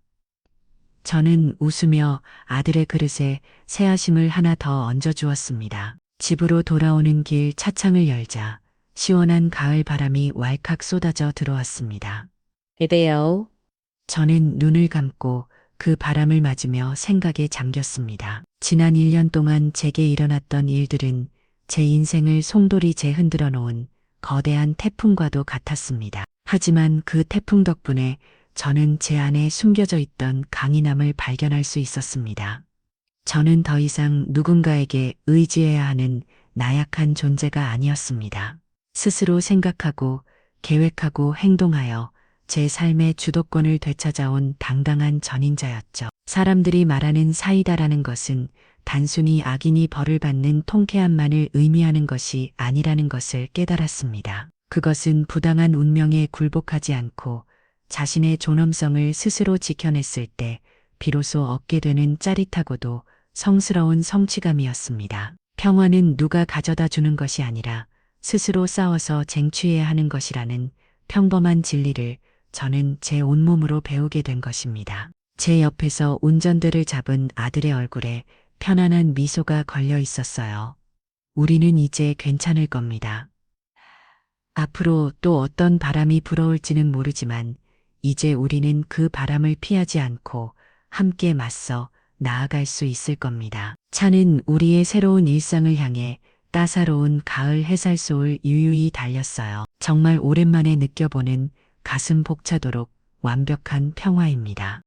Speaker 1: 저는 웃으며 아들의 그릇에 새아심을 하나 더 얹어주었습니다. 집으로 돌아오는 길 차창을 열자 시원한 가을 바람이 왈칵 쏟아져 들어왔습니다.
Speaker 3: 이래요.
Speaker 1: 저는 눈을 감고 그 바람을 맞으며 생각에 잠겼습니다. 지난 1년 동안 제게 일어났던 일들은 제 인생을 송돌이 흔들어 놓은 거대한 태풍과도 같았습니다. 하지만 그 태풍 덕분에 저는 제 안에 숨겨져 있던 강인함을 발견할 수 있었습니다. 저는 더 이상 누군가에게 의지해야 하는 나약한 존재가 아니었습니다. 스스로 생각하고 계획하고 행동하여 제 삶의 주도권을 되찾아온 당당한 전인자였죠. 사람들이 말하는 사이다라는 것은 단순히 악인이 벌을 받는 통쾌함만을 의미하는 것이 아니라는 것을 깨달았습니다. 그것은 부당한 운명에 굴복하지 않고 자신의 존엄성을 스스로 지켜냈을 때 비로소 얻게 되는 짜릿하고도 성스러운 성취감이었습니다. 평화는 누가 가져다 주는 것이 아니라 스스로 싸워서 쟁취해야 하는 것이라는 평범한 진리를 저는 제 온몸으로 배우게 된 것입니다. 제 옆에서 운전대를 잡은 아들의 얼굴에 편안한 미소가 걸려 있었어요. 우리는 이제 괜찮을 겁니다. 앞으로 또 어떤 바람이 불어올지는 모르지만 이제 우리는 그 바람을 피하지 않고 함께 맞서 나아갈 수 있을 겁니다. 차는 우리의 새로운 일상을 향해 따사로운 가을 해살소를 유유히 달렸어요. 정말 오랜만에 느껴보는 가슴 벅차도록 완벽한 평화입니다.